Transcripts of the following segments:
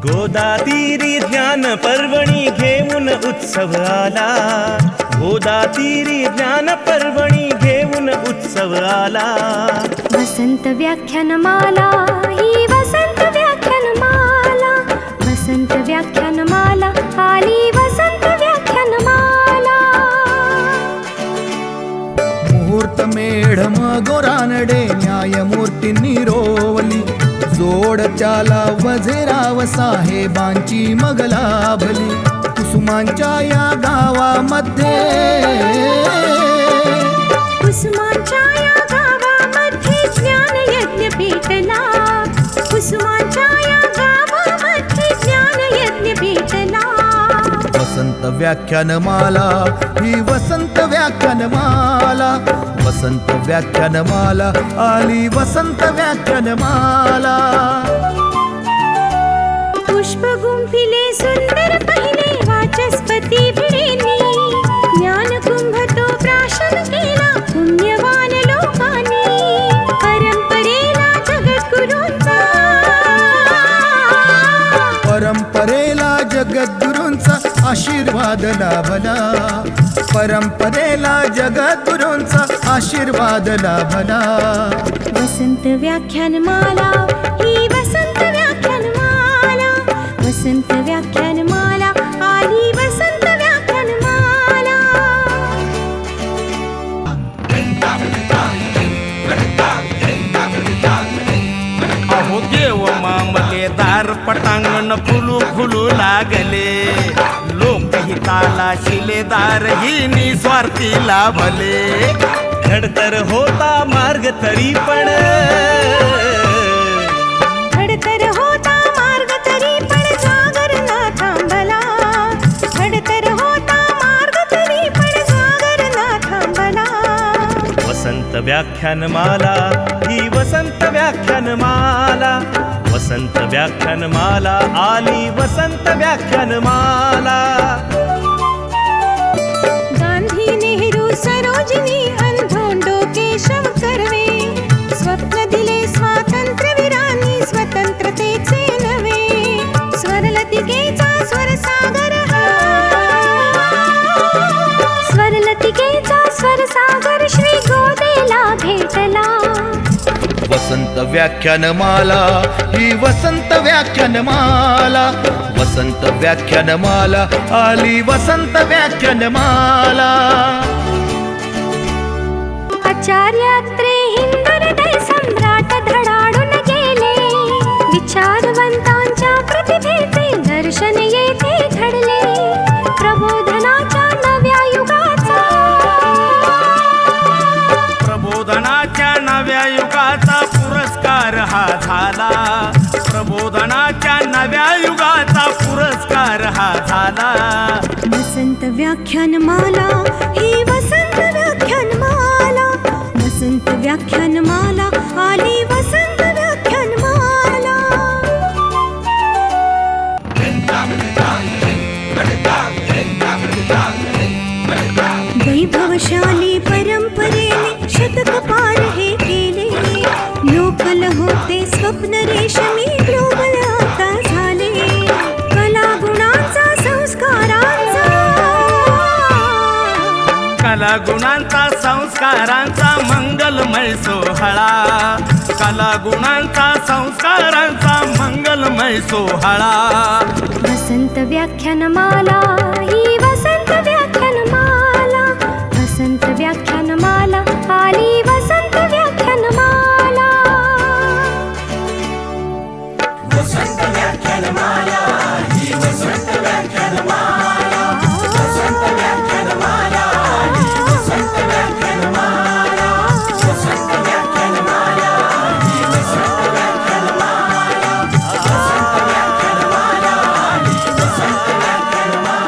गोदातीरी ज्ञान पर्वणी घेऊन उत्सव आला, गोदातीरी ज्ञान पर्वणी घेऊन उत्सव आला. वसंत व्याख्यानमाला ही वसंत व्याख्यानमाला, वसंत व्याख्यानमाला आली वसंत व्याख्यानमाला. मुहूर्त मेढ गोरानडे न्यायमूर्तींनी रोवली, जोड त्याला वझेराव साहेबांची मग लाभली. कुसुमांच्या या गावामध्ये, कुसुमांच्या या गावामध्ये ज्ञान यज्ञ पेटला, कुसुमांच्या या गावामध्ये ज्ञान यज्ञ पेटला. वसंत व्याख्यानमाला ही वसंत व्याख्यानमाला, वसंत व्याख्यानमाला आली वसंत व्याख्यानमाला. पुष्प गुंफिले सुंदर पहिले वाचस्पती भिडेनी, ज्ञान कुंभ तो प्राशन केला पुण्यवान लोकांनी. परंपरेला जगद्गुरूंचा, परंपरेला जगद्गुरूंचा आशीर्वाद लाभला, परंपरेला जगद्गुरूंचा आशीर्वाद लाभला. वसंत व्याख्यानमाला ही वसंत व्याख्यानमाला, वसंत व्याख्यानमाला आली वसंत व्याख्यानमाला. अहो देव मामलेदार पटांगण फुलू फुलू लागले, लोकहिताला शिलेदार ही निस्वार्थी लाभले. खडतर होता मार्ग तरी पण, खडतर होता मार्ग तरी पण जागर ना थांबला, खडतर होता मार्ग तरी पण जागर ना थांबला. वसंत व्याख्यानमाला ही वसंत व्याख्यानमाला, वसंत व्याख्यानमाला आली वसंत व्याख्यानमाला. गांधी नेहरू सरोजिनी अंधोंडो केशव कर्वे, स्वप्न दिले स्वातंत्र्यवीरांनी स्वतंत्रतेचे नवे. स्वरलतिकेचा स्वरसागर हा, स्वरलतिकेचा स्वरसागर श्री गोदेला भेटला. वसंत व्याख्यानमाला ही वसंत व्याख्यानमाला, वसंत व्याख्यानमाला आली वसंत व्याख्यानमाला. आचार्यात्रे हिंदुहृदय सम्राट धडाडून गेले, विचारवंतांच्या प्रतिभेचे दर्शन येथे घडले. प्रबोधनाच्या नव्या युगाचा, प्रबोधनाच्या नव्या युगाचा पुरस्कार हा झाला, प्रबोधनाच्या नव्या युगाचा पुरस्कार हा झाला. वसंत व्याख्यानमाला ही वसंत व्याख्यानमाला, वसंत व्याख्यानमाला आली वसंत व्याख्यानमाला. वैभवशाली परंपरेने शतक पार हे केले, लोकल होते स्वप्न रेशमी ग्लोबल आता झाले. कला गुणांचा संस्कारांचा, कला गुणांचा संस्कारांचा मंगलमय सोहळा, कला गुणांचा संस्कारांचा मंगलमय सोहळा. वसंत व्याख्यानमाला ही वसंत व्याख्यानमाला, वसंत व्याख्यानमाला आली वसंत व्याख्यानमाला. वसंत व्याख्यानमाला ही वसंत व्याख्यानमाला, वसंत व्याख्यानमाला ही वसंत व्याख्यानमाला, वसंत व्याख्यानमाला ही वसंत व्याख्यानमाला, वसंत व्याख्यानमाला ही वसंत व्याख्यानमाला.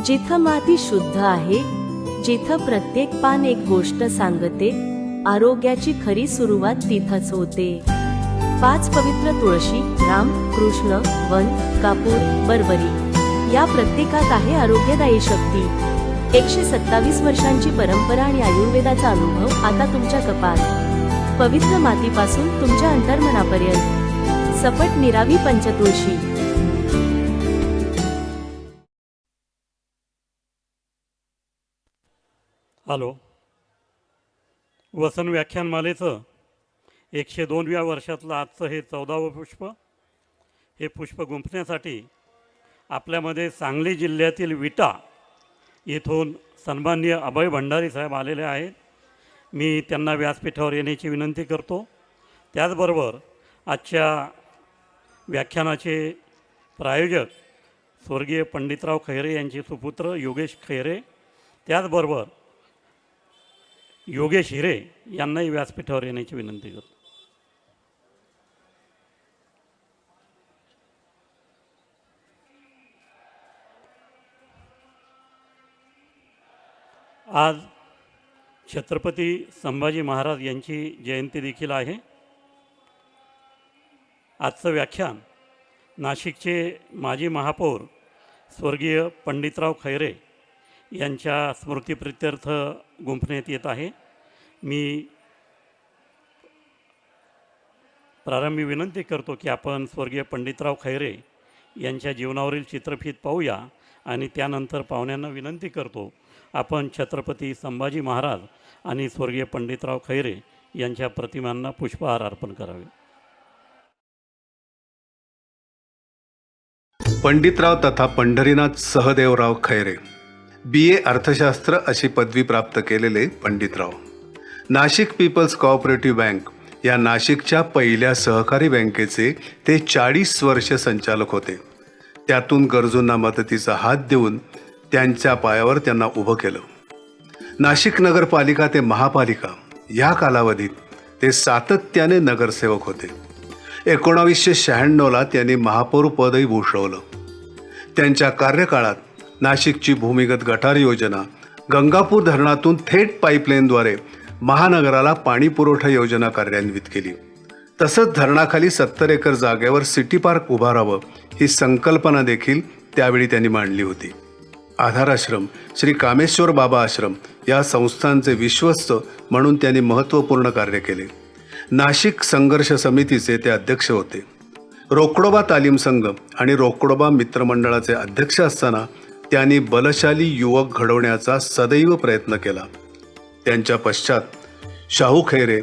जिथं माती शुद्ध आहे, जिथं प्रत्येक पान एक गोष्ट सांगते, आरोग्याची खरी सुरुवात तिथंच होते. 5 पवित्र तुळशी, राम, कृष्ण, वन, कापूर, बरबरी या प्रत्येकात आहे आरोग्यदायी शक्ती. 127 वर्षांची परंपरा आणि आयुर्वेदाचा अनुभव आता तुमच्या कपात. पवित्र मातीपासून तुमच्या अंतर्मनापर्यंत सपट निरावी पंचतुळशी. हॅलो. वसन व्याख्यानमालेचं 102व्या वर्षातलं आजचं हे 14वं पुष्प. हे पुष्प गुंफण्यासाठी आपल्यामध्ये सांगली जिल्ह्यातील विटा येथून सन्माननीय अभय भंडारी साहेब आलेले आहेत. मी त्यांना व्यासपीठावर येण्याची विनंती करतो. त्याचबरोबर आजच्या व्याख्यानाचे प्रायोजक स्वर्गीय पंडितराव खैरे यांचे सुपुत्र योगेश खैरे, त्याचबरोबर योगेश हिरे यांनाही व्यासपीठावर येण्याची विनंती करतो. आज छत्रपती संभाजी महाराज यांची जयंती देखील आहे. आजचं व्याख्यान नाशिकचे माजी महापौर स्वर्गीय पंडितराव खैरे यांच्या स्मृतिप्रित्यर्थ गुंफण्यात येत आहे. मी प्रारंभी विनंती करतो की आपण स्वर्गीय पंडितराव खैरे यांच्या जीवनावरील चित्रफित पाहूया आणि त्यानंतर पाहुण्यांना विनंती करतो आपण छत्रपती संभाजी महाराज आणि स्वर्गीय पंडितराव खैरे यांच्या प्रतिमांना पुष्पहार अर्पण करावे. पंडितराव तथा पंढरीनाथ सहदेवराव खैरे, BA अर्थशास्त्र अशी पदवी प्राप्त केलेले Panditrao Nashik people's cooperative bank या नाशिकच्या पहिल्या सहकारी बँकेचे ते 40 वर्ष संचालक होते. त्यातून गरजूंना मदतीचा हात देऊन त्यांच्या पायावर त्यांना उभं केलं. नाशिक नगरपालिका ते महापालिका या कालावधीत ते सातत्याने नगरसेवक होते. 1996ला त्यांनी महापौर पदही भूषवलं. त्यांच्या कार्यकाळात नाशिकची भूमिगत गटार योजना, गंगापूर धरणातून थेट पाईपलाईनद्वारे महानगराला पाणी पुरवठा योजना कार्यान्वित केली. तसंच धरणाखाली 70 एकर जागेवर सिटी पार्क उभारावं ही संकल्पना देखील त्यावेळी त्यांनी मांडली होती. आधाराश्रम, श्री कामेश्वर बाबा आश्रम या संस्थांचे विश्वस्त म्हणून त्यांनी महत्त्वपूर्ण कार्य केले. नाशिक संघर्ष समितीचे ते अध्यक्ष होते. रोकडोबा तालीम संघ आणि रोकडोबा मित्रमंडळाचे अध्यक्ष असताना त्यांनी बलशाली युवक घडवण्याचा सदैव प्रयत्न केला. त्यांच्या पश्चात शाहू खैरे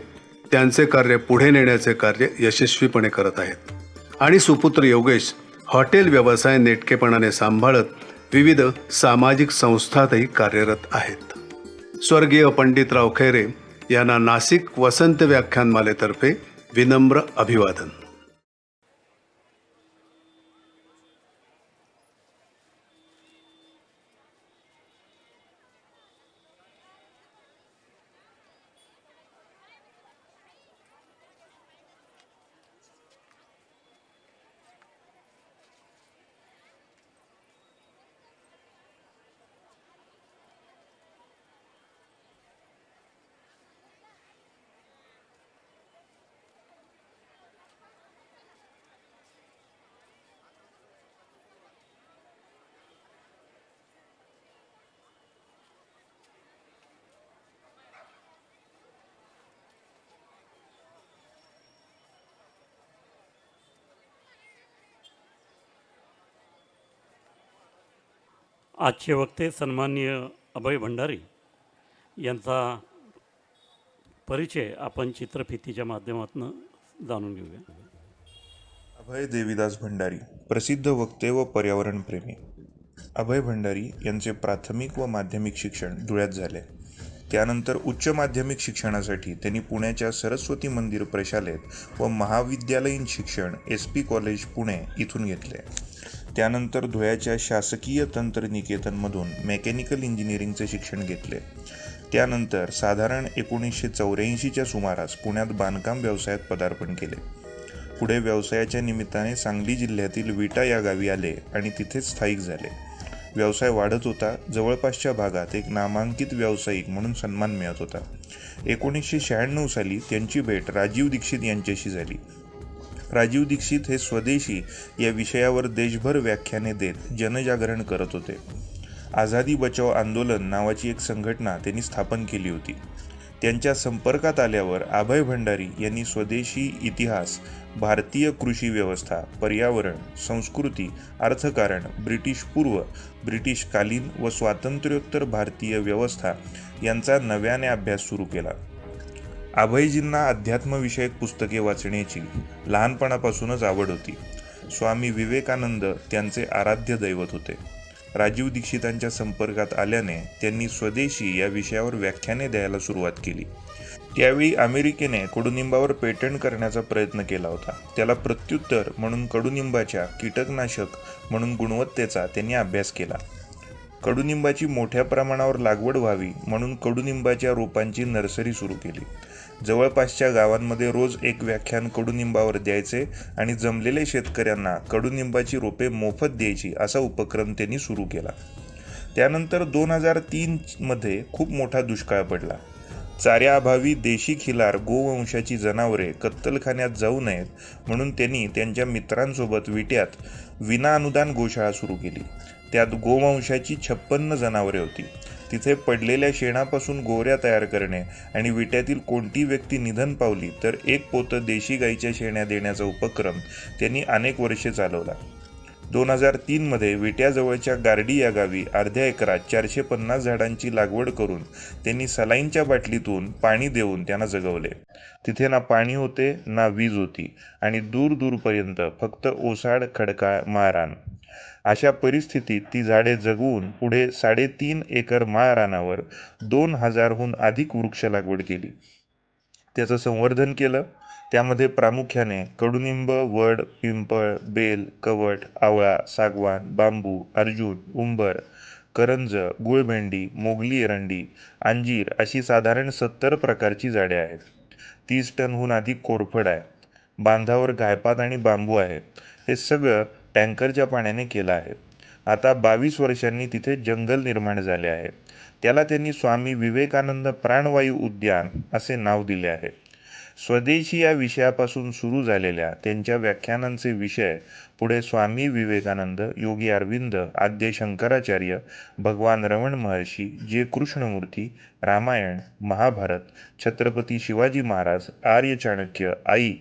त्यांचे कार्य पुढे नेण्याचे कार्य यशस्वीपणे करत आहेत आणि सुपुत्र योगेश हॉटेल व्यवसाय नेटकेपणाने सांभाळत विविध सामाजिक संस्थातही कार्यरत आहेत. स्वर्गीय पंडितराव खैरे यांना नाशिक वसंत व्याख्यानमालेतर्फे विनम्र अभिवादन. आजचे वक्ते सन्माननीय अभय भंडारी यांचा परिचय आपण चित्रफितीच्या माध्यमातून जाणून घेऊया. अभय देवीदास भंडारी, प्रसिद्ध वक्ते व पर्यावरणप्रेमी. अभय भंडारी यांचे प्राथमिक व माध्यमिक शिक्षण धुळ्यात झाले. त्यानंतर उच्च माध्यमिक शिक्षणासाठी त्यांनी पुण्याच्या सरस्वती मंदिर प्रशालेत व महाविद्यालयीन शिक्षण SP कॉलेज पुणे इथून घेतले. त्यानंतर धुळ्याच्या शासकीय तंत्रनिकेतनमधून मेकॅनिकल इंजिनिअरिंगचे शिक्षण घेतले. त्यानंतर साधारण 1984च्या सुमारास पुण्यात बांधकाम व्यवसायात पदार्पण केले. पुढे व्यवसायाच्या निमित्ताने सांगली जिल्ह्यातील विटा या गावी आले आणि तिथेच स्थायिक झाले. व्यवसाय वाढत होता. जवळपासच्या भागात एक नामांकित व्यावसायिक म्हणून सन्मान मिळत होता. 1996 साली त्यांची भेट राजीव दीक्षित यांच्याशी झाली. राजीव दीक्षित हे स्वदेशी या विषयावर देशभर व्याख्याने देत जनजागरण करत होते. आझादी बचाव आंदोलन नावाची एक संघटना त्यांनी स्थापन केली होती. त्यांच्या संपर्कात आल्यावर अभय भंडारी यांनी स्वदेशी इतिहास, भारतीय कृषी व्यवस्था, पर्यावरण, संस्कृती, अर्थकारण, ब्रिटिश पूर्व, ब्रिटिशकालीन व स्वातंत्र्योत्तर भारतीय व्यवस्था यांचा नव्याने अभ्यास सुरू केला. अभयजींना अध्यात्मविषयक पुस्तके वाचण्याची लहानपणापासूनच आवड होती. स्वामी विवेकानंद त्यांचे आराध्य दैवत होते. राजीव दीक्षितांच्या संपर्कात आल्याने त्यांनी स्वदेशी या विषयावर व्याख्याने द्यायला सुरुवात केली. त्यावेळी अमेरिकेने कडुनिंबावर पेटंट करण्याचा प्रयत्न केला होता. त्याला प्रत्युत्तर म्हणून कडुनिंबाच्या कीटकनाशक म्हणून गुणवत्तेचा त्यांनी अभ्यास केला. कडुनिंबाची मोठ्या प्रमाणावर लागवड व्हावी म्हणून कडुनिंबाच्या रोपांची नर्सरी सुरू केली. जवळपासच्या गावांमध्ये रोज एक व्याख्यान कडुनिंबावर द्यायचे आणि जमलेल्या शेतकऱ्यांना कडुनिंबाची रोपे मोफत द्यायची असा उपक्रम त्यांनी सुरू केला. त्यानंतर 2003 मध्ये खूप मोठा दुष्काळ पडला. चाऱ्याअभावी देशी खिलार गोवंशाची जनावरे कत्तलखान्यात जाऊ नयेत म्हणून त्यांनी त्यांच्या मित्रांसोबत विट्यात विनाअनुदान गोशाळा सुरू केली. त्यात गोवंशाची 56 जनावरे होती. तिथे पडलेल्या शेणापासून गोवऱ्या तयार करणे आणि विट्यातील कोणती व्यक्ती निधन पावली तर एक पोतं देशी गाईच्या शेण्या देण्याचा उपक्रम त्यांनी अनेक वर्षे चालवला. 2003 मध्ये विट्याजवळच्या गारडी या गावी अर्ध्या एकरात 450 झाडांची लागवड करून त्यांनी सलाईनच्या बाटलीतून पाणी देऊन त्यांना जगवले. तिथे ना पाणी होते ना वीज होती आणि दूर दूरपर्यंत फक्त ओसाड, खडकाळ, माळरान. अशा परिस्थितीत ती झाडे जगवून पुढे 3.5 एकर माळरानावर 2000हून अधिक वृक्ष लागवड केली. त्याचं संवर्धन केलं. त्यामध्ये प्रामुख्याने कडुनिंब, वड, पिंपळ, बेल, कवट, आवळा, सागवान, बांबू, अर्जुन, उंबर, करंज, गुळभेंडी, मोगली एरंडी, अंजीर अशी साधारण 70 प्रकारची झाडे आहेत. 30 टनहून अधिक कोरफड आहे. बांधावर गायपात आणि बांबू आहे. हे सगळं टँकरच्या पाण्याने केलं आहे. आता 22 वर्षांनी तिथे जंगल निर्माण झाले आहे. त्याला त्यांनी स्वामी विवेकानंद प्राणवायू उद्यान असे नाव दिले आहे. स्वदेशी या विषयापासून सुरू झालेल्या त्यांच्या व्याख्यानांचे विषय पुढे स्वामी विवेकानंद, योगी अरविंद, आद्य शंकराचार्य, भगवान रमण महर्षी, जे कृष्णमूर्ती, रामायण, महाभारत, छत्रपती शिवाजी महाराज, आर्य चाणक्य, आई,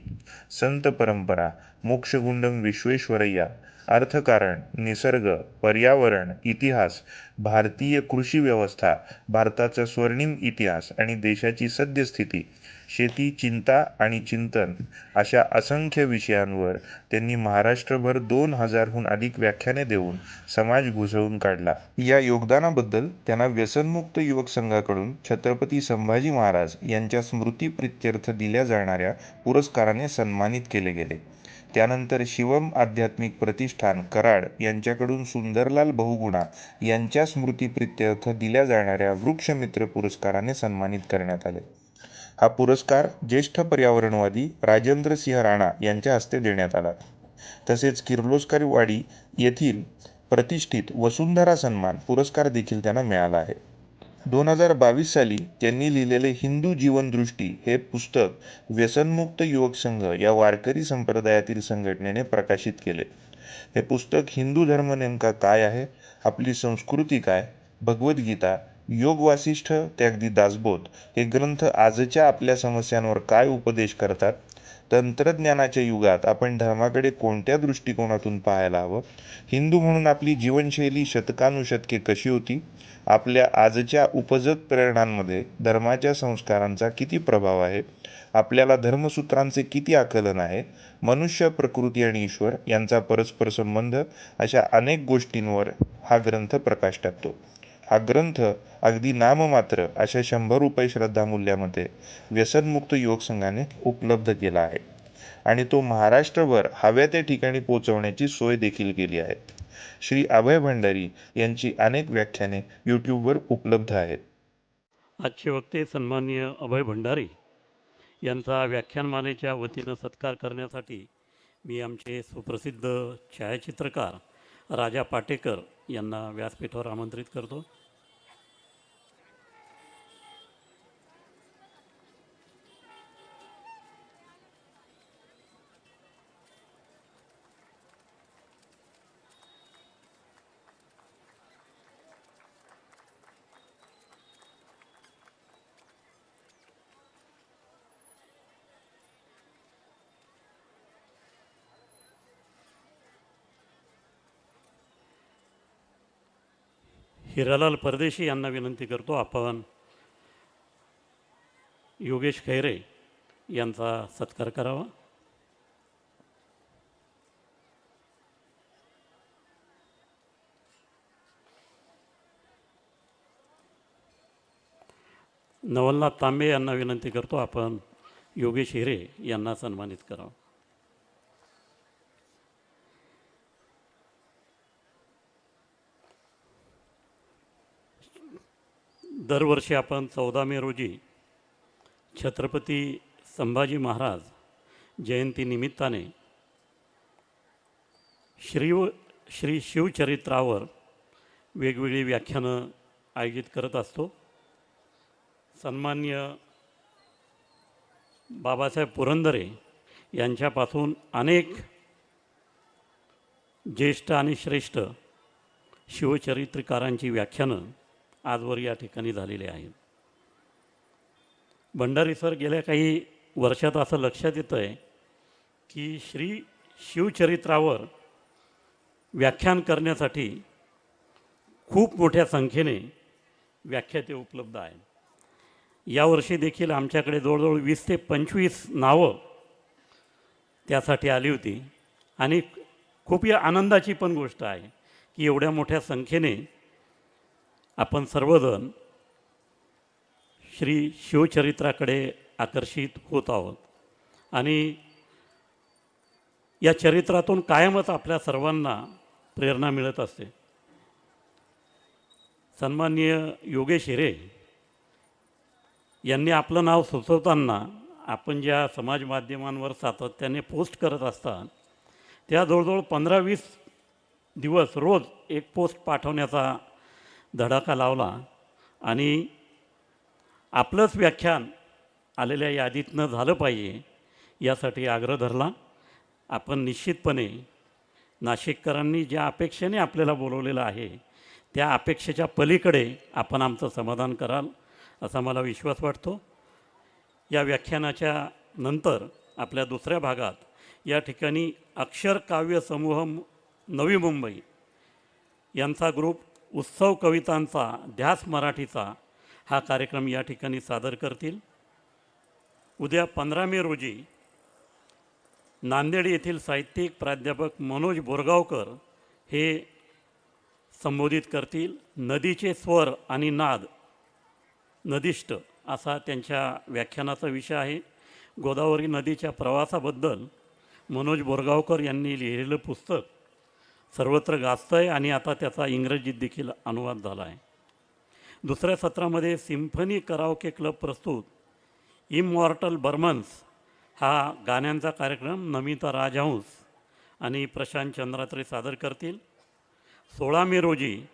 संत परंपरा, मोक्षगुंडम विश्वेश्वरय्या, अर्थकारण, निसर्ग, पर्यावरण, इतिहास, भारतीय कृषी व्यवस्था, भारताचा स्वर्णिम इतिहास आणि देशाची सद्यस्थिती, शेती, चिंता आणि चिंतन अशा असंख्य विषयांवर त्यांनी महाराष्ट्रभर 2000हून अधिक व्याख्याने देऊन समाज घुसळून काढला. या योगदानाबद्दल त्यांना व्यसनमुक्त युवक संघाकडून छत्रपती संभाजी महाराज यांच्या स्मृतिप्रित्यर्थ दिल्या जाणाऱ्या पुरस्काराने सन्मानित केले गेले. त्यानंतर शिवम आध्यात्मिक प्रतिष्ठान कराड यांच्याकडून सुंदरलाल बहुगुणा यांच्या स्मृतिप्रित्यर्थ दिल्या जाणाऱ्या वृक्षमित्र पुरस्काराने सन्मानित करण्यात आले. हा पुरस्कार ज्येष्ठ पर्यावरणवादी राजेंद्र सिंह राणा यांच्या हस्ते देण्यात आला. तसेच किर्लोस्करवाडी येथील प्रतिष्ठित वसुंधरा सन्मान पुरस्कार देखील त्यांना मिळाला आहे. 2022 साली त्यांनी लिहिलेले हिंदू जीवनदृष्टी हे पुस्तक व्यसनमुक्त युवक संघ या वारकरी संप्रदायातील संघटनेने प्रकाशित केले. हे पुस्तक हिंदू धर्म नेमका काय आहे, आपली संस्कृती काय, भगवद्गीता, योग वासिष्ठ ते अगदी दासबोध हे ग्रंथ आजच्या आपल्या समस्यांवर काय उपदेश करतात, तंत्रज्ञानाच्या युगात आपण धर्माकडे कोणत्या दृष्टिकोनातून पाहायला हवं, हिंदू म्हणून आपली जीवनशैली शतकानुशतके कशी होती, आपल्या आजच्या उपजत प्रेरणांमध्ये धर्माच्या संस्कारांचा किती प्रभाव आहे, आपल्याला धर्मसूत्रांचे किती आकलन आहे, मनुष्य, प्रकृती आणि ईश्वर यांचा परस्पर संबंध अशा अनेक गोष्टींवर हा ग्रंथ प्रकाश टाकतो. हा ग्रंथ अगदी नाममात्र अशा 100 रुपये श्रद्धामूल्यामध्ये व्यसनमुक्त युवक संघाने उपलब्ध केला आहे आणि तो महाराष्ट्रभर हव्या त्या ठिकाणी पोहोचवण्याची सोय देखील केली आहे. श्री अभय भंडारी यांची अनेक व्याख्याने यूट्यूबवर उपलब्ध आहेत. आजचे वक्ते सन्माननीय अभय भंडारी यांचा व्याख्यानमालेच्या वतीनं सत्कार करण्यासाठी मी आमचे सुप्रसिद्ध छायाचित्रकार राजा पाटेकर यांना व्यासपीठावर आमंत्रित करतो. हिरालाल परदेशी यांना विनंती करतो आपण योगेश खैरे यांचा सत्कार करावा. नवलनाथ तांबे यांना विनंती करतो आपण योगेश हिरे यांना सन्मानित करावं. दरवर्षी आपण 14 मे रोजी छत्रपती संभाजी महाराज जयंतीनिमित्ताने श्री शिवचरित्रावर वेगवेगळी व्याख्यानं आयोजित करत असतो. सन्मान्य बाबासाहेब पुरंदरे यांच्यापासून अनेक ज्येष्ठ आणि श्रेष्ठ शिवचरित्रकारांची व्याख्यानं आजवर या ठिकाणी झालेले आहेत. भंडारी सर गेल्या काही वर्षात असं लक्षात येतं आहे की श्री शिवचरित्रावर व्याख्यान करण्यासाठी खूप मोठ्या संख्येने व्याख्याते उपलब्ध आहेत. यावर्षी देखील आमच्याकडे जवळजवळ 20 ते 25 नावं त्यासाठी आली होती आणि खूप या आनंदाची पण गोष्ट आहे की एवढ्या मोठ्या संख्येने आपण सर्वजण श्री शिवचरित्राकडे आकर्षित होत आहोत आणि या चरित्रातून कायमच आपल्या सर्वांना प्रेरणा मिळत असते. सन्माननीय योगेश हिरे यांनी आपलं नाव सुचवताना आपण ज्या समाज माध्यमांवर सातत्याने पोस्ट करत असतात त्या जवळजवळ 15-20 दिवस रोज एक पोस्ट पाठवण्याचा धडाका लावला आणि आपलंच व्याख्यान आलेल्या यादीतनं झालं पाहिजे यासाठी आग्रह धरला. आपण निश्चितपणे नाशिककरांनी ज्या अपेक्षेने आपल्याला बोलवलेलं आहे त्या अपेक्षेच्या पलीकडे आपण आमचं समाधान कराल असा मला विश्वास वाटतो. या व्याख्यानाच्या नंतर आपल्या दुसऱ्या भागात या ठिकाणी अक्षर काव्य समूह नवी मुंबई यांचा ग्रुप उत्सव कवितांचा ध्यास मराठीचा हा कार्यक्रम या ठिकाणी सादर करतील. उद्या 15 मे रोजी नांदेड येथील साहित्यिक प्राध्यापक मनोज बोरगावकर हे संबोधित करतील. नदीचे स्वर आणि नाद नदिष्ट असा त्यांच्या व्याख्यानाचा विषय आहे. गोदावरी नदीच्या प्रवासाबद्दल मनोज बोरगावकर यांनी लिहिलेलं पुस्तक सर्वत्र गाजतं आहे आणि आता त्याचा इंग्रजीत देखील अनुवाद झाला आहे. दुसऱ्या सत्रामध्ये सिम्फनी कराओके क्लब प्रस्तुत इमॉर्टल बर्मन्स हा गाण्यांचा कार्यक्रम नमिता राजहंस आणि प्रशांत चंद्रात्रे सादर करतील. 16 मे रोजी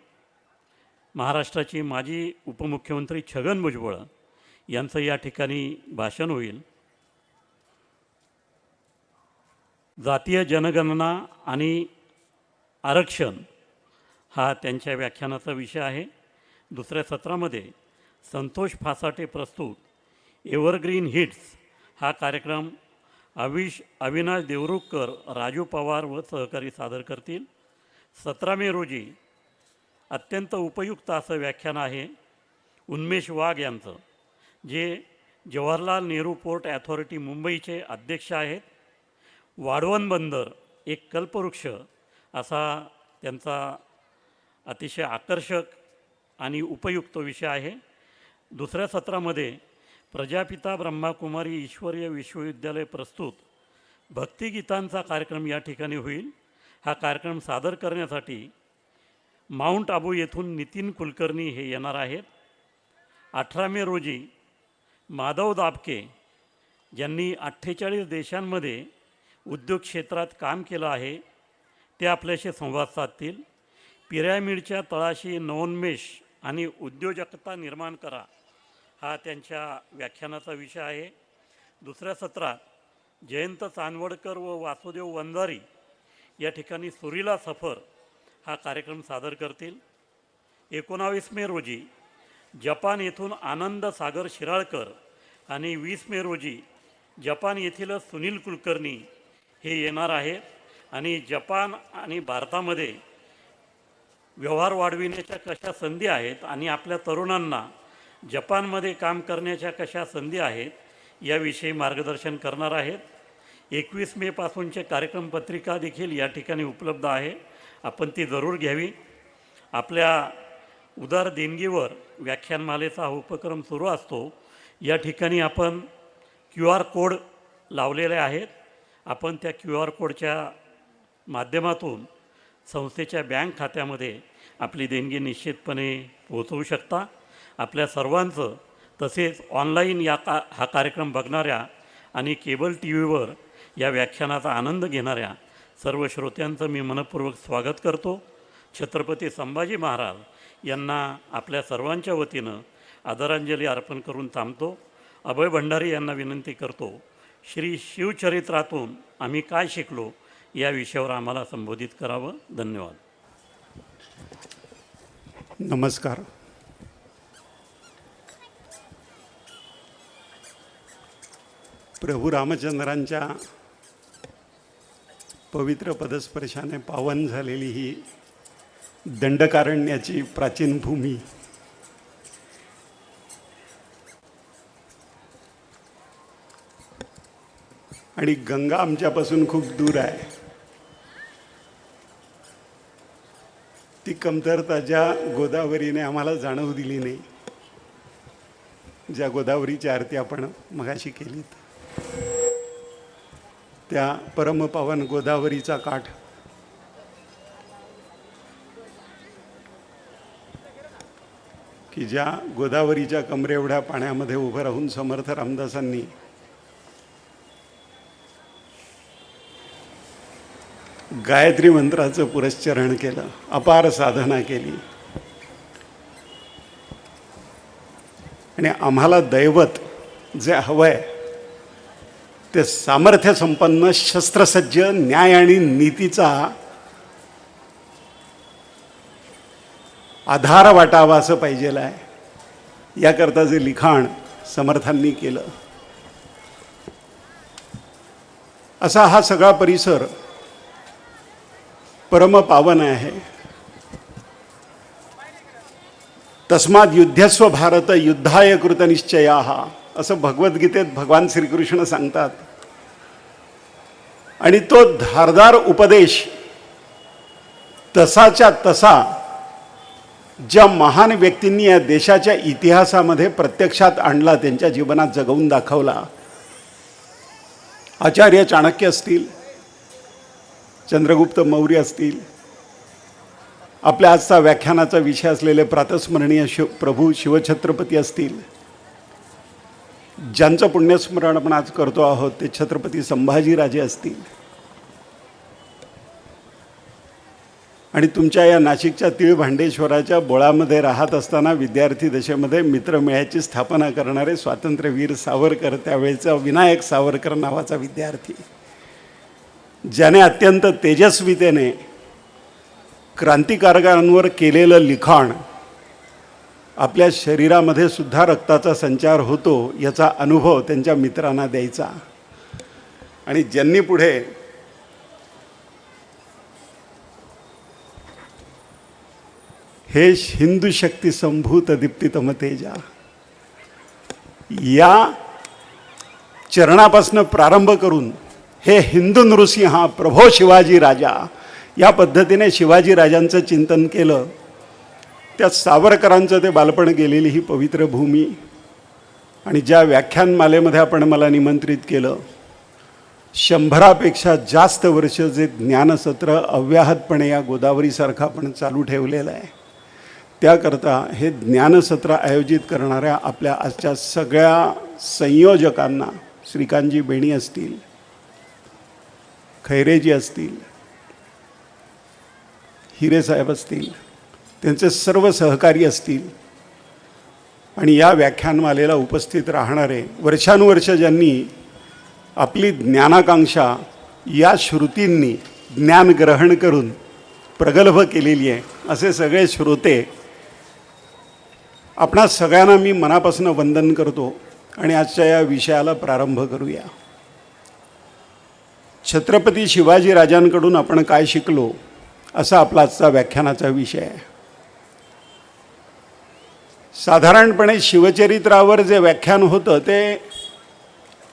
महाराष्ट्राची माजी उपमुख्यमंत्री छगन भुजबळ यांचं या ठिकाणी भाषण होईल. जातीय जनगणना आणि आरक्षण हा त्यांच्या व्याख्यानाचा विषय आहे. दुसऱ्या सत्रामध्ये संतोष फासाटे प्रस्तुत एव्हरग्रीन हिट्स हा कार्यक्रम अविनाश देवरुखकर, राजू पवार व सहकारी सादर करतील. 17 मे रोजी अत्यंत उपयुक्त असं व्याख्यान आहे उन्मेष वाघ यांचं, जे जवाहरलाल नेहरू पोर्ट ॲथॉरिटी मुंबईचे अध्यक्ष आहेत. वाढवण बंदर एक कल्पवृक्ष असा त्यांचा अतिशय आकर्षक आणि उपयुक्त विषय आहे. दुसऱ्या सत्रामध्ये प्रजापिता ब्रह्माकुमारी ईश्वरीय विश्वविद्यालय प्रस्तुत भक्तिगीतांचा कार्यक्रम या ठिकाणी होईल. हा कार्यक्रम सादर करण्यासाठी माउंट आबू येथून नितीन कुलकर्णी हे येणार आहेत. 18 मे रोजी माधव दाबके ज्यांनी 48 देशांमध्ये उद्योग क्षेत्रात काम केलं आहे ते आपल्याशी संवाद साधतील. पिरॅमिडच्या तळाशी नवोन्मेष आणि उद्योजकता निर्माण करा हा त्यांच्या व्याख्यानाचा विषय आहे. दुसऱ्या सत्रात जयंत चांदवडकर व वासुदेव वंजारी या ठिकाणी सुरीला सफर हा कार्यक्रम सादर करतील. 19 मे रोजी जपान येथून आनंद सागर शिराळकर आणि 20 मे रोजी जपान येथीलच सुनील कुलकर्णी हे येणार आहेत आणि जपान आणि भारतामध्ये व्यवहार वाढविण्याच्या कशा संधी आहेत आणि आपल्या तरुणांना जपानमध्ये काम करण्याच्या कशा संधी आहेत याविषयी मार्गदर्शन करणार आहेत. 21 मेपासूनचे कार्यक्रम पत्रिका देखील या ठिकाणी उपलब्ध आहे, आपण ती जरूर घ्यावी. आपल्या उदार देणगीवर व्याख्यानमालेचा हा उपक्रम सुरू असतो. या ठिकाणी आपण QR कोड लावलेले आहेत. आपण त्या QR कोडच्या माध्यमातून संस्थेच्या बँक खात्यामध्ये आपली देणगी निश्चितपणे पोहोचवू शकता. आपल्या सर्वांचं तसेच ऑनलाईन हा कार्यक्रम बघणाऱ्या आणि केबल TV वर या व्याख्यानाचा आनंद घेणाऱ्या सर्व श्रोत्यांचं मी मनपूर्वक स्वागत करतो. छत्रपती संभाजी महाराज यांना आपल्या सर्वांच्या वतीनं आदरांजली अर्पण करून थांबतो. अभय भंडारी यांना विनंती करतो, श्री शिवचरित्रातून आम्ही काय शिकलो या विषयावर आम्हाला संबोधित करावं. धन्यवाद. नमस्कार. प्रभू रामचंद्रांच्या पवित्र पदस्पर्शाने पावन झालेली ही दंडकारण्याची प्राचीन भूमी आणि गंगा आमच्यापासून खूप दूर आहे. ती कमतरता ज्या गोदावरीने आम्हाला जाणवू दिली नाही, ज्या गोदावरीची आरती आपण मगाशी केलीत, त्या परमपावन गोदावरीचा काठ की ज्या गोदावरीच्या कमरेएवढ्या पाण्यामध्ये उभं राहून समर्थ रामदासांनी गायत्री मंत्राचं पुरस्चरण केलं, अपार साधना केली. आणि आम्हाला दैवत जे हवं आहे ते सामर्थ्य संपन्न, शस्त्रसज्ज, न्याय आणि नीतीचा आधार वाटावा असं पाहिजेलं आहे. याकरता जे लिखाण समर्थांनी केलं, असा हा सगळा परिसर परमपावन आहे. तस्माद युद्धस्व भारत युद्धाय कृतनिश्चयाः असं भगवद्गीतेत भगवान श्रीकृष्ण सांगतात. आणि तो धारदार उपदेश तसाच्या तसा ज्या महान व्यक्तींनी या देशाच्या इतिहासामध्ये प्रत्यक्षात आणला, त्यांच्या जीवनात जगवून दाखवला. आचार्य चाणक्य असतील, चंद्रगुप्त मौर्य असतील, आपल्या आजचा व्याख्यानाचा विषय असलेले प्रातस्मरणीय प्रभू शिवछत्रपती असतील, ज्यांचं पुण्यस्मरण आपण आज करतो आहोत ते छत्रपती संभाजीराजे असतील, आणि तुमच्या या नाशिकच्या तिळभांडेश्वराच्या बोळामध्ये राहत असताना विद्यार्थी दशेमध्ये मित्रमेळ्याची स्थापना करणारे स्वातंत्र्यवीर सावरकर, त्यावेळेचा विनायक सावरकर नावाचा विद्यार्थी, ज्याने अत्यंत तेजस्वीतेने क्रांतिकारकांवर केलेलं लिखाण, आपल्या शरीरामध्ये सुद्धा रक्ताचा संचार होतो याचा अनुभव त्यांच्या मित्रांना द्यायचा. आणि ज्यांनी पुढे हे हिंदू शक्ती संभूत दीप्तितम तेजा या चरणापासून प्रारंभ करून हे हिंदू नृसिंहा प्रभो शिवाजी राजा या पद्धतीने शिवाजी राजांचं चिंतन केलं. त्या सावरकरांचं ते बालपण गेलेली ही पवित्र भूमी, आणि ज्या व्याख्यानमालेमध्ये आपण मला निमंत्रित केलं, 100पेक्षा जास्त वर्ष जे ज्ञानसत्र अव्याहतपणे या गोदावरीसारखं आपण चालू ठेवलेलं आहे, त्याकरता हे ज्ञानसत्र आयोजित करणाऱ्या आपल्या आजच्या सगळ्या संयोजकांना, श्रीकांतजी बेणी असतील, खैरेजी असतील, हिरेसाहेब असतील, त्यांचे सर्व सहकारी असतील आणि या व्याख्यानमालेला उपस्थित राहणारे वर्षानुवर्ष ज्यांनी आपली ज्ञानाकांक्षा या श्रुतींनी ज्ञान ग्रहण करून प्रगल्भ केलेली आहे असे सगळे श्रोते, आपणा सगळ्यांना मी मनापासून वंदन करतो आणि आजच्या या विषयाला प्रारंभ करूया. छत्रपती शिवाजी राजांकडून आपण काय शिकलो असा आपला आजचा व्याख्यानाचा विषय आहे. साधारणपणे शिवचरित्रावर जे व्याख्यान होतं ते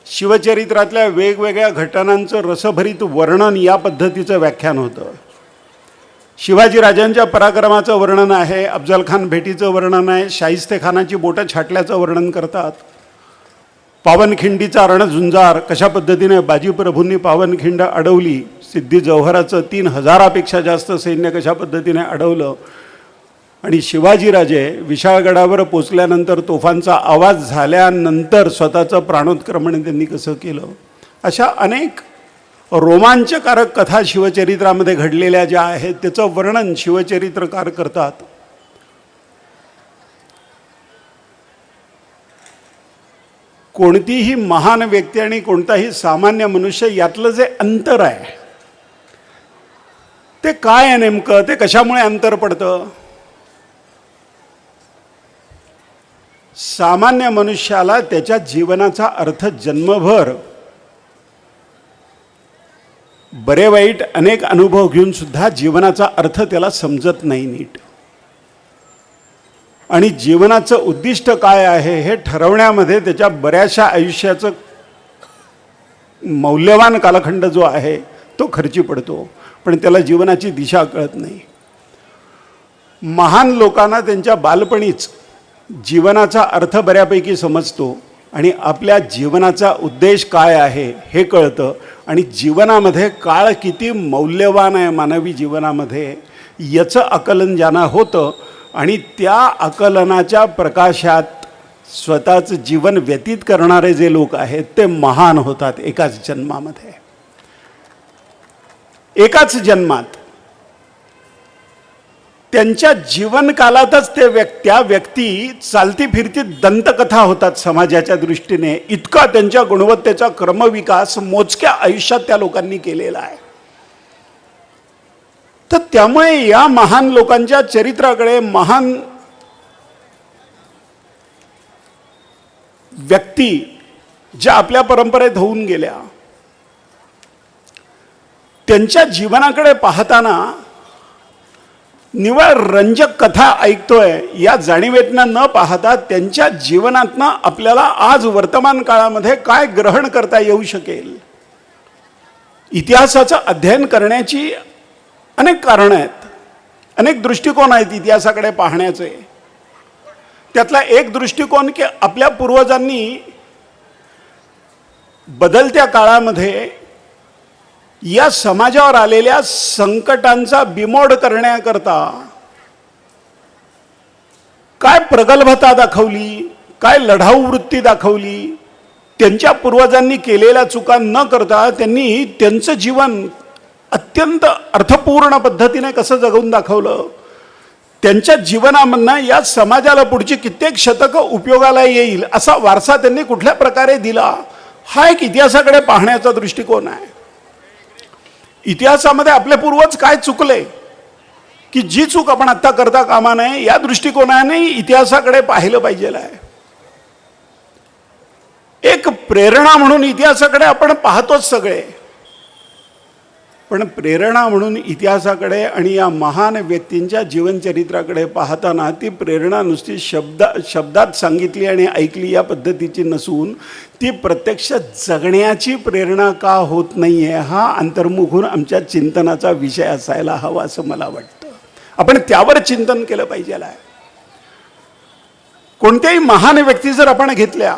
शिवचरित्रातल्या वेगवेगळ्या घटनांचं रसभरीत वर्णन या पद्धतीचं व्याख्यान होतं. शिवाजी राजांच्या पराक्रमाचं वर्णन आहे, अफजलखान भेटीचं वर्णन आहे, शाहिस्तेखानाची बोटं छाटल्याचं वर्णन करतात, पावनखिंडीचा रणझुंजार कशा पद्धतीने बाजीप्रभूंनी पावनखिंड अडवली, सिद्धी जौहराचं 3000पेक्षा जास्त सैन्य कशा पद्धतीने अडवलं आणि शिवाजीराजे विशाळगडावर पोचल्यानंतर तोफांचा आवाज झाल्यानंतर स्वतःचं प्राणोत्क्रमण त्यांनी कसं केलं. अशा अनेक रोमांचकारक कथा शिवचरित्रामध्ये घडलेल्या ज्या आहेत त्याचं वर्णन शिवचरित्रकार करतात. कोणतीही महान व्यक्ती आणि कोणताही सामान्य मनुष्य यातलं जे अंतर आहे ते काय आहे नेमकं, ते कशामुळे अंतर पडतं. सामान्य मनुष्याला त्याच्या जीवनाचा अर्थ जन्मभर बरे वाईट अनेक अनुभव घेऊन सुद्धा जीवनाचा अर्थ त्याला समजत नाही नीट. आणि जीवनाचं उद्दिष्ट काय आहे हे ठरवण्यामध्ये त्याच्या बऱ्याचशा आयुष्याचं मौल्यवान कालखंड जो आहे तो खर्ची पडतो, पण त्याला जीवनाची दिशा कळत नाही. महान लोकांना त्यांच्या बालपणीच जीवनाचा अर्थ बऱ्यापैकी समजतो आणि आपल्या जीवनाचा उद्देश काय आहे हे कळतं आणि जीवनामध्ये काळ किती मौल्यवान आहे मानवी जीवनामध्ये याचं आकलन ज्यांना होतं आणि त्या आकलनाच्या प्रकाशात स्वतःचं जीवन व्यतीत करणारे जे लोक आहेत ते महान होतात एकाच जन्मामध्ये. एकाच जन्मात त्यांच्या जीवनकालातच त्या व्यक्ती चालती फिरती दंतकथा होतात समाजाच्या दृष्टीने. इतका त्यांच्या गुणवत्तेचा क्रमविकास मोजक्या आयुष्यात त्या लोकांनी केलेला आहे. तर त्यामुळे या महान लोकांच्या चरित्राकडे, महान व्यक्ती ज्या आपल्या परंपरेत होऊन गेल्या त्यांच्या जीवनाकडे पाहताना निव्वळ रंजक कथा ऐकतोय या जाणीवेतनं न पाहता त्यांच्या जीवनातनं आपल्याला आज वर्तमान काळामध्ये काय ग्रहण करता येऊ शकेल. इतिहासाचं अध्ययन करण्याची अनेक कारणं आहेत, अनेक दृष्टिकोन आहेत इतिहासाकडे पाहण्याचे. त्यातला एक दृष्टिकोन की आपल्या पूर्वजांनी बदलत्या काळामध्ये या समाजावर आलेल्या संकटांचा बिमोड करण्याकरता काय प्रगल्भता दाखवली, काय लढाऊ वृत्ती दाखवली. त्यांच्या पूर्वजांनी केलेल्या चुका न करता त्यांनी त्यांचं जीवन अत्यंत अर्थपूर्ण पद्धतीने कसं जगवून दाखवलं. त्यांच्या जीवनामधनं या समाजाला पुढची कित्येक शतकं उपयोगाला येईल असा वारसा त्यांनी कुठल्या प्रकारे दिला, हा एक इतिहासाकडे पाहण्याचा दृष्टिकोन आहे. इतिहासामध्ये आपले पूर्वज काय चुकले की जी चूक आपण आत्ता करता कामा नये या दृष्टिकोनाने इतिहासाकडे पाहिलं पाहिजे आहे. एक प्रेरणा म्हणून इतिहासाकडे आपण पाहतोच सगळे, पण प्रेरणा म्हणून इतिहासाकडे आणि या महान व्यक्तींच्या जीवनचरित्राकडे पाहताना ती प्रेरणा नुसती शब्दात सांगितली आणि ऐकली या पद्धतीची नसून ती प्रत्यक्ष जगण्याची प्रेरणा का होत नाही आहे हा अंतर्मुख आमच्या चिंतनाचा विषय असायला हवा असं मला वाटतं. आपण त्यावर चिंतन केलं पाहिजे आहे. कोणत्याही महान व्यक्ती जर आपण घेतल्या,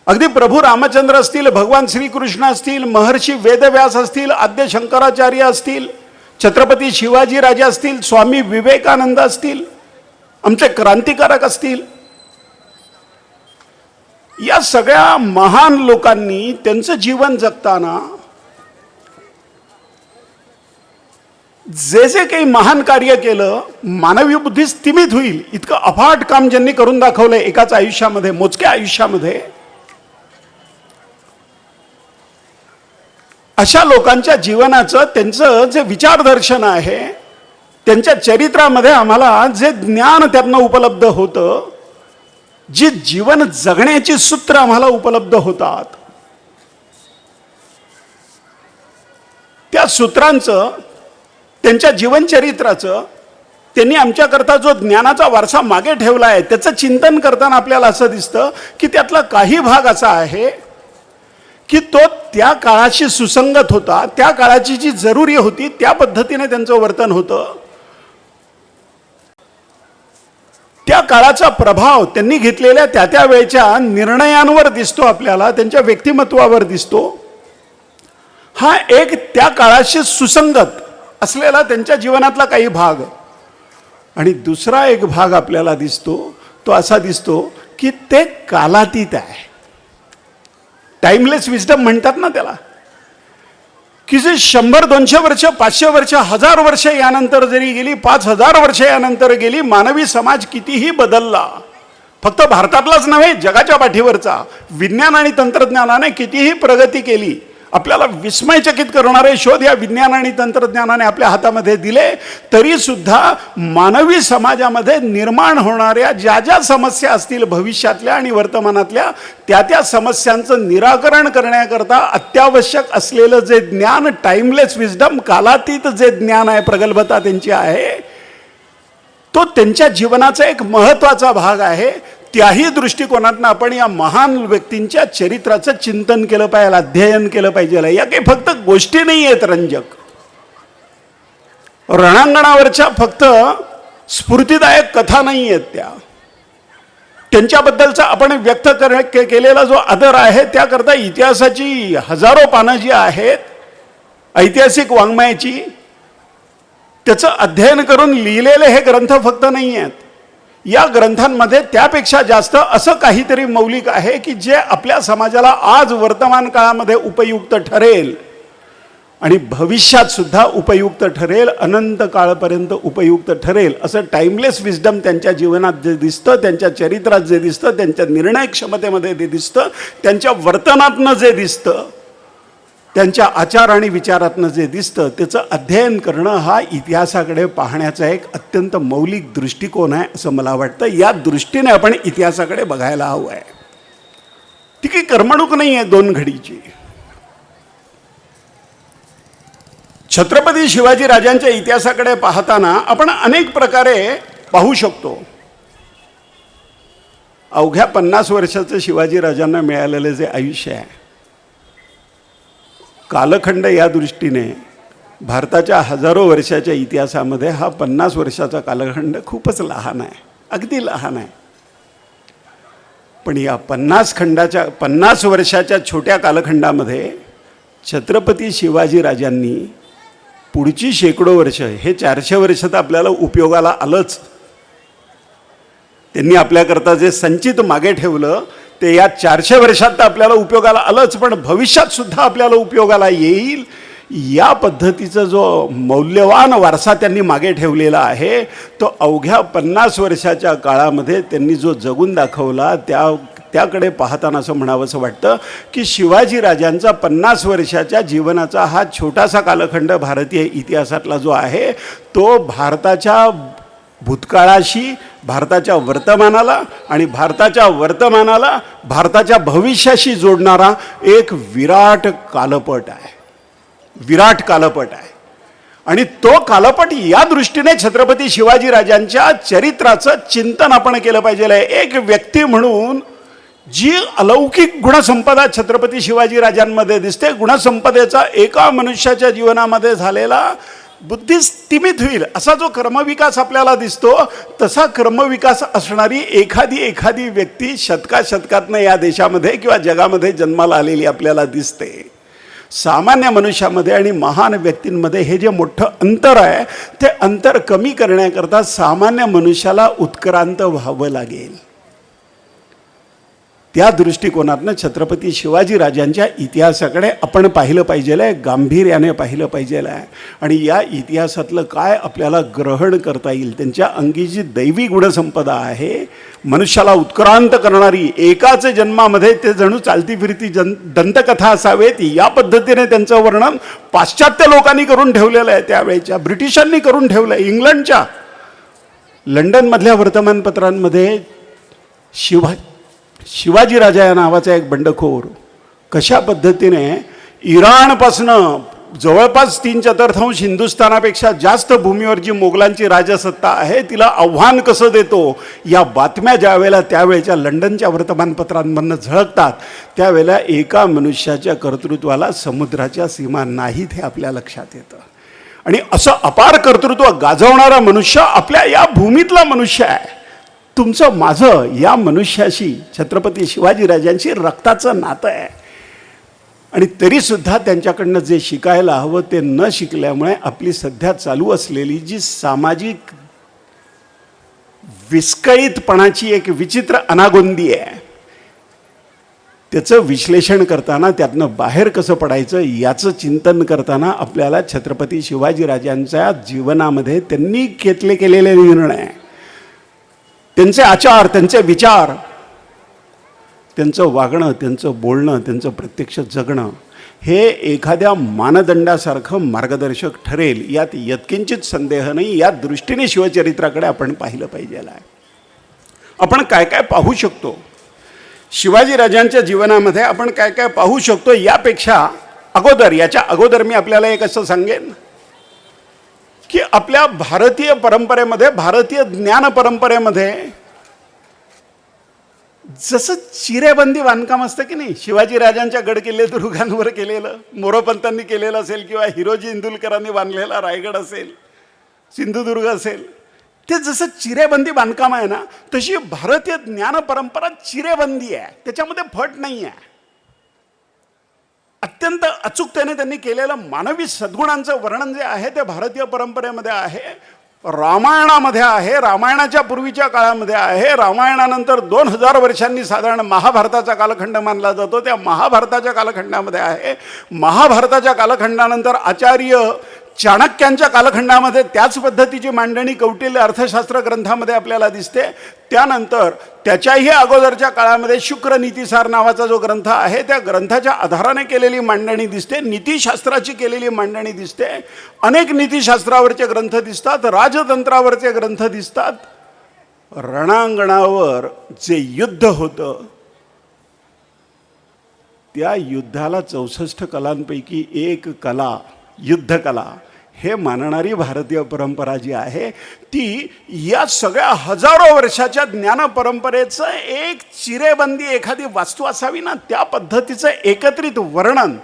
अगदी प्रभू रामचंद्र असतील, भगवान श्रीकृष्ण असतील, महर्षी वेदव्यास असतील, आद्य शंकराचार्य असतील, छत्रपती शिवाजी राजे असतील, स्वामी विवेकानंद असतील, आमचे क्रांतिकारक असतील, या सगळ्या महान लोकांनी त्यांचं जीवन जगताना जे जे काही महान कार्य केलं, मानवी बुद्धी स्तिमित होईल इतकं अफाट काम ज्यांनी करून दाखवलंय एकाच आयुष्यामध्ये, मोजक्या आयुष्यामध्ये, अशा लोकांच्या जीवनाचं, त्यांचं जे विचारदर्शन आहे, त्यांच्या चरित्रामध्ये आम्हाला जे ज्ञान त्यांना उपलब्ध होतं, जी जीवन जगण्याची सूत्र आम्हाला उपलब्ध होतात, त्या सूत्रांचं, त्यांच्या जीवनचरित्राचं, त्यांनी आमच्याकरता जो ज्ञानाचा वारसा मागे ठेवला आहे त्याचं चिंतन करताना आपल्याला असं दिसतं की त्यातला काही भाग असा आहे की तो त्या काळाशी सुसंगत होता, त्या काळाची जी जरुरी होती त्या पद्धतीने त्यांचं वर्तन होतं. त्या काळाचा प्रभाव त्यांनी घेतलेल्या त्या त्या वेळच्या निर्णयांवर दिसतो आपल्याला, त्यांच्या व्यक्तिमत्वावर दिसतो. हा एक त्या काळाशी सुसंगत असलेला त्यांच्या जीवनातला काही भाग. आणि दुसरा एक भाग आपल्याला दिसतो, तो असा दिसतो की ते कालातीत आहे. टाइमलेस विजडम म्हणतात ना त्याला, की जे 100-200 वर्ष, 500 वर्ष, 1000 वर्ष यानंतर जरी गेली, 5000 वर्ष यानंतर गेली, मानवी समाज कितीही बदलला, फक्त भारतातलाच नव्हे जगाच्या पाठीवरचा, विज्ञान आणि तंत्रज्ञानाने कितीही प्रगती केली, आपल्याला विस्मयचकित करणारे शोध या विज्ञान आणि तंत्रज्ञानाने आपल्या हातामध्ये दिले, तरी सुद्धा मानवी समाजामध्ये निर्माण होणाऱ्या ज्या ज्या समस्या असतील भविष्यातल्या आणि वर्तमानातल्या, त्या त्या समस्यांचं निराकरण करण्याकरता अत्यावश्यक असलेलं जे ज्ञान, टाइमलेस विजडम, कालातीत जे ज्ञान आहे, प्रगल्भता त्यांची आहे, तो त्यांच्या जीवनाचा एक महत्त्वाचा भाग आहे. त्याही दृष्टिकोनातून आपण या महान व्यक्तींच्या चरित्राचं चिंतन केलं पाहिजे, अध्ययन केलं पाहिजे. या काही फक्त गोष्टी नाही आहेत रंजक, रणांगणावरच्या फक्त स्फूर्तिदायक कथा नाही आहेत त्या. त्यांच्याबद्दलचा आपण व्यक्त केलेला जो आदर आहे त्याकरता इतिहासाची हजारो पानं जी आहेत, ऐतिहासिक वाङ्मयाची, त्याचं अध्ययन करून लिहिलेले हे ग्रंथ फक्त नाही आहेत. या ग्रंथांमध्ये त्यापेक्षा जास्त असं काहीतरी मौलिक आहे की जे आपल्या समाजाला आज वर्तमान काळामध्ये उपयुक्त ठरेल आणि भविष्यात सुद्धा उपयुक्त ठरेल, अनंत काळपर्यंत उपयुक्त ठरेल. असं टाइमलेस विजडम त्यांच्या जीवनात जे दिसतं, त्यांच्या चरित्रात जे दिसतं, त्यांच्या निर्णय क्षमतेमध्ये जे दिसतं, त्यांच्या वर्तनातनं जे दिसतं, त्यांच्या आचार आणि विचारातनं जे दिसतं, त्याचं अध्ययन करणं हा इतिहासाकडे पाहण्याचा एक अत्यंत मौलिक दृष्टिकोन आहे असं मला वाटतं. या दृष्टीने आपण इतिहासाकडे बघायला हवं आहे. ती काही करमणूक नाही आहे 2 घडीची. छत्रपती शिवाजी राजांच्या इतिहासाकडे पाहताना आपण अनेक प्रकारे पाहू शकतो. अवघ्या 50 वर्षाचं शिवाजी राजांना मिळालेलं जे आयुष्य आहे, कालखंड, या दृष्टीने भारताच्या हजारो वर्षाच्या इतिहासामध्ये हा 50 वर्षाचा कालखंड खूपच लहान आहे, अगदी लहान आहे. पण या 50 वर्षाच्या छोट्या कालखंडामध्ये छत्रपती शिवाजी राजांनी पुढची शेकडो वर्ष, हे 400 वर्ष तर आपल्याला उपयोगाला आलंच, त्यांनी आपल्याकरता जे संचित मागे ठेवलं ते या 400 वर्षात तर आपल्याला उपयोगाला आलंच, पण भविष्यात सुद्धा आपल्याला उपयोगाला येईल. या पद्धतीचा जो मौल्यवान वारसा त्यांनी मागे ठेवलेला आहे, तो अवघ्या 50 वर्षाच्या काळामध्ये त्यांनी जो जगून दाखवला, त्याकडे पाहताना असं म्हणावंसं वाटतं की शिवाजी राजांचा 50 वर्षाच्या जीवनाचा हा छोटासा कालखंड भारतीय इतिहासातला जो आहे, तो भारताच्या भूतकाळाशी, भारताच्या वर्तमानाला आणि भारताच्या वर्तमानाला भारताच्या भविष्याशी जोडणारा एक विराट कालपट आहे, विराट कालपट आहे. आणि तो कालपट या दृष्टीने छत्रपती शिवाजी राजांच्या चरित्राचं चिंतन आपण केलं पाहिजे. एक व्यक्ती म्हणून जी अलौकिक गुणसंपदा छत्रपती शिवाजी राजांमध्ये दिसते, गुणसंपदेचा एका मनुष्याच्या जीवनामध्ये झालेला बुद्धी स्तिमित होईल असा जो क्रमविकास आपल्याला दिसतो, तसा क्रमविकास असणारी एखादी व्यक्ती शतकाशतकातनं या देशामध्ये किंवा जगामध्ये जन्माला आलेली आपल्याला दिसते. सामान्य मनुष्यामध्ये आणि महान व्यक्तींमध्ये हे जे मोठं अंतर आहे, ते अंतर कमी करण्याकरता सामान्य मनुष्याला उत्क्रांत व्हावं लागेल. त्या दृष्टिकोनातनं छत्रपती शिवाजीराजांच्या इतिहासाकडे आपण पाहिलं पाहिजेल आहे, गांभीर्याने पाहिलं पाहिजेल आहे. आणि या इतिहासातलं काय आपल्याला ग्रहण करता येईल, त्यांच्या अंगी जी दैवी गुणसंपदा आहे, मनुष्याला उत्क्रांत करणारी, एकाच जन्मामध्ये ते जणू चालती फिरती दंतकथा असावेत, या पद्धतीने त्यांचं वर्णन पाश्चात्य लोकांनी करून ठेवलेलं आहे. त्यावेळेच्या ब्रिटिशांनी करून ठेवलं आहे. इंग्लंडच्या लंडनमधल्या वर्तमानपत्रांमध्ये शिवाजीराजा या नावाचा एक बंडखोर कशा पद्धतीने इराणपासनं जवळपास 3/4 हिंदुस्थानापेक्षा जास्त भूमीवर जी मोगलांची राजसत्ता आहे तिला आव्हान कसं देतो, या बातम्या ज्या वेळेला त्यावेळेच्या लंडनच्या वर्तमानपत्रांमधनं झळकतात त्यावेळेला एका मनुष्याच्या कर्तृत्वाला समुद्राच्या सीमा नाहीत हे आपल्या लक्षात येतं. आणि असं अपार कर्तृत्व गाजवणारा मनुष्य आपल्या या भूमीतला मनुष्य आहे. तुमचं माझं या मनुष्याशी, छत्रपती शिवाजीराजांशी रक्ताचं नातं आहे. आणि तरीसुद्धा त्यांच्याकडनं जे शिकायला हवं ते न शिकल्यामुळे आपली सध्या चालू असलेली जी सामाजिक विस्कळीतपणाची एक विचित्र अनागोंदी आहे, त्याचं विश्लेषण करताना, त्यातनं बाहेर कसं पडायचं याचं चिंतन करताना आपल्याला छत्रपती शिवाजीराजांच्या जीवनामध्ये त्यांनी केलेले निर्णय, त्यांचे आचार, त्यांचे विचार, त्यांचं वागणं, त्यांचं बोलणं, त्यांचं प्रत्यक्ष जगणं हे एखाद्या मानदंडासारखं मार्गदर्शक ठरेल यात यत्किंचित संदेह नाही. या दृष्टीने शिवचरित्राकडे आपण पाहिलं पाहिजे आहे. आपण काय काय पाहू शकतो शिवाजीराजांच्या जीवनामध्ये, आपण काय काय पाहू शकतो यापेक्षा अगोदर, याच्या अगोदर मी आपल्याला एक असं सांगेन की आपल्या भारतीय परंपरेमध्ये, भारतीय ज्ञान परंपरेमध्ये जसं चिरेबंदी बांधकाम असतं की नाही, शिवाजीराजांच्या गडकिल्ले दुर्गांवर केलेलं, मोरोपंतांनी केलेलं असेल किंवा हिरोजी इंदुलकरांनी बांधलेला रायगड असेल, सिंधुदुर्ग असेल, ते जसं चिरेबंदी बांधकाम आहे ना, तशी भारतीय ज्ञान परंपरा चिरेबंदी आहे, त्याच्यामध्ये फट नाही आहे. अत्यंत अचूकतेने त्यांनी केलेलं मानवी सद्गुणांचं वर्णन जे आहे ते भारतीय परंपरेमध्ये आहे, रामायणामध्ये आहे, रामायणाच्या पूर्वीच्या काळामध्ये आहे, रामायणानंतर 2000 वर्षांनी साधारण महाभारताचा कालखंड मानला जातो, त्या महाभारताच्या कालखंडामध्ये आहे. महाभारताच्या कालखंडानंतर आचार्य चाणक्यांच्या कालखंडामध्ये त्याच पद्धतीची मांडणी कौटिल्य अर्थशास्त्र ग्रंथामध्ये आपल्याला दिसते. त्यानंतर त्याच्याही अगोदरच्या काळामध्ये शुक्र नीतिसार नावाचा जो ग्रंथ आहे त्या ग्रंथाच्या आधाराने केलेली मांडणी दिसते, नीतिशास्त्राची केलेली मांडणी दिसते, अनेक नीतिशास्त्रावरचे ग्रंथ दिसतात, राजतंत्रावरचे ग्रंथ दिसतात. रणांगणावर जे युद्ध होतं त्या युद्धाला 64 कलांपैकी एक कला, युद्धकला हे मानणारी भारतीय परंपरा जी आहे ती या सगळ्या हजारो वर्षाच्या ज्ञान परंपरेचं एक चिरेबंदी, एखादी वास्तू असावी ना, त्या पद्धतीचं एकत्रित वर्णन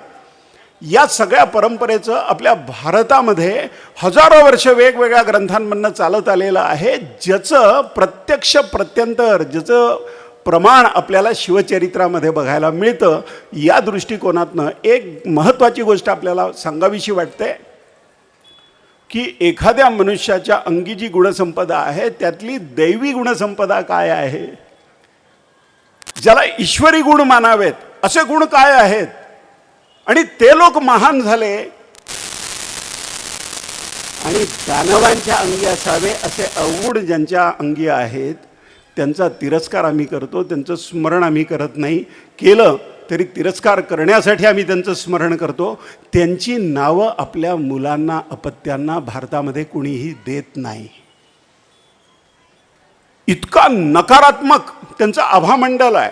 या सगळ्या परंपरेचं आपल्या भारतामध्ये हजारो वर्ष वेगवेगळ्या ग्रंथांमधनं चालत आलेलं आहे, ज्याचं प्रत्यक्ष प्रत्यंतर, ज्याचं प्रमाण आपल्याला शिवचरित्रामध्ये बघायला मिळतं. या दृष्टिकोनातनं एक महत्त्वाची गोष्ट आपल्याला सांगावीशी वाटते की एखाद्या मनुष्याच्या अंगी जी गुणसंपदा आहे त्यातली दैवी गुणसंपदा काय आहे, ज्याला ईश्वरी गुण मानावेत असे गुण काय आहेत, आणि ते लोक महान झाले आणि दानवांच्या अंगी असावे असे अवगुण ज्यांच्या अंगी आहेत त्यांचा तिरस्कार आम्ही करतो, त्यांचं स्मरण आम्ही करत नाही. केलं तरी तिरस्कार करण्यासाठी आम्ही त्यांचं स्मरण करतो. त्यांची नावं आपल्या मुलांना, अपत्यांना भारतामध्ये कुणीही देत नाही. इतका नकारात्मक त्यांचं आभामंडल आहे.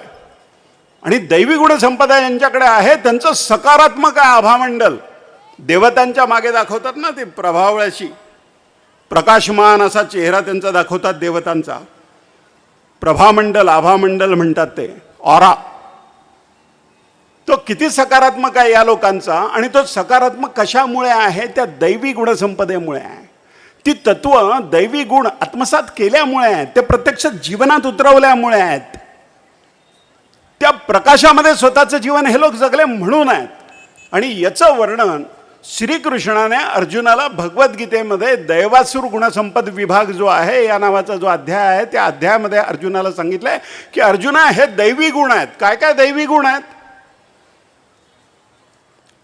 आणि दैवी गुणसंपदा यांच्याकडे आहे, त्यांचं सकारात्मक आहे आभामंडल. देवतांच्या मागे दाखवतात ना ते प्रभावळ्याशी, प्रकाशमान असा चेहरा त्यांचा दाखवतात देवतांचा. प्रभामंडल, आभामंडल म्हणतात ते, ऑरा. तो किती सकारात्मक आहे या लोकांचा, आणि तो सकारात्मक कशामुळे आहे, त्या दैवी गुणसंपदेमुळे आहे. ती तत्व दैवी गुण आत्मसात केल्यामुळे आहेत, ते प्रत्यक्ष जीवनात उतरवल्यामुळे आहेत. त्या प्रकाशामध्ये स्वतःचं जीवन हे लोक जगले म्हणून आहेत. आणि याचं वर्णन श्रीकृष्णाने अर्जुनाला भगवद्गीतेमध्ये दैवासुर गुणसंपद विभाग जो आहे या नावाचा जो अध्याय आहे त्या अध्यायामध्ये अर्जुनाला सांगितलंय की अर्जुना हे दैवी गुण आहेत. काय काय दैवी गुण आहेत?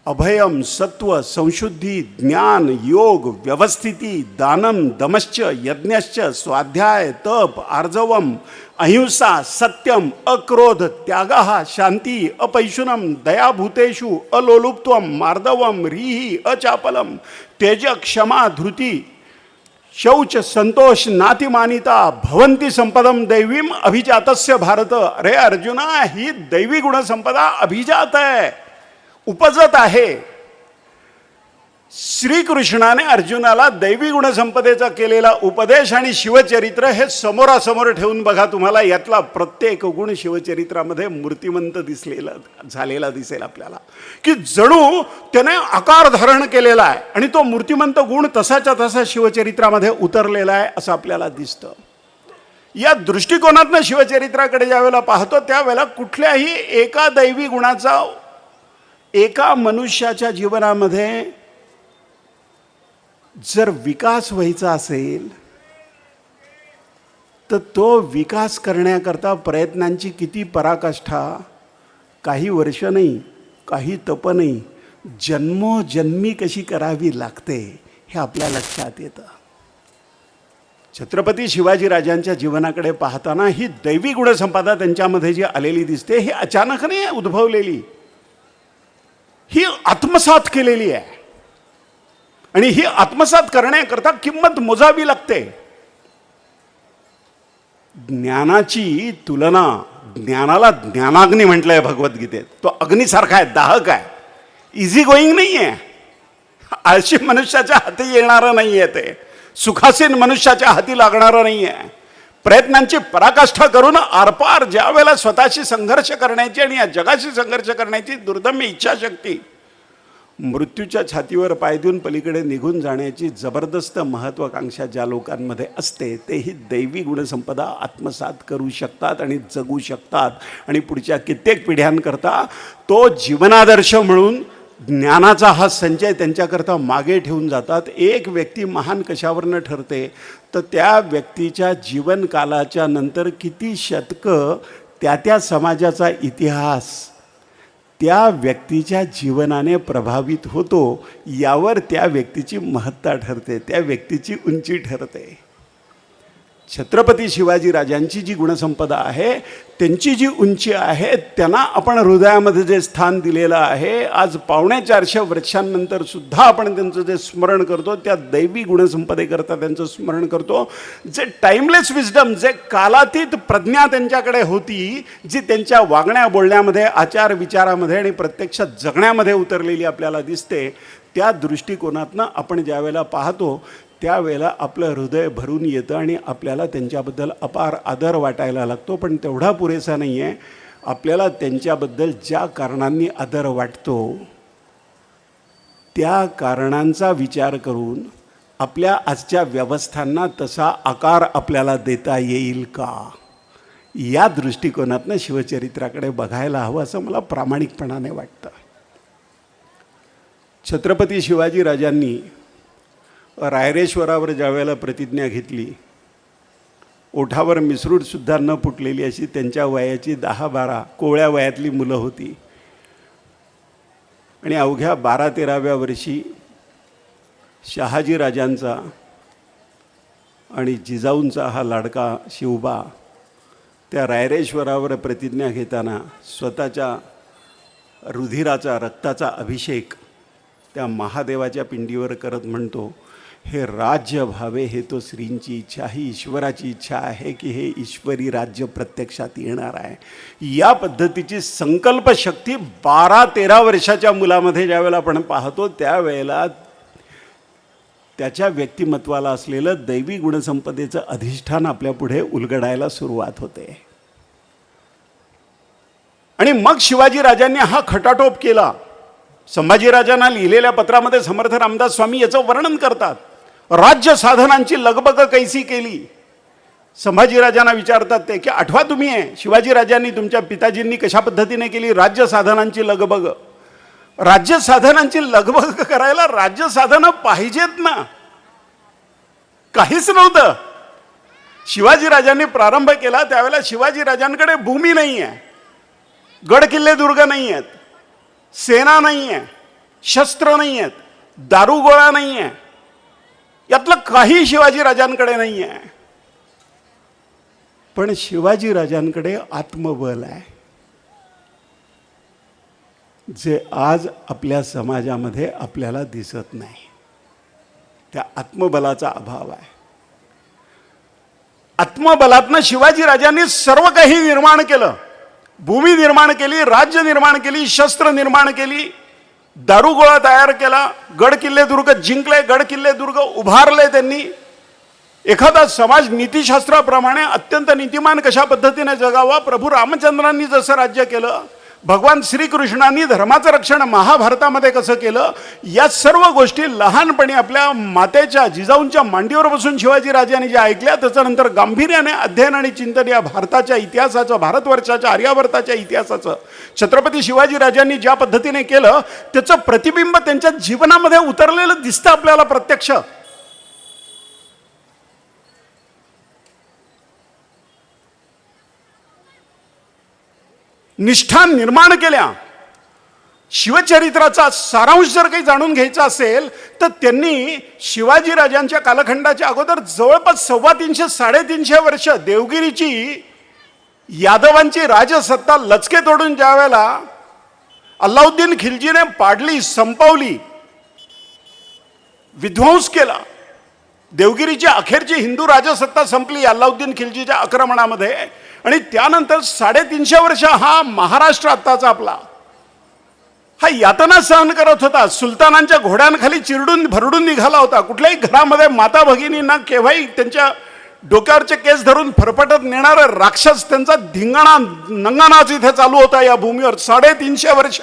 अभयम, सत्व, संशुद्धी, ज्ञान, योग, व्यवस्थिती, दानम, दमश्च, यज्ञश्च, स्वाध्याय, तप, आर्जवम, अहिंसा, सत्यम, अक्रोध, त्यागः, शांती, अपैशुनम, दयाभूतेषु, अलोलुप्त्वम, मार्दवम, रीहि, अचापलम, तेज, क्षमा, धृती, शौच, संतोष, नातिमानिता, भवंती संपदम दैवीम अभिजातस्य भारत. अरे अर्जुना, ही दैवी गुणसंपदा अभिजात आहे, उपजत आहे. श्रीकृष्णाने अर्जुनाला दैवी गुणसंपदेचा केलेला उपदेश आणि शिवचरित्र हे समोरासमोर ठेवून बघा, तुम्हाला यातला प्रत्येक गुण शिवचरित्रामध्ये मूर्तिमंत झालेला दिसेल आपल्याला, की जणू त्याने आकार धारण केलेला आहे आणि तो मूर्तिमंत गुण तसाच्या तसा शिवचरित्रामध्ये उतरलेला आहे असं आपल्याला दिसतं. या दृष्टिकोनातनं शिवचरित्राकडे ज्यावेळेला पाहतो त्यावेळेला कुठल्याही एका दैवी गुणाचा एका मनुष्याच्या जीवनामध्ये जर विकास व्हायचा असेल तर तो विकास करण्याकरता प्रयत्नांची किती पराकाष्ठा, काही वर्ष नाही, काही तप नाही, जन्मोजन्मी कशी करावी लागते हे आपल्या लक्षात येतं. छत्रपती शिवाजीराजांच्या जीवनाकडे पाहताना ही दैवी गुणसंपदा त्यांच्यामध्ये जी आलेली दिसते ही अचानक नाही उद्भवलेली, ही आत्मसात केलेली आहे. आणि ही आत्मसात करण्याकरता किंमत मोजावी लागते. ज्ञानाची तुलना, ज्ञानाला ज्ञानाग्नी म्हटलंय भगवद्गीतेत. तो अग्नीसारखा आहे, दाहक आहे, इझी गोईंग नाही आहे, आळशी मनुष्याच्या हाती येणारं नाही आहे, ते सुखासीन मनुष्याच्या हाती लागणारं नाही आहे. प्रयत्नांची पराकाष्ठा करून आरपार ज्या वेळेला स्वतःशी संघर्ष करण्याची आणि या जगाशी संघर्ष करण्याची दुर्दम्य इच्छाशक्ती, मृत्यूच्या छातीवर पाय देऊन पलीकडे निघून जाण्याची जबरदस्त महत्त्वाकांक्षा ज्या लोकांमध्ये असते ते ही दैवी गुणसंपदा आत्मसात करू शकतात आणि जगू शकतात आणि पुढच्या कित्येक पिढ्यांकरता तो जीवनादर्श म्हणून ज्ञानाचा हा संचय त्यांच्याकरता मागे ठेवून जातात. एक व्यक्ती महान कशावरनं ठरते तर त्या व्यक्तीच्या जीवनकालाच्या नंतर किती शतकं त्या समाजाचा इतिहास त्या व्यक्तीच्या जीवनाने प्रभावित होतो यावर त्या व्यक्तीची महत्ता ठरते, त्या व्यक्तीची उंची ठरते. छत्रपती शिवाजीराजांची जी गुणसंपदा आहे, त्यांची जी उंची आहे, त्यांना आपण हृदयामध्ये जे स्थान दिलेलं आहे, आज 450 वर्षांनंतर सुद्धा आपण त्यांचं जे स्मरण करतो त्या दैवी गुणसंपदेकरता त्यांचं स्मरण करतो. जे टाईमलेस विजडम, जे कालातीत प्रज्ञा त्यांच्याकडे होती, जी त्यांच्या वागण्या बोलण्यामध्ये, आचार विचारामध्ये आणि प्रत्यक्षात जगण्यामध्ये उतरलेली आपल्याला दिसते, त्या दृष्टिकोनातनं आपण ज्या वेळेला पाहतो त्यावेळेला आपलं हृदय भरून येतं आणि आपल्याला त्यांच्याबद्दल अपार आदर वाटायला लागतो. पण तेवढा पुरेसा नाही आहे. आपल्याला त्यांच्याबद्दल ज्या कारणांनी आदर वाटतो त्या कारणांचा विचार करून आपल्या आजच्या व्यवस्थांना तसा आकार आपल्याला देता येईल का, या दृष्टिकोनातनं शिवचरित्राकडे बघायला हवं असं मला प्रामाणिकपणाने वाटतं. छत्रपती शिवाजीराजांनी रायरेश्वरावर ज्या वेळेला प्रतिज्ञा घेतली, ओठावर मिसरूटसुद्धा न फुटलेली अशी त्यांच्या वयाची 10-12 कोवळ्या वयातली मुलं होती आणि अवघ्या 12-13व्या वर्षी शहाजीराजांचा आणि जिजाऊंचा हा लाडका शिवबा त्या रायरेश्वरावर प्रतिज्ञा घेताना स्वतःच्या रुधिराचा, रक्ताचा अभिषेक त्या महादेवाच्या पिंडीवर करत म्हणतो, हे राज्य व्हावे हे तो श्रींची इच्छा, ही ईश्वराची इच्छा आहे की हे ईश्वरी राज्य प्रत्यक्षात येणार आहे. या पद्धतीची संकल्पशक्ती 12-13 वर्षाच्या मुलामध्ये ज्यावेळेला आपण पाहतो त्यावेळेला त्याच्या व्यक्तिमत्वाला असलेलं दैवी गुणसंपदेचं अधिष्ठान आपल्यापुढे उलगडायला सुरुवात होते. आणि मग शिवाजीराजांनी हा खटाटोप केला. संभाजीराजांना लिहिलेल्या पत्रामध्ये समर्थ रामदास स्वामी याचं वर्णन करतात. राज्य साधनांची लगबग कैसी केली. संभाजीराजांना विचारतात ते की आठवा तुम्ही आहे शिवाजीराजांनी तुमच्या पिताजींनी कशा पद्धतीने केली राज्य साधनांची लगबग. राज्य साधनांची लगबग करायला राज्य साधनं पाहिजेत ना. काहीच नव्हतं. शिवाजी राजांनी प्रारंभ केला त्यावेळेला शिवाजी राजांकडे भूमी नाही आहे, गड किल्ले दुर्ग नाही आहेत, सेना नाही आहे, शस्त्र नाही आहेत, दारुगोळा नाही आहे, यातलं काही शिवाजी राजांकडे नाही आहे. पण शिवाजी राजांकडे आत्मबल आहे, जे आज आपल्या समाजामध्ये आपल्याला दिसत नाही. त्या आत्मबलाचा अभाव आहे. आत्मबलातनं शिवाजी राजांनी सर्व काही निर्माण केलं. भूमी निर्माण केली, राज्य निर्माण केली, शस्त्र निर्माण केली, दारुगोळा तयार केला, गड किल्ले दुर्ग जिंकले, गड किल्ले दुर्ग उभारले त्यांनी. एखादा समाज नीतिशास्त्राप्रमाणे अत्यंत नीतिमान कशा पद्धतीने जगावा, प्रभू रामचंद्रांनी जसं राज्य केलं, भगवान श्रीकृष्णांनी धर्माचं रक्षण महाभारतामध्ये कसं केलं, या सर्व गोष्टी लहानपणी आपल्या मातेच्या जिजाऊंच्या मांडीवर बसून शिवाजी राजांनी ज्या ऐकल्या, त्याच्यानंतर गांभीर्याने अध्ययन आणि चिंतन या भारताच्या इतिहासाचं, भारतवर्षाच्या आर्यावर्ताच्या इतिहासाचं छत्रपती शिवाजी राजांनी ज्या पद्धतीने केलं, त्याचं प्रतिबिंब त्यांच्या जीवनामध्ये उतरलेलं दिसतं आपल्याला प्रत्यक्ष. निष्ठा निर्माण केल्या. शिवचरित्राचा सारांश जर काही जाणून घ्यायचा असेल तर त्यांनी शिवाजी राजांच्या कालखंडाच्या अगोदर जवळपास 350-350 वर्ष देवगिरीची यादवांची राजसत्ता लचके तोडून ज्या वेळेला अल्लाउद्दीन खिलजीने पाडली, संपवली, विध्वंस केला, देवगिरीची अखेरची हिंदू राजसत्ता संपली अल्लाउद्दीन खिलजीच्या आक्रमणामध्ये. आणि त्यानंतर 350 वर्ष हा महाराष्ट्र आत्ताचा आपला हा यातना सहन करत होता. सुलतानांच्या घोड्यांखाली चिरडून भरडून निघाला होता. कुठल्याही घरामध्ये माता भगिनींना केव्हाही त्यांच्या डोक्यावरचे केस धरून फरफटत नेणारा राक्षस, त्यांचा धिंगाणा नंगानाच इथे चालू होता या भूमीवर 350 वर्ष.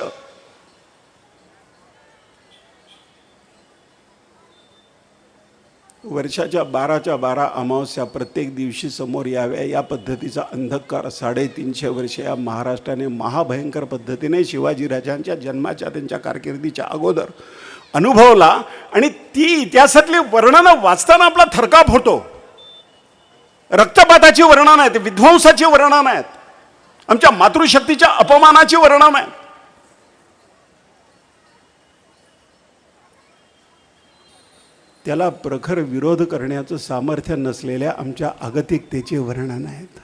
वर्षाच्या 12 अमावस्या प्रत्येक दिवशी समोर याव्या, या पद्धतीचा अंधकार 350 वर्ष या महाराष्ट्राने महाभयंकर पद्धतीने शिवाजी राजांच्या जन्माच्या, त्यांच्या कारकिर्दीच्या अगोदर अनुभवला. आणि ती इतिहासातली वर्णनं वाचताना आपला थरकाप होतो. रक्तपाताची वर्णनं आहेत, विध्वंसाची वर्णनं आहेत, आमच्या मातृशक्तीच्या अपमानाची वर्णनं आहेत. त्याला प्रखर विरोध करण्याचं सामर्थ्य नसलेल्या आमच्या अगतिकतेची वर्णनं आहेत,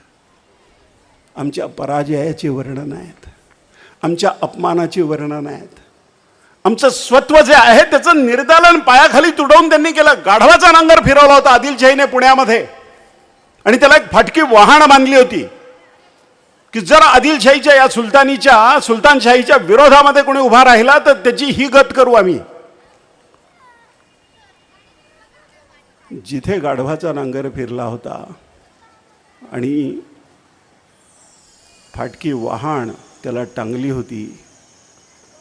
आमच्या पराजयाची वर्णनं आहेत, आमच्या अपमानाची वर्णनं आहेत. आमचं स्वत्व जे आहे त्याचं निर्दालन पायाखाली तुडवून त्यांनी केलं. गाढवाचा नांगर फिरवला होता आदिलशाहीने पुण्यामध्ये आणि त्याला एक फाटकी वहाण बांधली होती की जर आदिलशाहीच्या या सुलतानशाहीच्या विरोधामध्ये कोणी उभा राहिला तर त्याची ही गत करू आम्ही. जिथे गाढवाचा नांगर फिरला होता आणि फाटकी वहाण त्याला टांगली होती,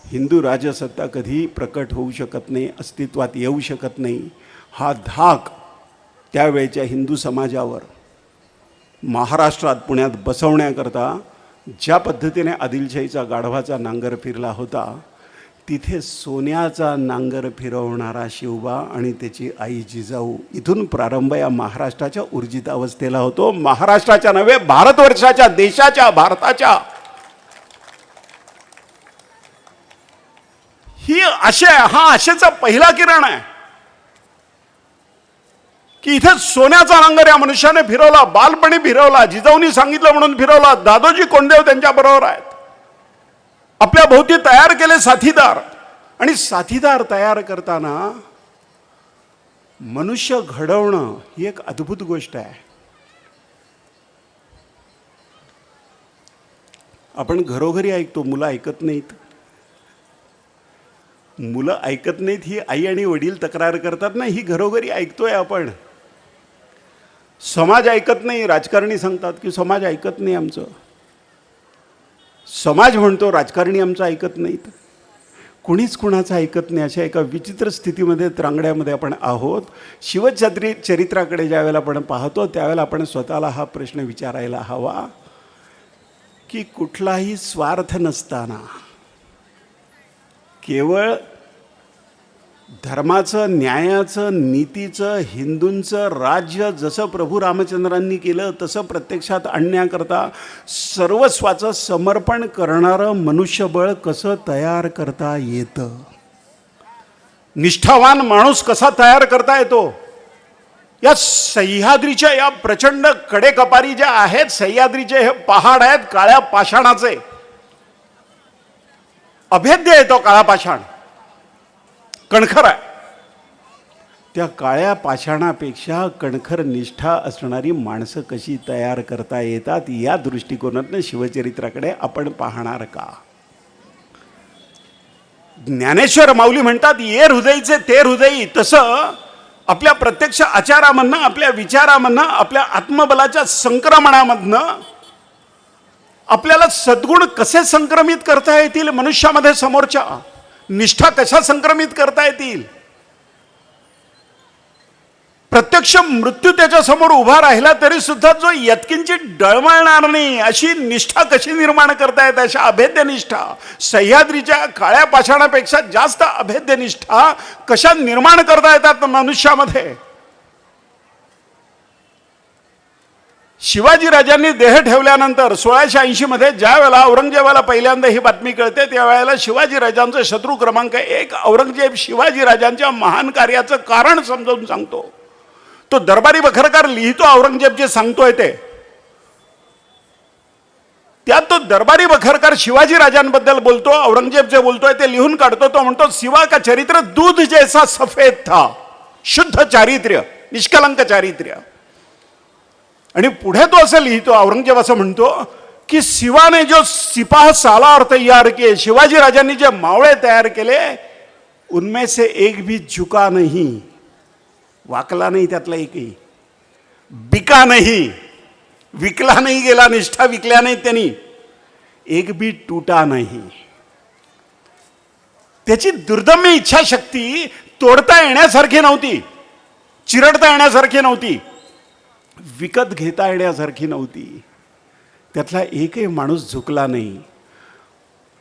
हिंदू राजसत्ता कधी प्रकट होऊ शकत नाही, अस्तित्वात येऊ शकत नाही, हा धाक त्यावेळच्या हिंदू समाजावर महाराष्ट्रात पुण्यात बसवण्याकरता ज्या पद्धतीने आदिलशाहीचा गाढवाचा नांगर फिरला होता, तिथे सोन्याचा नांगर फिरवणारा शिवबा आणि त्याची आई जिजाऊ, इथून प्रारंभ या महाराष्ट्राच्या ऊर्जित अवस्थेला होतो. महाराष्ट्राच्या नव्हे, भारतवर्षाच्या, देशाच्या, भारताच्या. ही आशा, हा आशेचा पहिला किरण आहे की इथे सोन्याचा नांगर या मनुष्याने फिरवला, बालपणी फिरवला, जिजाऊनी सांगितलं म्हणून फिरवला. दादोजी कोंडदेव त्यांच्या बरोबर आहेत. आपल्या भोवती तयार केले साथीदार. आणि साथीदार तयार करताना मनुष्य घडवणं ही एक अद्भुत गोष्ट आहे. आपण घरोघरी ऐकतो, मुलं ऐकत नाहीत, मुलं ऐकत नाहीत ही आई आणि वडील तक्रार करतात ना, ही घरोघरी ऐकतोय आपण. समाज ऐकत नाही, राजकारणी सांगतात की समाज ऐकत नाही आमचं. समाज म्हणतो राजकारणी आमचं ऐकत नाहीत. कुणीच कुणाचं ऐकत नाही. अशा एका विचित्र स्थितीमध्ये, त्रांगड्यामध्ये आपण आहोत. शिवचरित्राकडे ज्यावेळेला आपण पाहतो त्यावेळेला आपण स्वतःला हा प्रश्न विचारायला हवा की कुठलाही स्वार्थ नसताना, केवळ धर्माचं, न्यायाचं, नीतीचं, हिंदूंचं राज्य जसं प्रभू रामचंद्रांनी केलं तसं प्रत्यक्षात आणण्याकरता सर्वस्वाचं समर्पण करणारं मनुष्यबळ कसं तयार करता येतं, निष्ठावान माणूस कसा तयार करता येतो. या सह्याद्रीच्या या प्रचंड कडेकपारी ज्या आहेत, सह्याद्रीचे हे पहाड आहेत काळ्या पाषाणाचे, अभेद्य आहे तो काळा पाषाण, कणखर आहे. त्या काळ्या पाषाणापेक्षा कणखर निष्ठा असणारी माणसं कशी तयार करता येतात या दृष्टिकोनातून शिवचरित्राकडे आपण पाहणार का. ज्ञानेश्वर माऊली म्हणतात, ये हृदयचे ते हृदयी. तसं आपल्या प्रत्यक्ष आचारामधनं, आपल्या विचारामधनं, आपल्या आत्मबलाच्या संक्रमणामधनं आपल्याला सद्गुण कसे संक्रमित करता येतील, मनुष्यामध्ये समोरच्या निष्ठा कशा संक्रमित करता येतील. प्रत्यक्ष मृत्यू त्याच्या समोर उभा राहिला तरी सुद्धा जो यत्किंची डळमळणार नाही अशी निष्ठा कशी निर्माण करता येते, अशा अभेद्य निष्ठा, सह्याद्रीच्या काळ्या पाषाणापेक्षा जास्त अभेद्य निष्ठा कशा निर्माण करता येतात मनुष्यामध्ये. शिवाजी राजांनी देह ठेवल्यानंतर 1680 मध्ये ज्या वेळेला औरंगजेबाला पहिल्यांदा ही बातमी कळते त्यावेळेला शिवाजी राजांचा शत्रू क्रमांक 1 औरंगजेब शिवाजी राजांच्या महान कार्याचं कारण समजावून सांगतो. तो दरबारी बखरकार लिहितो, औरंगजेब जे सांगतोय ते, त्यात तो दरबारी बखरकार शिवाजी राजांबद्दल बोलतो, औरंगजेब जे बोलतोय ते लिहून काढतो. तो म्हणतो, शिवा का चरित्र दूध जैसा सफेद था, शुद्ध चारित्र्य, निष्कलंक चारित्र्य. आणि पुढे तो असं लिहितो, औरंगजेब असं म्हणतो की शिवाने जो सिपाह सालार तैयार किए, शिवाजी राजांनी जे मावळे तयार केले, उनमें से एक भी झुका नहीं, वाकला नाही त्यातला एकही, बिका नाही, विकला नाही गेला, निष्ठा विकल्या नाही त्यांनी, एक भी टूटा नाही. त्याची दुर्दम्य इच्छाशक्ती तोडता येण्यासारखी नव्हती, चिरडता येण्यासारखी नव्हती, विकत घेता येण्यासारखी नव्हती. त्यातला एकही माणूस झुकला नाही.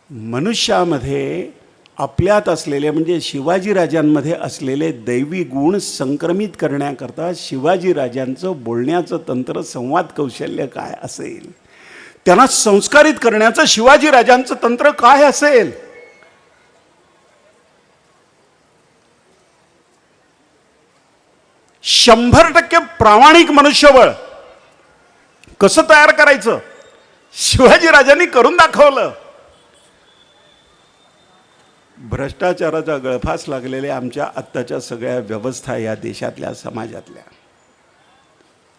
मनुष्यामध्ये आपल्यात असलेले म्हणजे शिवाजी राजांमध्ये असलेले दैवी गुण संक्रमित करण्याकरता शिवाजी राजांचं बोलण्याचं तंत्र, संवाद कौशल्य काय असेल, त्यांना संस्कारित करण्याचं शिवाजी राजांचं तंत्र काय असेल. शंभर टक्के प्रामाणिक मनुष्यबळ कसं तयार करायचं शिवाजी राजांनी करून दाखवलं. भ्रष्टाचाराचा गळफास लागलेल्या आमच्या आत्ताच्या सगळ्या व्यवस्था या देशातल्या, समाजातल्या,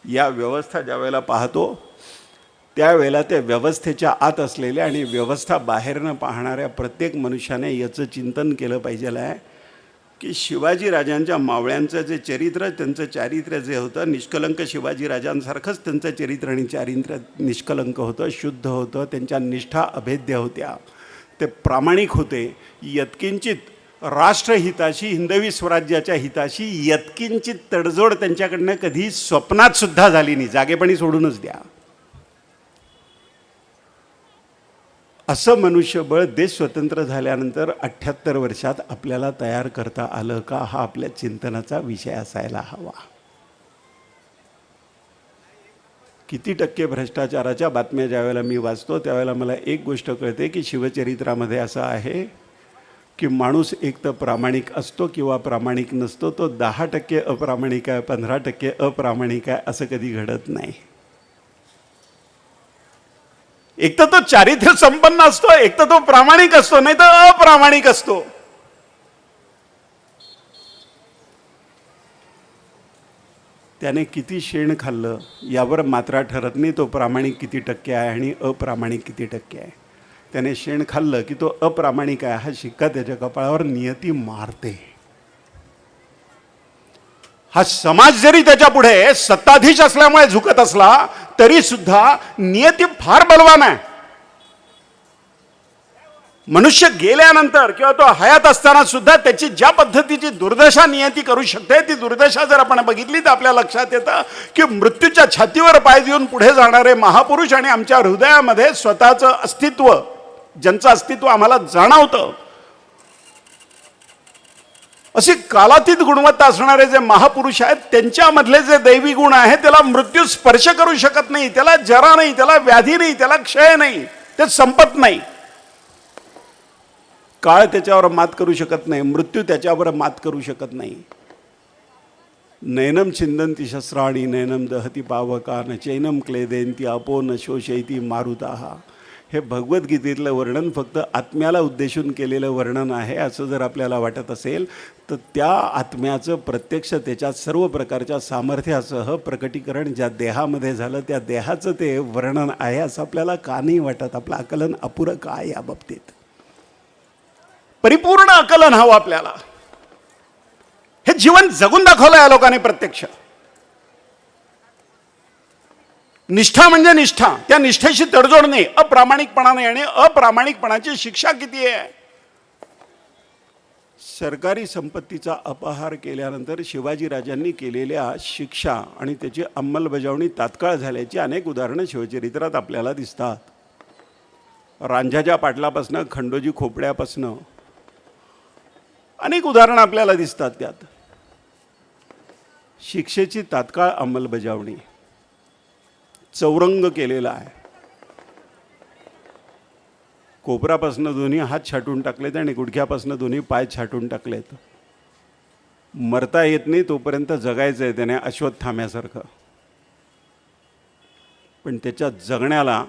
या व्यवस्था ज्या वेळेला पाहतो त्यावेळेला त्या व्यवस्थेच्या आत असलेल्या आणि व्यवस्था बाहेरनं पाहणाऱ्या प्रत्येक मनुष्याने याचं चिंतन केलं पाहिजे आहे की शिवाजी राजांच्या मावळ्यांचं जे चरित्र, त्यांचं चारित्र्य जे होतं, निष्कलंक शिवाजी राजांसारखंच त्यांचं चरित्र आणि चारित्र्य निष्कलंक होतं, शुद्ध होतं, त्यांच्या निष्ठा अभेद्य होत्या, ते प्रामाणिक होते. यत्किंचित राष्ट्रहिताशी, हिंदवी स्वराज्याच्या हिताशी यत्किंचित तडजोड त्यांच्याकडनं कधी स्वप्नात सुद्धा झाली नाही, जागेपणी सोडूनच द्या. असं मनुष्यबळ देश स्वतंत्र झाल्यानंतर 78 वर्षात आपल्याला तयार करता आलं का, हा आपल्या चिंतनाचा विषय असायला हवा. किती टक्के भ्रष्टाचाराच्या बातम्या ज्यावेळेला मी वाचतो त्यावेळेला मला एक गोष्ट कळते की शिवचरित्रामध्ये असं आहे की माणूस एक तर प्रामाणिक असतो किंवा प्रामाणिक नसतो, तो 10% अप्रामाणिक आहे, 15% अप्रामाणिक आहे, असं कधी घडत नाही. एक तर तो चारित्र्य संपन्न असतो, एक तर तो प्रामाणिक असतो, नाही तर अप्रामाणिक असतो. त्याने किती शेण खाल्लं यावर मात्रा ठरत नाही तो प्रामाणिक किती टक्के आहे आणि अप्रामाणिक किती टक्के आहे. त्याने शेण खाल्लं की तो अप्रामाणिक आहे हा शिक्का त्याच्या कपाळावर नियती मारते. हा समाज जरी त्याच्या पुढे सत्ताधीश असल्यामुळे झुकत असला तरी सुद्धा नियती फार बलवान आहे. मनुष्य गेल्यानंतर किंवा तो हयात असताना सुद्धा त्याची ज्या पद्धतीची दुर्दशा नियती करू शकते ती दुर्दशा जर आपण बघितली तर आपल्या लक्षात येतं की मृत्यूच्या छातीवर पाय देऊन पुढे जाणारे महापुरुष आणि आमच्या हृदयामध्ये स्वतःचं अस्तित्व, ज्यांचं अस्तित्व आम्हाला जाणवतं, अशी कालातीत गुणवत्ता असणारे जे महापुरुष आहेत त्यांच्यामधले जे दैवी गुण आहे त्याला मृत्यू स्पर्श करू शकत नाही, त्याला जरा नाही, त्याला व्याधी नाही, त्याला क्षय नाही, ते संपत नाही. काळ त्याच्यावर मात करू शकत नाही, मृत्यू त्याच्यावर मात करू शकत नाही. नैनम छिंदंती शस्त्राणी नैनम दहती पावकान चैनम क्लेदेंती अपो न शोषयती मारुताः. हे भगवद्गीतेतलं वर्णन फक्त आत्म्याला उद्देशून केलेलं वर्णन आहे असं जर आपल्याला वाटत असेल तर त्या आत्म्याचं प्रत्यक्ष त्याच्या सर्व प्रकारच्या सामर्थ्यासह प्रकटीकरण ज्या देहामध्ये झालं त्या देहाचं ते वर्णन आहे असं आपल्याला का नाही वाटत? आपलं आकलन अपुरं का आहे या बाबतीत? परिपूर्ण आकलन हवं आपल्याला. हे जीवन जगून दाखवलं या लोकांनी प्रत्यक्ष. निष्ठा म्हणजे निष्ठा, त्या निष्ठेशी तडजोड नाही, अप्रामाणिकपणा नाही. आणि अप्रामाणिकपणाची शिक्षा किती आहे? सरकारी संपत्तीचा अपहार केल्यानंतर शिवाजीराजांनी केलेल्या शिक्षा आणि त्याची अंमलबजावणी तात्काळ झाल्याची अनेक उदाहरणं शिवचरित्रात आपल्याला दिसतात. रांझाच्या पाटलापासनं खंडोजी खोपड्यापासनं अनेक उदाहरणं आपल्याला दिसतात. त्यात शिक्षेची तात्काळ अंमलबजावणी चौरंग केलेला आहे. कोपरापासनं दोन्ही हात छाटून टाकलेत आणि गुडघ्यापासनं दोन्ही पाय छाटून टाकलेत. मरता येत नाही तोपर्यंत जगायचं आहे त्याने अश्वत्थाम्यासारखं. पण त्याच्या जगण्याला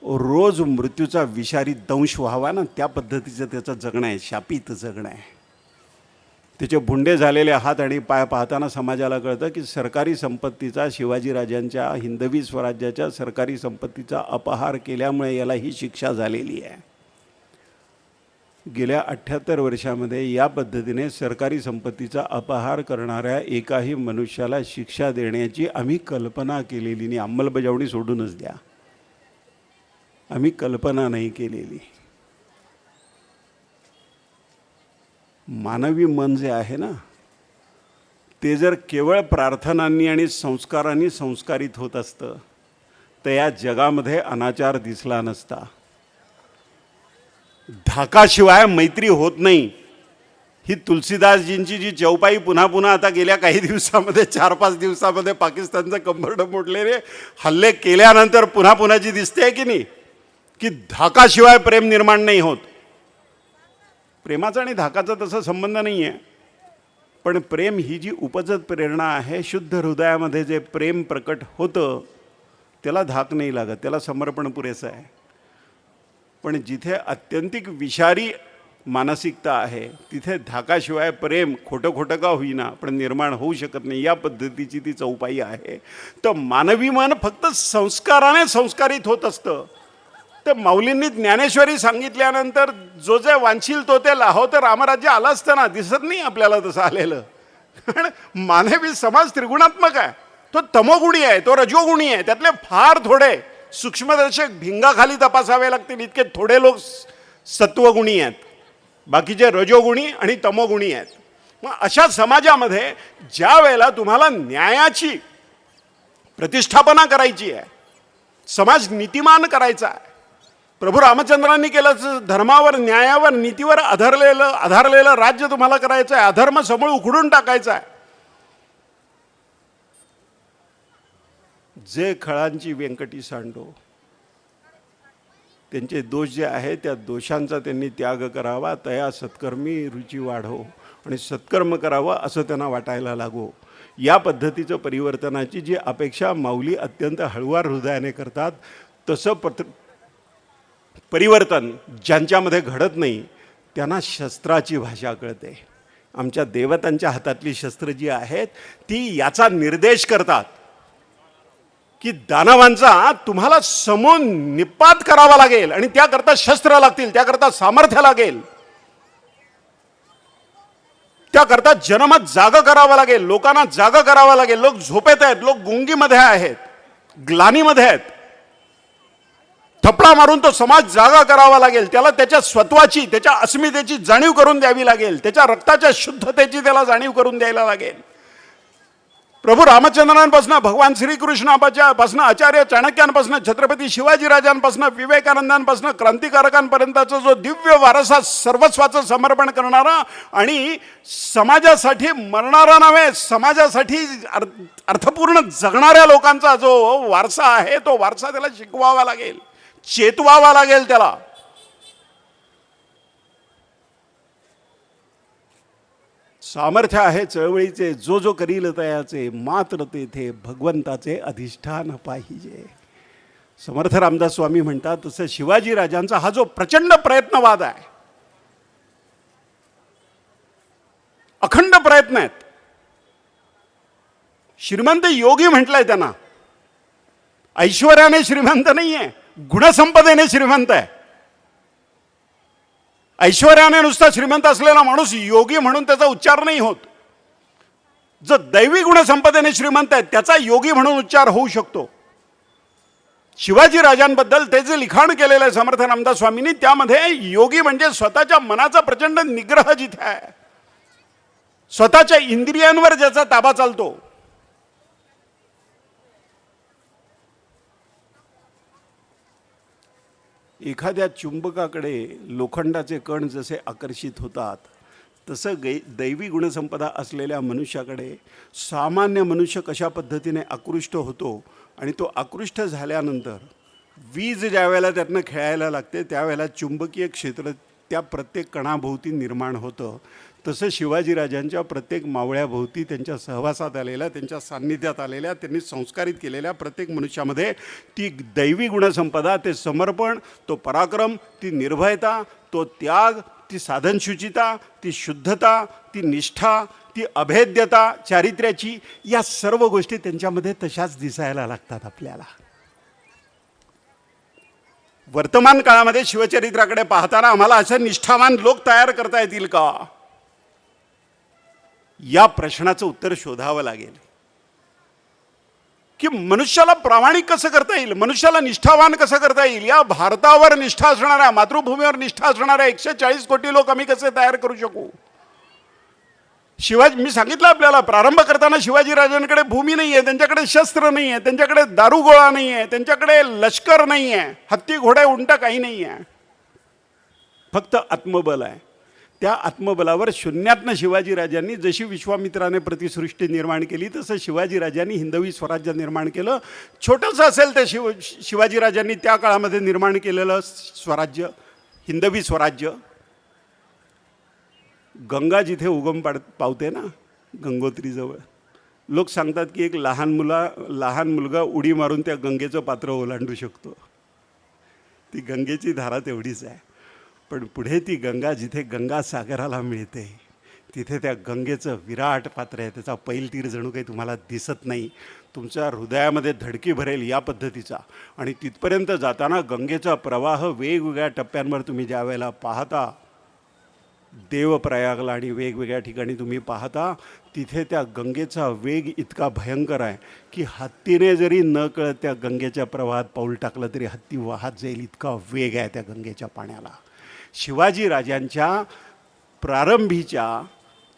रोज मृत्यूचा विषारी दंश व्हावा ना, त्या पद्धतीचं त्याचं जगणं आहे, शापित जगणं आहे. त्याचे भुंडे झालेले हात आणि पाय पाहताना समाजाला कळतं की सरकारी संपत्तीचा, शिवाजीराजांच्या हिंदवी स्वराज्याच्या सरकारी संपत्तीचा अपहार केल्यामुळे याला ही शिक्षा झालेली आहे. गेल्या 78 वर्षामध्ये या पद्धतीने सरकारी संपत्तीचा अपहार करणाऱ्या एकाही मनुष्याला शिक्षा देण्याची आम्ही कल्पना केलेली नाही. अंमलबजावणी सोडूनच द्या, आम्ही कल्पना नाही केलेली. मानवी मन जे आहे ना ते जर केवळ प्रार्थनांनी आणि संस्कारांनी संस्कारित होत असतं तर या जगामध्ये अनाचार दिसला नसता. धाकाशिवाय मैत्री होत नाही. ही तुलसीदासजींची जी चौपाई पुन्हा पुन्हा आता गेल्या काही दिवसामध्ये 4-5 दिवसामध्ये पाकिस्तानचं कंबरडं मोडलेले हल्ले केल्यानंतर पुन्हा पुन्हा जी दिसते की नाही की धाकाशिवाय प्रेम निर्माण नाही होत. प्रेमाचा आणि धाकाचा तसा संबंध नाही आहे, पण प्रेम ही जी उपजत प्रेरणा आहे, शुद्ध हृदयामध्ये जे प्रेम प्रकट होतं त्याला धाक नाही लागत, त्याला समर्पण पुरेसं आहे. पण जिथे अत्यंतिक विषारी मानसिकता आहे तिथे धाकाशिवाय प्रेम खोटं खोटं का होईना पण निर्माण होऊ शकत नाही. या पद्धतीची ती चौपाई आहे. तर मानवी मन फक्त संस्काराने संस्कारित होत असतं. तर माऊलींनी ज्ञानेश्वरी सांगितल्यानंतर जो जे वांछील तो ते लाहो, तर रामराज्य आलं असतं ना, दिसत नाही आपल्याला तसं आलेलं. कारण मानवी समाज त्रिगुणात्मक आहे. तो तमोगुणी आहे, तो रजोगुणी आहे. त्यातले फार थोडे सूक्ष्मदर्शक भिंगाखाली तपासावे लागतील इतके थोडे लोक सत्वगुणी आहेत, बाकीचे रजोगुणी आणि तमोगुणी आहेत. मग अशा समाजामध्ये ज्या वेळेला तुम्हाला न्यायाची प्रतिष्ठापना करायची आहे, समाज नीतिमान करायचा आहे, प्रभू रामचंद्रांनी केलं धर्मावर, न्यायावर, नीतीवर आधारलेलं राज्य तुम्हाला करायचं आहे, अधर्म समूळ उखडून टाकायचा आहे. जे खळांची व्यंकटी सांडो, त्यांचे दोष जे आहेत त्या दोषांचा त्यांनी त्याग करावा. तया सत्कर्मी रुची वाढो, आणि सत्कर्म करावं असं त्यांना वाटायला लागो. या पद्धतीचं परिवर्तनाची जी अपेक्षा माऊली अत्यंत हळुवार हृदयाने करतात, तसं परिवर्तन ज्यांच्यामध्ये घडत नाही त्यांना शस्त्राची भाषा कळते. आमच्या देवतांच्या हातातली शस्त्र जी आहेत ती याचा निर्देश करतात की दानवांचा तुम्हाला समून निपात करावा लागेल आणि त्याकरता शस्त्र लागतील, त्याकरता सामर्थ्य लागेल, त्याकरता जनमत जागं करावं लागेल, लोकांना जागं करावं लागेल. लोक झोपेत आहेत, लोक गुंगीमध्ये आहेत, ग्लानीमध्ये आहेत. थपडा मारून तो समाज जागा करावा लागेल. त्याला त्याच्या स्वत्वाची, त्याच्या अस्मितेची जाणीव करून द्यावी लागेल. त्याच्या रक्ताच्या शुद्धतेची त्याला जाणीव करून द्यायला लागेल. प्रभू रामचंद्रांपासून भगवान श्रीकृष्णापासून आचार्य चाणक्यांपासून छत्रपती शिवाजीराजांपासून विवेकानंदांपासून क्रांतिकारकांपर्यंतचा जो दिव्य वारसा सर्वस्वाचं समर्पण करणारा आणि समाजासाठी मरणारा नव्हे समाजासाठी अर्थपूर्ण जगणाऱ्या लोकांचा जो वारसा आहे तो वारसा त्याला शिकवावा लागेल, चेतवावा लागेल त्याला. सामर्थ्य आहे चळवळीचे जो जो करील तयाचे, मात्र तेथे भगवंताचे अधिष्ठान पाहिजे. समर्थ रामदास स्वामी म्हणतात तसं शिवाजी राजांचा हा जो प्रचंड प्रयत्नवाद आहे, अखंड प्रयत्न आहेत. श्रीमंत योगी म्हटलंय त्यांना, ऐश्वर्याने श्रीमंत नाही आहे, गुणसंपदेने श्रीमंत आहे. ऐश्वर्याने नुसता श्रीमंत असलेला माणूस योगी म्हणून त्याचा उच्चार नाही होत. जो दैवी गुणसंपदेने श्रीमंत आहे त्याचा योगी म्हणून उच्चार होऊ शकतो. शिवाजी राजांबद्दल ते जे लिखाण केलेलं आहे समर्थ रामदास स्वामींनी, त्यामध्ये योगी म्हणजे स्वतःच्या मनाचा प्रचंड निग्रह जिथे आहे, स्वतःच्या इंद्रियांवर ज्याचा ताबा चालतो. एखाद्या चुंबकाकडे लोखंडाचे कण जसे आकर्षित होतात तसं दैवी गुणसंपदा असलेल्या मनुष्याकडे सामान्य मनुष्य कशा पद्धतीने आकृष्ट होतो आणि तो आकृष्ट झाल्यानंतर वीज ज्या वेळेला त्यातनं खेळायला लागते त्यावेळेला चुंबकीय क्षेत्र त्या प्रत्येक कणाभोवती निर्माण होतं. तसं शिवाजीराजांच्या प्रत्येक मावळ्याभोवती त्यांच्या सहवासात आलेल्या, त्यांच्या सान्निध्यात आलेल्या, त्यांनी संस्कारित केलेल्या प्रत्येक मनुष्यामध्ये ती दैवी गुणसंपदा, ते समर्पण, तो पराक्रम, ती निर्भयता, तो त्याग, ती साधनशुचिता, ती शुद्धता, ती निष्ठा, ती अभेद्यता चारित्र्याची, या सर्व गोष्टी त्यांच्यामध्ये तशाच दिसायला लागतात आपल्याला. वर्तमान काळामध्ये शिवचरित्राकडे पाहताना आम्हाला असे निष्ठावान लोक तयार करता येतील का, या प्रश्नाचं उत्तर शोधावं लागेल. की मनुष्याला प्रामाणिक कसं करता येईल, मनुष्याला निष्ठावान कसं करता येईल, या भारतावर निष्ठा असणाऱ्या, मातृभूमीवर निष्ठा असणाऱ्या 140 कोटी लोक आम्ही कसे तयार करू शकू. शिवाजी, मी सांगितलं आपल्याला प्रारंभ करताना शिवाजीराजांकडे भूमी नाही आहे, त्यांच्याकडे शस्त्र नाही आहे, त्यांच्याकडे दारुगोळा नाही आहे, त्यांच्याकडे लष्कर नाही आहे, हत्ती घोडे उंट काही नाही आहे, फक्त आत्मबल आहे. त्या आत्मबलावर शून्यातनं शिवाजीराजांनी जशी विश्वामित्राने प्रतिसृष्टी निर्माण केली तसं शिवाजीराजांनी हिंदवी स्वराज्य निर्माण केलं. छोटंसं असेल ते शिवाजीराजांनी त्या काळामध्ये निर्माण केलेलं स्वराज्य, हिंदवी स्वराज्य. गंगा जिथे उगम पावते ना गंगोत्रीजवळ, लोक सांगतात की एक लहान मुलगा उडी मारून त्या गंगेचं पात्र ओलांडू शकतो. ती गंगेची धारा तेवढीच आहे. पण पुढे ती गंगा जिथे गंगा सागराला मिळते तिथे त्या गंगेचं विराट पात्र आहे, त्याचा पैलतीर जणू काही तुम्हाला दिसत नाही. तुमच्या हृदयामध्ये धडकी भरेल या पद्धतीचा. आणि तिथपर्यंत जाताना गंगेचा प्रवाह वेगवेगळ्या टप्प्यांवर तुम्ही ज्या वेळेला पाहता, देवप्रयागला आणि वेगवेगळ्या ठिकाणी तुम्ही पाहता, तिथे त्या गंगेचा वेग इतका भयंकर आहे की हत्तीने जरी न कळत त्या गंगेच्या प्रवाहात पाऊल टाकलं तरी हत्ती वाहत जाईल, इतका वेग आहे त्या गंगेच्या पाण्याला. शिवाजीराजांच्या प्रारंभीच्या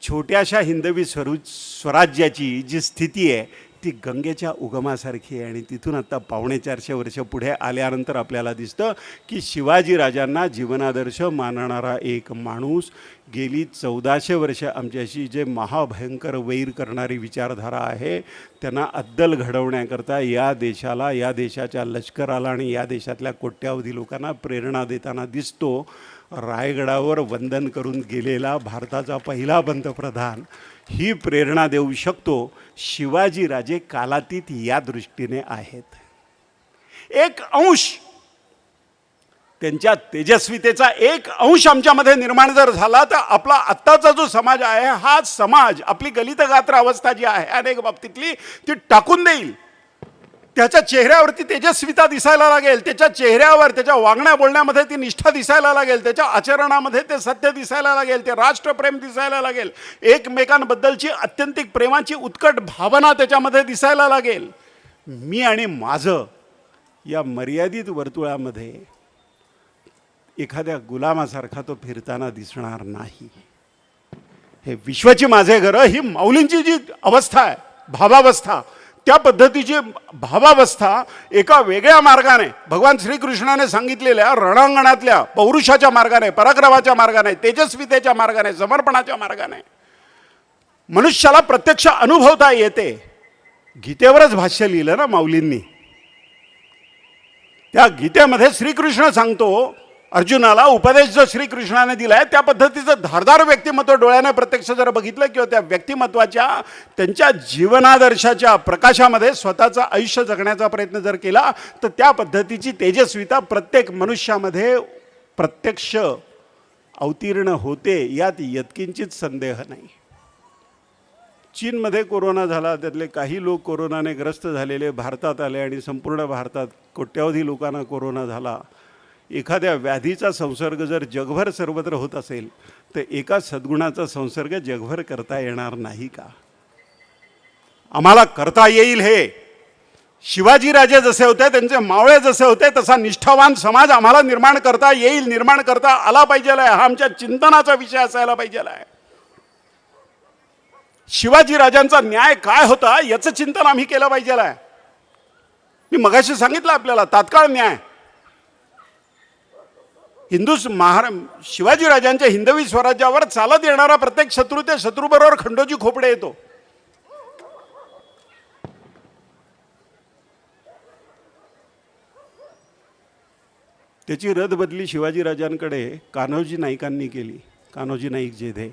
छोट्याशा हिंदवी स्वराज्याची जी स्थिती आहे ती गंगेच्या उगमासारखी आहे. आणि तिथून आता 450 वर्ष पुढे आल्यानंतर आपल्याला दिसतं की शिवाजीराजांना जीवनादर्श मानणारा एक माणूस गेली 1400 वर्ष आमच्याशी जे महाभयंकर वैर करणारी विचारधारा आहे त्यांना अद्दल घडवण्याकरता या देशाला, या देशाच्या लष्कराला आणि या देशातल्या कोट्यावधी लोकांना प्रेरणा देताना दिसतो. रायगडावर वंदन करून गेलेला भारताचा पहिला पंतप्रधान ही प्रेरणा देऊ शकतो. शिवाजीराजे कालातीत या दृष्टीने आहेत. एक अंश त्यांच्या तेजस्वितेचा एक अंश आमच्यामध्ये निर्माण जर झाला तर आपला आत्ताचा जो समाज आहे हा समाज आपली गलितगात्र अवस्था जी आहे अनेक बाबतीतली ती टाकून देईल. त्याच्या चेहऱ्यावरती तेजस्विता दिसायला लागेल, त्याच्या चेहऱ्यावर, त्याच्या वागण्या बोलण्यामध्ये ती निष्ठा दिसायला लागेल, त्याच्या आचरणामध्ये ते सत्य दिसायला लागेल, ते राष्ट्रप्रेम दिसायला लागेल, एकमेकांबद्दलची अत्यंतिक प्रेमाची उत्कट भावना त्याच्यामध्ये दिसायला लागेल. मी आणि माझं या मर्यादित वर्तुळामध्ये एखाद्या गुलामासारखा तो फिरताना दिसणार नाही. हे विश्वाची माझे घर ही माऊलींची जी अवस्था आहे भावावस्था, त्या पद्धतीची भावावस्था एका वेगळ्या मार्गाने भगवान श्रीकृष्णाने सांगितलेल्या रणांगणातल्या पौरुषाच्या मार्गाने, पराक्रमाच्या मार्गाने, तेजस्वितेच्या मार्गाने, समर्पणाच्या मार्गाने मनुष्याला प्रत्यक्ष अनुभवता येते. गीतेवरच भाष्य लिहिलं ना माऊलींनी. त्या गीतेमध्ये श्रीकृष्ण सांगतो अर्जुनाला, उपदेश जो श्रीकृष्णाने दिलाय त्या पद्धतीचं धारदार व्यक्तिमत्व डोळ्याने प्रत्यक्ष जर बघितलं किंवा त्या व्यक्तिमत्वाच्या त्यांच्या जीवनादर्शाच्या प्रकाशामध्ये स्वतःचं आयुष्य जगण्याचा प्रयत्न जर केला तर त्या पद्धतीची तेजस्विता प्रत्येक मनुष्यामध्ये प्रत्यक्ष अवतीर्ण होते, यात यत्किंचित संदेह नाही. चीनमध्ये कोरोना झाला, त्यातले काही लोक कोरोनाने ग्रस्त झालेले भारतात आले आणि संपूर्ण भारतात कोट्यावधी लोकांना कोरोना झाला. एखाद्या व्याधीचा संसर्ग जर जगभर सर्वत्र होत असेल तर एका सद्गुणाचा संसर्ग जगभर करता येणार नाही का? आम्हाला करता येईल. हे शिवाजीराजे जसे होते, त्यांचे मावळे जसे होते, तसा निष्ठावान समाज आम्हाला निर्माण करता येईल, निर्माण करता आला पाहिजे. हा आमच्या चिंतनाचा विषय असायला पाहिजे. शिवाजीराजांचा न्याय काय होता याचं चिंतन आम्ही केलं पाहिजे. मी मगाशी सांगितलं आपल्याला तात्काळ न्याय. शिवाजीराजांच्या हिंदवी स्वराज्यावर चालत येणारा प्रत्येक शत्रू त्या शत्रूबरोबर खंडोजी खोपडे येतो. त्याची रदबदली शिवाजीराजांकडे कान्होजी नाईकांनी केली. कान्होजी नाईक जेधे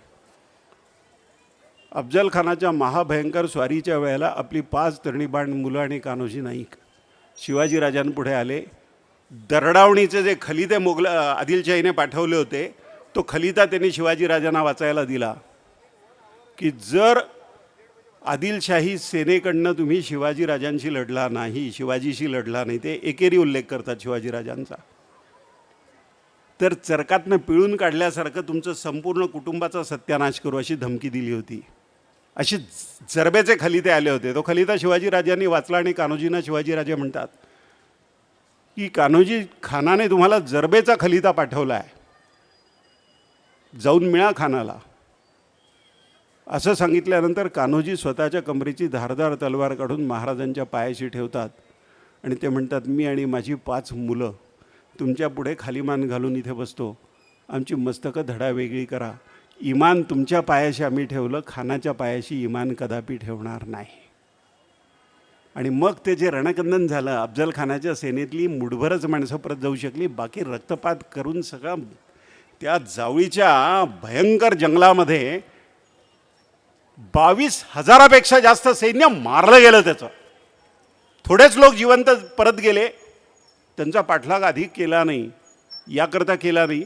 अफजल खानाच्या महाभयंकर स्वारीच्या वेळेला आपली 5 तरणीबाण मुलं आणि कान्होजी नाईक शिवाजीराजांपुढे आले. दरडावणीचे जे खलिते आदिलशाहीने पाठवले होते तो खलिता त्यांनी शिवाजीराजांना वाचायला दिला की जर आदिलशाही सेनेकडनं तुम्ही शिवाजीराजांशी लढला नाही, शिवाजीशी लढला नाही, ते एकेरी उल्लेख करतात शिवाजीराजांचा, तर चरकातनं पिळून काढल्यासारखं तुमचं संपूर्ण कुटुंबाचा सत्यानाश करू अशी धमकी दिली होती. अशी जरबेचे खलिते आले होते. तो खलिता शिवाजीराजांनी वाचला आणि कान्होजींना शिवाजीराजे म्हणतात की कान्होजी खानाने तुम्हाला जरबेचा खलिता पाठवला आहे, जाऊन मिळा खानाला. असं सांगितल्यानंतर कान्होजी स्वतःच्या कमरेची धारदार तलवार काढून महाराजांच्या पायाशी ठेवतात आणि ते म्हणतात, मी आणि माझी 5 मुलं तुमच्या पुढे खाली मान घालून इथे बसतो, आमची मस्तकं धडा वेगळी करा. इमान तुमच्या पायाशी आम्ही ठेवलं, खानाच्या पायाशी इमान कदापि ठेवणार नाही. आणि मग ते जे रणकंदन झालं, अफजल खानाच्या सेनेतली मुठभरच माणसं परत जाऊ शकली, बाकी रक्तपात करून सगळं त्या जावळीच्या भयंकर जंगलामध्ये 22,000पेक्षा जास्त सैन्य मारलं गेलं. त्याचं थोडेच लोक जिवंत परत गेले. त्यांचा पाठलाग अधिक केला नाही, याकरता केला नाही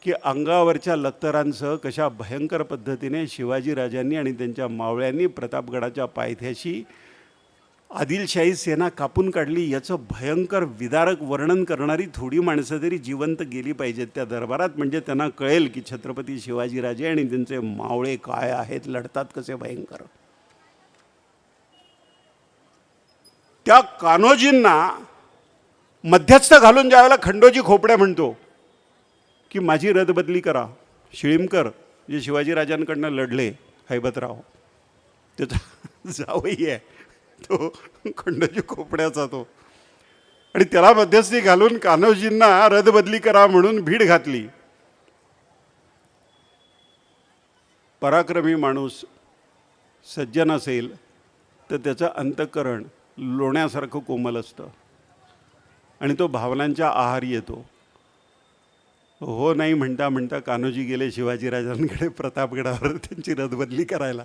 की अंगावरच्या लक्तरांसह कशा भयंकर पद्धतीने शिवाजीराजांनी आणि त्यांच्या मावळ्यांनी प्रतापगडाच्या पायथ्याशी आदिलशाही सेना कापून काढली, याचं भयंकर विदारक वर्णन करणारी थोडी माणसं तरी जिवंत गेली पाहिजेत त्या दरबारात. म्हणजे त्यांना कळेल की छत्रपती शिवाजीराजे आणि त्यांचे मावळे काय आहेत, लढतात कसे भयंकर. त्या कान्होजींना मध्यस्थ घालून ज्यावेळेला खंडोजी खोपडे म्हणतो की माझी रदबदली करा, शिळीमकर जे शिवाजीराजांकडनं लढले, हैबतराव त्याचा जावई आहे तो खंडोजी खोपड्याचा तो, आणि त्याला मध्यस्थी घालून कान्होजींना रदबदली करा म्हणून भीड घातली. पराक्रमी माणूस सज्जन असेल तर त्याचं अंतःकरण लोण्यासारखं कोमल असतं आणि तो भावनांच्या आहारी येतो. हो नाही म्हणता म्हणता कान्होजी गेले शिवाजीराजांकडे प्रतापगडावर त्यांची रदबदली करायला.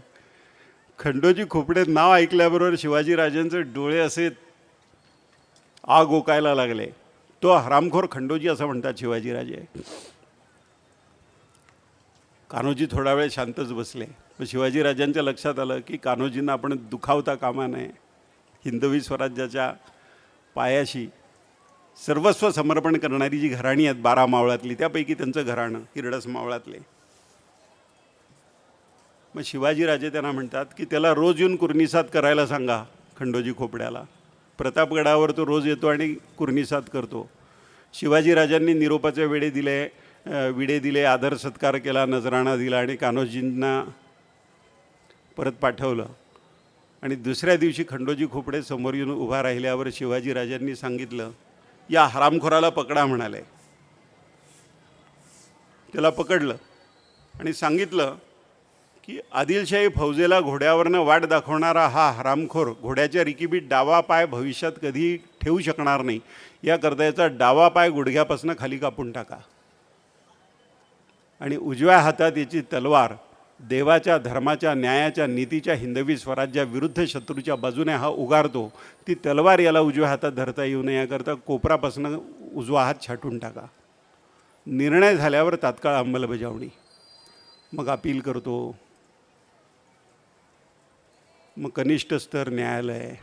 खंडोजी खोपडे नाव ऐकल्याबरोबर शिवाजीराजांचे डोळे असे आग ओकायला लागले. तो हरामखोर खंडोजी असं म्हणतात शिवाजीराजे. कान्होजी थोडा वेळ शांतच बसले. शिवाजीराजांच्या लक्षात आलं की कान्होजींना आपण दुखावता कामा नये. हिंदवी स्वराज्याच्या पायाशी सर्वस्व समर्पण करणारी जी घराणी आहेत 12 मावळातली, त्यापैकी त्यांचं घराणं हिरडस मावळातले. मग शिवाजीराजे त्यांना म्हणतात की त्याला रोज येऊन कुर्निसाद करायला सांगा खंडोजी खोपड्याला. प्रतापगडावर तो रोज येतो आणि कुर्निसाद करतो. शिवाजीराजांनी निरोपाचे विडे दिले, आदर सत्कार केला, नजराणा दिला आणि कान्होजींना परत पाठवलं आणि दुसऱ्या दिवशी खंडोजी खोपडे समोर येऊन उभा राहिल्यावर शिवाजीराजांनी सांगितलं, या हरामखोराला पकडा म्हणाले. त्याला पकडलं आणि सांगितलं की आदिलशाही फौजेला घोड्यावरनं वाट दाखवणारा हा हरामखोर घोड्याच्या रिकिबीत डावा पाय भविष्यात कधी ठेवू शकणार नाही, याकरता याचा डावा पाय गुडघ्यापासून खाली कापून टाका आणि उजव्या हातात याची तलवार देवाच्या, धर्माच्या, न्यायाच्या, नीतीच्या, हिंदवी स्वराज्याविरुद्ध शत्रूच्या बाजूने हा उगारतो, ती तलवार याला उजव्या हातात धरता येऊ नये याकरता कोपरापासून उजवा हात छाटून टाका. निर्णय झाल्यावर तात्काळ अंमलबजावणी. मग अपील करतो, मग कनिष्ठ स्तर न्यायालय,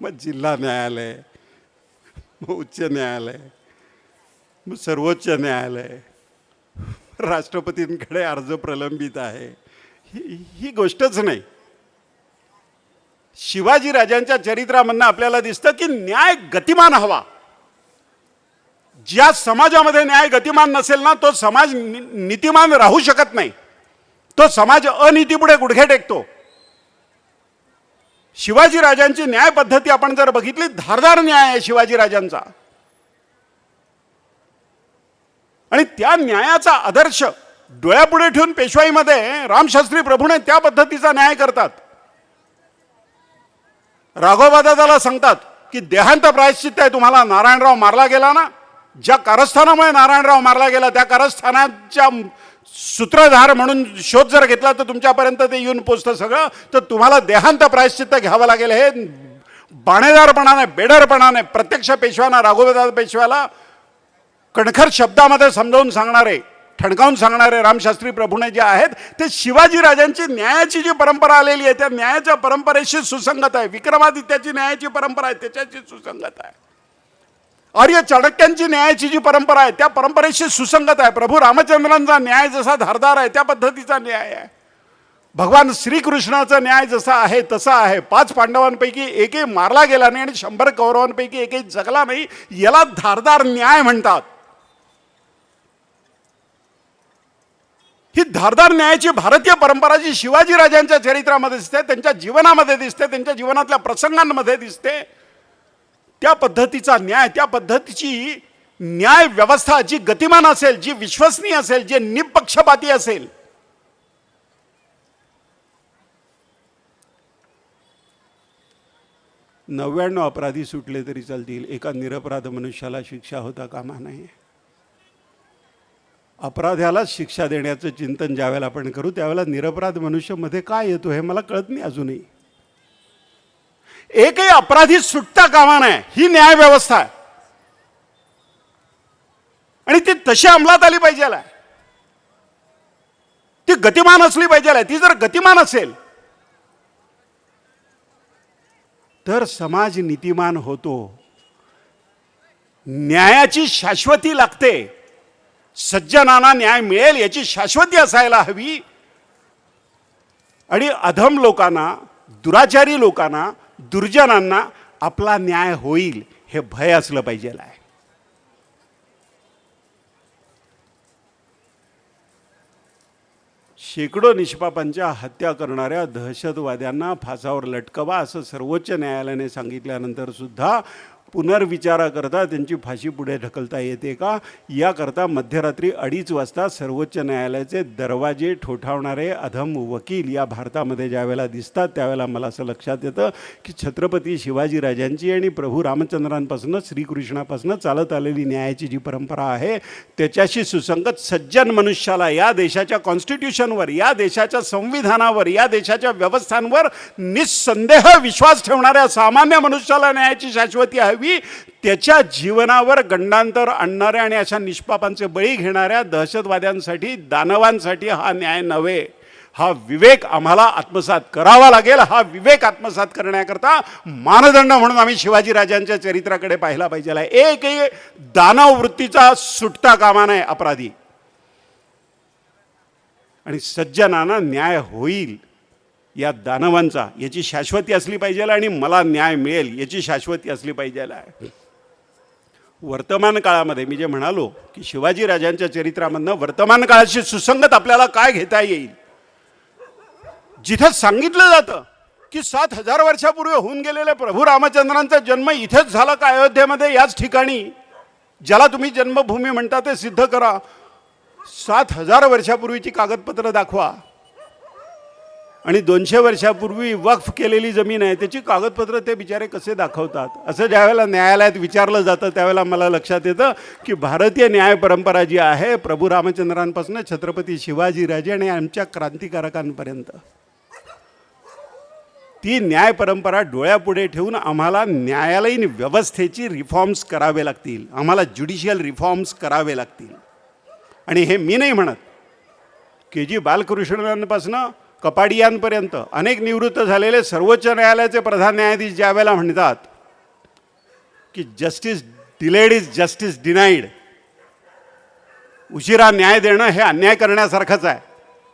मग जिल्हा न्यायालय, मग उच्च न्यायालय, मग सर्वोच्च न्यायालय, राष्ट्रपतींकडे अर्ज प्रलंबित आहे. ही गोष्टच नाही. शिवाजीराजांच्या चरित्रामधनं आपल्याला दिसतं की न्याय गतिमान हवा. ज्या समाजामध्ये न्याय गतिमान नसेल ना, तो समाज नीतिमान राहू शकत नाही. तो समाज अनीतीपुढे गुडघे टेकतो. शिवाजीराजांची न्याय पद्धती आपण जर बघितली, धारदार न्याय आहे शिवाजीराजांचा. आणि त्या न्यायाचा आदर्श डोळ्यापुढे ठेवून पेशवाईमध्ये रामशास्त्री प्रभूने त्या पद्धतीचा न्याय करतात. राघोबादादाला सांगतात की देहांत प्रायश्चित्त आहे तुम्हाला. नारायणराव मारला गेला ना, ज्या कारस्थानामुळे नारायणराव मारला गेला त्या कारस्थानाच्या सूत्रधार म्हणून शोध जर घेतला तर तुमच्यापर्यंत ते येऊन पोचतं सगळं. तर तुम्हाला देहांत प्रायश्चित्त घ्यावं लागेल. हे बाणेदारपणाने, बेडरपणाने प्रत्यक्ष पेशव्याना, राघोबादादा पेशव्याला कणखर शब्दामध्ये समजावून सांगणारे, ठणकावून सांगणारे रामशास्त्री प्रभूने जे आहेत ते शिवाजीराजांची न्यायाची जी परंपरा आलेली आहे त्या न्यायाच्या परंपरेशी सुसंगत आहे. विक्रमादित्याची न्यायाची परंपरा आहे त्याच्याशी सुसंगत आहे. आर्य चाणक्यांची न्यायाची जी परंपरा आहे त्या परंपरेशी सुसंगत आहे. प्रभू रामचंद्रांचा न्याय जसा धारदार आहे त्या पद्धतीचा न्याय आहे. भगवान श्रीकृष्णाचा न्याय जसा आहे तसा आहे. 5 पांडवांपैकी एकही मारला गेला नाही आणि 100 कौरवांपैकी एकही जगला नाही, याला धारदार न्याय म्हणतात. ही धारदार न्यायाची भारतीय परंपरा जी शिवाजीराजांच्या चरित्रामध्ये दिसते, त्यांच्या जीवनामध्ये दिसते, त्यांच्या जीवनातल्या प्रसंगांमध्ये दिसते, त्या पद्धतीचा न्याय, त्या पद्धतीची न्याय व्यवस्था जी गतिमान असेल, जी विश्वसनीय असेल, जी निपक्षपाती असेल, 99 अपराधी सुटले तरी चालतील, एका निरपराध मनुष्याला शिक्षा होता कामा नये. अपराध्याला शिक्षा देण्याचं चिंतन ज्यावेळेला आपण करू त्यावेळेला निरपराध मनुष्य मध्ये काय येतो हे मला कळत नाही अजूनही. एकही अपराधी सुटता कामा नये, ही न्याय व्यवस्था आहे आणि ती तशी अंमलात आली पाहिजे. ती गतिमान असली पाहिजे. ती जर गतिमान असेल तर समाज नीतिमान होतो. न्यायाची शाश्वती लागते. सज्जनांना न्याय मिळेल याची शाश्वती असायला हवी आणि अधम लोकांना, दुराचारी लोकांना, दुर्जनांना आपला न्याय होईल हे भय असलं पाहिजे. शेकडो निष्पापांच्या हत्या करणाऱ्या दहशतवाद्यांना फासावर लटकवा असं सर्वोच्च न्यायालयाने सांगितल्यानंतर सुद्धा पुनर्विचाराकरता त्यांची फाशी पुढे ढकलता येते का, याकरता मध्यरात्री 2:30 वाजता सर्वोच्च न्यायालयाचे दरवाजे ठोठावणारे अधम वकील या भारतामध्ये ज्यावेळेला दिसतात त्यावेळेला मला असं लक्षात येतं की छत्रपती शिवाजीराजांची आणि प्रभू रामचंद्रांपासून, श्रीकृष्णापासून चालत आलेली न्यायाची जी परंपरा आहे त्याच्याशी सुसंगत सज्जन मनुष्याला या देशाच्या कॉन्स्टिट्यूशनवर, या देशाच्या संविधानावर, या देशाच्या व्यवस्थांवर निस्संदेह विश्वास ठेवणाऱ्या सामान्य मनुष्याला न्यायाची शाश्वती हवी. त्याच्या जीवनावर गंडांतर आणणाऱ्या आणि अशा निष्पापांचे बळी घेणाऱ्या दहशतवाद्यांसाठी, दानवांसाठी हा न्याय नव्हे. हा विवेक आम्हाला आत्मसात करावा लागेल. हा विवेक आत्मसात करण्याकरता मानदंड म्हणून आम्ही शिवाजीराजांच्या चरित्राकडे पाहिला पाहिजे. एकही दानव वृत्तीचा सुटता कामा नये अपराधी. आणि सज्जनांना न्याय होईल या दानवांचा याची शाश्वती असली पाहिजे आणि मला न्याय मिळेल याची शाश्वती असली पाहिजे. वर्तमान काळामध्ये मी जे म्हणालो की शिवाजीराजांच्या चरित्रामधनं वर्तमान काळाशी सुसंगत आपल्याला काय घेता येईल, जिथे सांगितलं जातं की 7,000 वर्षापूर्वी होऊन गेलेल्या प्रभू रामचंद्रांचा जन्म इथेच झाला का अयोध्येमध्ये, याच ठिकाणी ज्याला तुम्ही जन्मभूमी म्हणता ते सिद्ध करा. 7,000 वर्षापूर्वीची कागदपत्र दाखवा. आणि 200 वर्षापूर्वी वक्फ केलेली जमीन आहे त्याची कागदपत्र ते बिचारे कसे दाखवतात. असं ज्यावेळेला न्यायालयात विचारलं जातं त्यावेळेला मला लक्षात येतं की भारतीय न्याय परंपरा जी आहे प्रभू रामचंद्रांपासून छत्रपती शिवाजीराजे आणि आमच्या क्रांतिकारकांपर्यंत, ती न्याय परंपरा डोळ्यापुढे ठेवून आम्हाला न्यायालयीन व्यवस्थेची रिफॉर्म्स करावे लागतील, आम्हाला ज्युडिशियल रिफॉर्म्स करावे लागतील. आणि हे मी नाही म्हणत, KG बालकृष्णनपासून कपाडियांपर्यंत अनेक निवृत्त झालेले सर्वोच्च न्यायालयाचे प्रधान न्यायाधीश ज्या वेळेला म्हणतात की justice delayed is justice denied, उशिरा न्याय देणं हे अन्याय करण्यासारखंच आहे,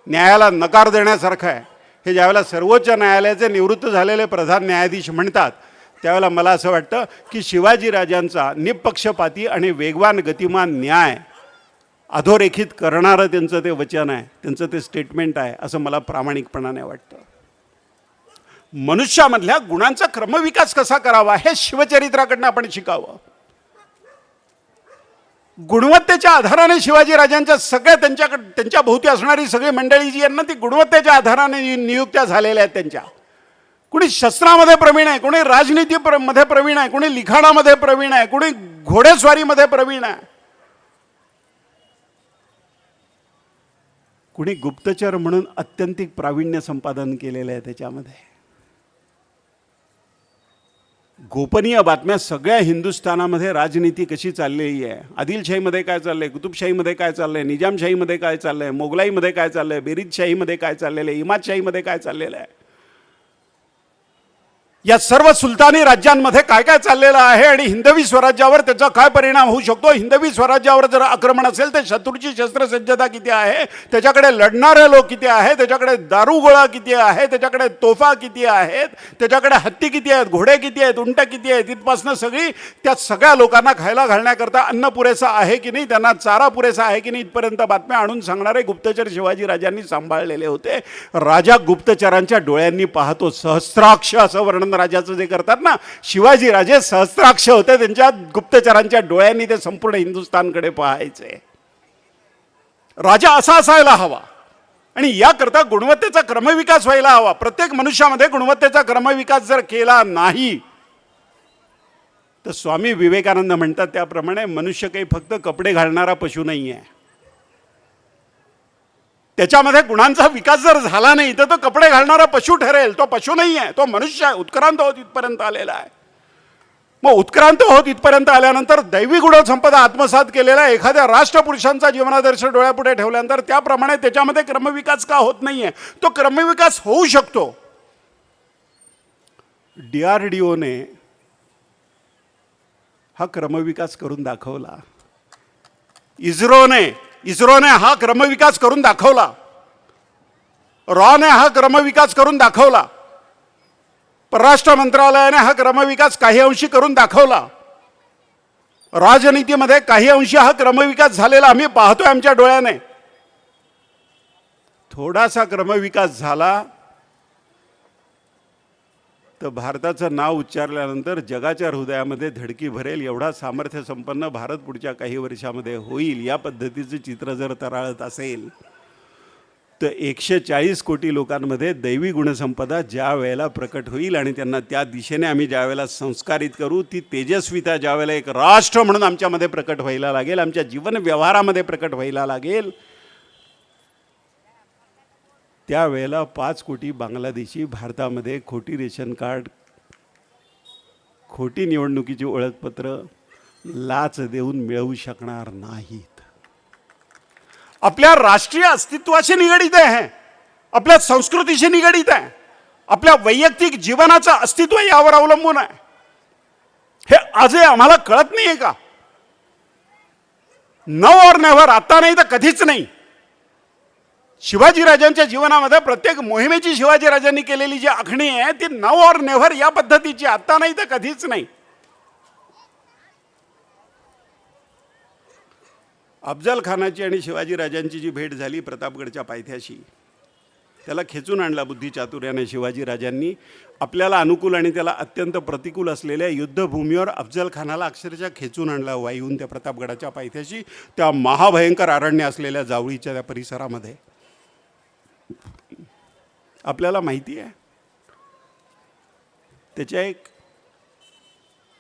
न्यायाला नकार देण्यासारखं आहे, हे ज्यावेळेला सर्वोच्च न्यायालयाचे निवृत्त झालेले प्रधान न्यायाधीश म्हणतात त्यावेळेला मला असं वाटतं की शिवाजीराजांचा निपक्षपाती आणि वेगवान गतिमान न्याय अधोरेखित करणारं त्यांचं ते वचन आहे, त्यांचं ते स्टेटमेंट आहे, असं मला प्रामाणिकपणाने वाटतं. मनुष्यामधल्या गुणांचा क्रमविकास कसा करावा हे शिवचरित्राकडनं आपण शिकावं. गुणवत्तेच्या आधाराने शिवाजीराजांच्या सगळ्या त्यांच्या भोवती असणारी सगळी मंडळी जी आहे ना, ती गुणवत्तेच्या आधाराने नियुक्त्या झालेल्या आहेत त्यांच्या. कुणी शस्त्रामध्ये प्रवीण आहे, कुणी राजनीतीमध्ये प्रवीण आहे, कुणी लिखाणामध्ये प्रवीण आहे, कुणी घोडेस्वारीमध्ये प्रवीण आहे, कुणी गुप्तचर म्हणून अत्यंतिक प्रावीण्य संपादन केलेलं आहे त्याच्यामध्ये. गोपनीय बातम्या सगळ्या हिंदुस्थानामध्ये राजनीती कशी चाललेली आहे, आदिलशाहीमध्ये काय चाललंय, कुतुबशाहीमध्ये काय चाललंय, निजामशाहीमध्ये काय चाललंय, मोगलाईमध्ये काय चाललंय, बेरीजशाहीमध्ये काय चाललेलं आहे, इमादशाहीमध्ये काय चाललेलं आहे, या सर्व सुलतानी राज्यांमध्ये काय काय चाललेलं आहे आणि हिंदवी स्वराज्यावर त्याचा काय परिणाम होऊ शकतो. हिंदवी स्वराज्यावर जर आक्रमण असेल तर शत्रूची शस्त्रसज्जता किती आहे, त्याच्याकडे लढणारे लोक किती आहेत, त्याच्याकडे दारुगोळा किती आहे, त्याच्याकडे तोफा किती आहेत, त्याच्याकडे हत्ती किती आहेत, घोडे किती आहेत, उंट किती आहेत, तिथपासनं सगळी त्या सगळ्या लोकांना खायला घालण्याकरता अन्न पुरेसा आहे की नाही, त्यांना चारा पुरेसा आहे की नाही, इथपर्यंत बातम्या आणून सांगणारे गुप्तचर शिवाजीराजांनी सांभाळलेले होते. राजा गुप्तचरांच्या डोळ्यांनी पाहतो. सहस्राक्ष असं वर्णन राजाचं जे करतात ना, शिवाजीराजे सहस्राक्ष होते, त्यांच्या गुप्तचरांच्या डोळ्यांनी ते संपूर्ण हिंदुस्थानकडे पाहायचे. राजा असा असायला हवा आणि याकरता गुणवत्तेचा क्रमविकास व्हायला हवा. प्रत्येक मनुष्यामध्ये गुणवत्तेचा क्रमविकास जर केला नाही तर स्वामी विवेकानंद म्हणतात त्याप्रमाणे मनुष्य काही फक्त कपडे घालणारा पशु नाही आहे. त्याच्यामध्ये गुणांचा विकास जर झाला नाही तर तो कपडे घालणारा पशु ठरेल. तो पशु नाही आहे, तो मनुष्य आहे. उत्क्रांत होत इथपर्यंत आलेला आहे. मग उत्क्रांत होत इथपर्यंत आल्यानंतर दैवी गुणसंपदा आत्मसात केलेला एखाद्या राष्ट्रपुरुषांचा जीवनादर्श डोळ्यापुढे ठेवल्यानंतर त्याप्रमाणे त्याच्यामध्ये क्रमविकास का होत नाहीये? तो क्रमविकास होऊ शकतो. DRDOने हा क्रमविकास करून दाखवला. इस्रोने हा क्रमविकास करून दाखवला. रॉने हा क्रमविकास करून दाखवला. परराष्ट्र मंत्रालयाने हा क्रमविकास काही अंशी करून दाखवला. राजनीतीमध्ये काही अंशी हा क्रमविकास झालेला आम्ही पाहतोय आमच्या डोळ्याने. थोडासा क्रमविकास झाला तर भारताचं नाव उच्चारल्यानंतर जगाच्या हृदयामध्ये धडकी भरेल एवढा सामर्थ्य संपन्न भारत पुढच्या काही वर्षामध्ये होईल. या पद्धतीचं चित्र जर तरळत असेल तर 140 कोटी लोकांमध्ये दैवी गुणसंपदा ज्या वेळेला प्रकट होईल आणि त्यांना त्या दिशेने आम्ही ज्या वेळेला संस्कारित करू, ती तेजस्विता ज्या वेळेला एक राष्ट्र म्हणून आमच्यामध्ये प्रकट व्हायला लागेल, आमच्या जीवन व्यवहारामध्ये प्रकट व्हायला लागेल, त्यावेळेला 5 कोटी बांगलादेशी भारतामध्ये खोटी रेशन कार्ड, खोटी निवडणुकीची ओळखपत्र लाच देऊन मिळवू शकणार नाहीत. आपल्या राष्ट्रीय अस्तित्वाशी निगडीत आहे, आपल्या संस्कृतीशी निगडीत आहे, आपल्या वैयक्तिक जीवनाचं अस्तित्व यावर अवलंबून आहे. हे आजही आम्हाला कळत नाहीये का? नाउ और नेव्हर, आता नाही तर कधीच नाही. शिवाजीराजांच्या जीवनामध्ये प्रत्येक मोहिमेची शिवाजीराजांनी केलेली जी आखणी आहे ती नाउ और नेव्हर या पद्धतीची, आता नाही तर कधीच नाही. अफजल खानाची आणि शिवाजीराजांची जी भेट झाली प्रतापगडच्या पायथ्याशी, त्याला खेचून आणला बुद्धिचातुर्याने शिवाजीराजांनी. आपल्याला अनुकूल आणि त्याला अत्यंत प्रतिकूल असलेल्या युद्धभूमीवर अफजल खानाला अक्षरशः खेचून आणला वाईहून त्या प्रतापगडाच्या पायथ्याशी, त्या महाभयंकर अरण्य असलेल्या जावळीच्या त्या परिसरामध्ये. आपल्याला माहिती आहे त्याच्या एक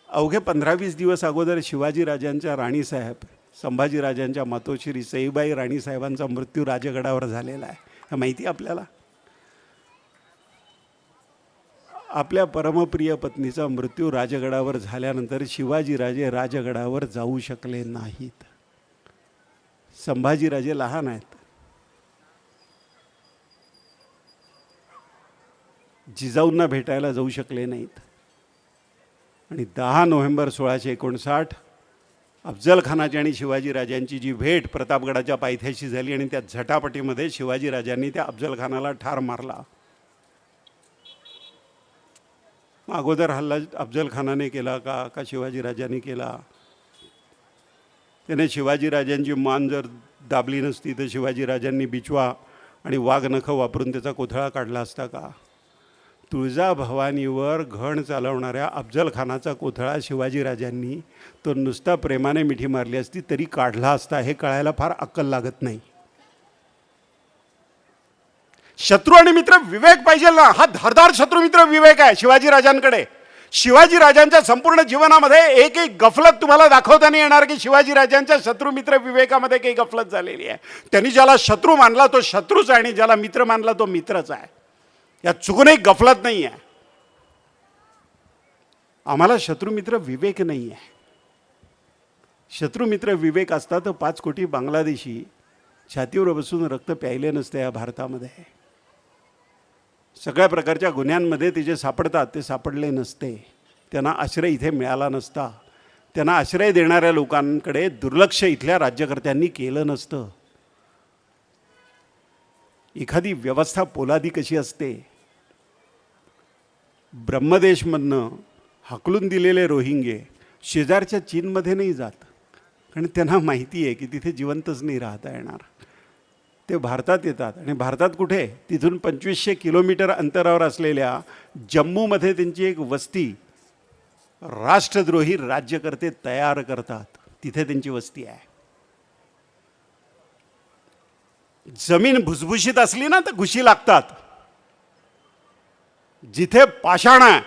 अवघे 15-20 दिवस अगोदर शिवाजीराजांच्या राणीसाहेब संभाजीराजांच्या मातोश्री सईबाई राणीसाहेबांचा मृत्यू राजगडावर झालेला आहे. हे माहिती आपल्याला. आपल्या परमप्रिय पत्नीचा मृत्यू राजगडावर झाल्यानंतर शिवाजीराजे राजगडावर जाऊ शकले नाहीत. संभाजीराजे लहान आहेत. जिजाऊंना भेटायला जाऊ शकले नाहीत. आणि 10 नोव्हेंबर 1659 अफजल खानाची आणि शिवाजीराजांची जी भेट प्रतापगडाच्या पायथ्याशी झाली आणि त्या झटापटीमध्ये शिवाजीराजांनी त्या अफजल खानाला ठार मारला. अगोदर हल्ला अफजल खानाने केला का शिवाजीराजांनी केला? त्याने शिवाजीराजांची मान जर दाबली नसती तर शिवाजीराजांनी बिचवा आणि वाघनखं वापरून त्याचा कोथळा काढला असता का? तुळजाभवानीवर घण चालवणाऱ्या अफजल खानाचा कोथळा शिवाजीराजांनी तो नुसता प्रेमाने मिठी मारली असती तरी काढला असता. हे कळायला फार अक्कल लागत नाही. शत्रू आणि मित्र विवेक पाहिजे ना. हा धारदार शत्रुमित्र विवेक आहे शिवाजीराजांकडे. शिवाजीराजांच्या संपूर्ण जीवनामध्ये एक गफलत तुम्हाला दाखवता नाही येणार की शिवाजीराजांच्या शत्रुमित्र विवेकामध्ये काही गफलत झालेली आहे. त्यांनी ज्याला शत्रू मानला तो शत्रूच आहे आणि ज्याला मित्र मानला तो मित्रच आहे. यात चुकूनही गफलत नाही आहे. आम्हाला शत्रुमित्र विवेक नाही आहे. शत्रुमित्र विवेक असता तर 5 कोटी बांगलादेशी छातीवर बसून रक्त प्यायले नसते या भारतामध्ये. सगळ्या प्रकारच्या गुन्ह्यांमध्ये ते जे सापडतात ते सापडले नसते. त्यांना आश्रय इथे मिळाला नसता. त्यांना आश्रय देणाऱ्या लोकांकडे दुर्लक्ष इथल्या राज्यकर्त्यांनी केलं नसतं. एखादी व्यवस्था पोलादी कशी असते. ब्रह्मदेशमधनं हाकलून दिलेले रोहिंगे शेजारच्या चीनमध्ये नाही जात, कारण त्यांना माहिती आहे की तिथे जिवंतच नाही राहता येणार. ते भारतात येतात आणि भारतात कुठे? तिथून 2500 किलोमीटर अंतरावर असलेल्या जम्मूमध्ये त्यांची एक वस्ती राष्ट्रद्रोही राज्यकर्ते तयार करतात. तिथे त्यांची वस्ती आहे. जमीन भुसभुशीत असली ना तर घुशी लागतात. जिथे पाषाण आहे,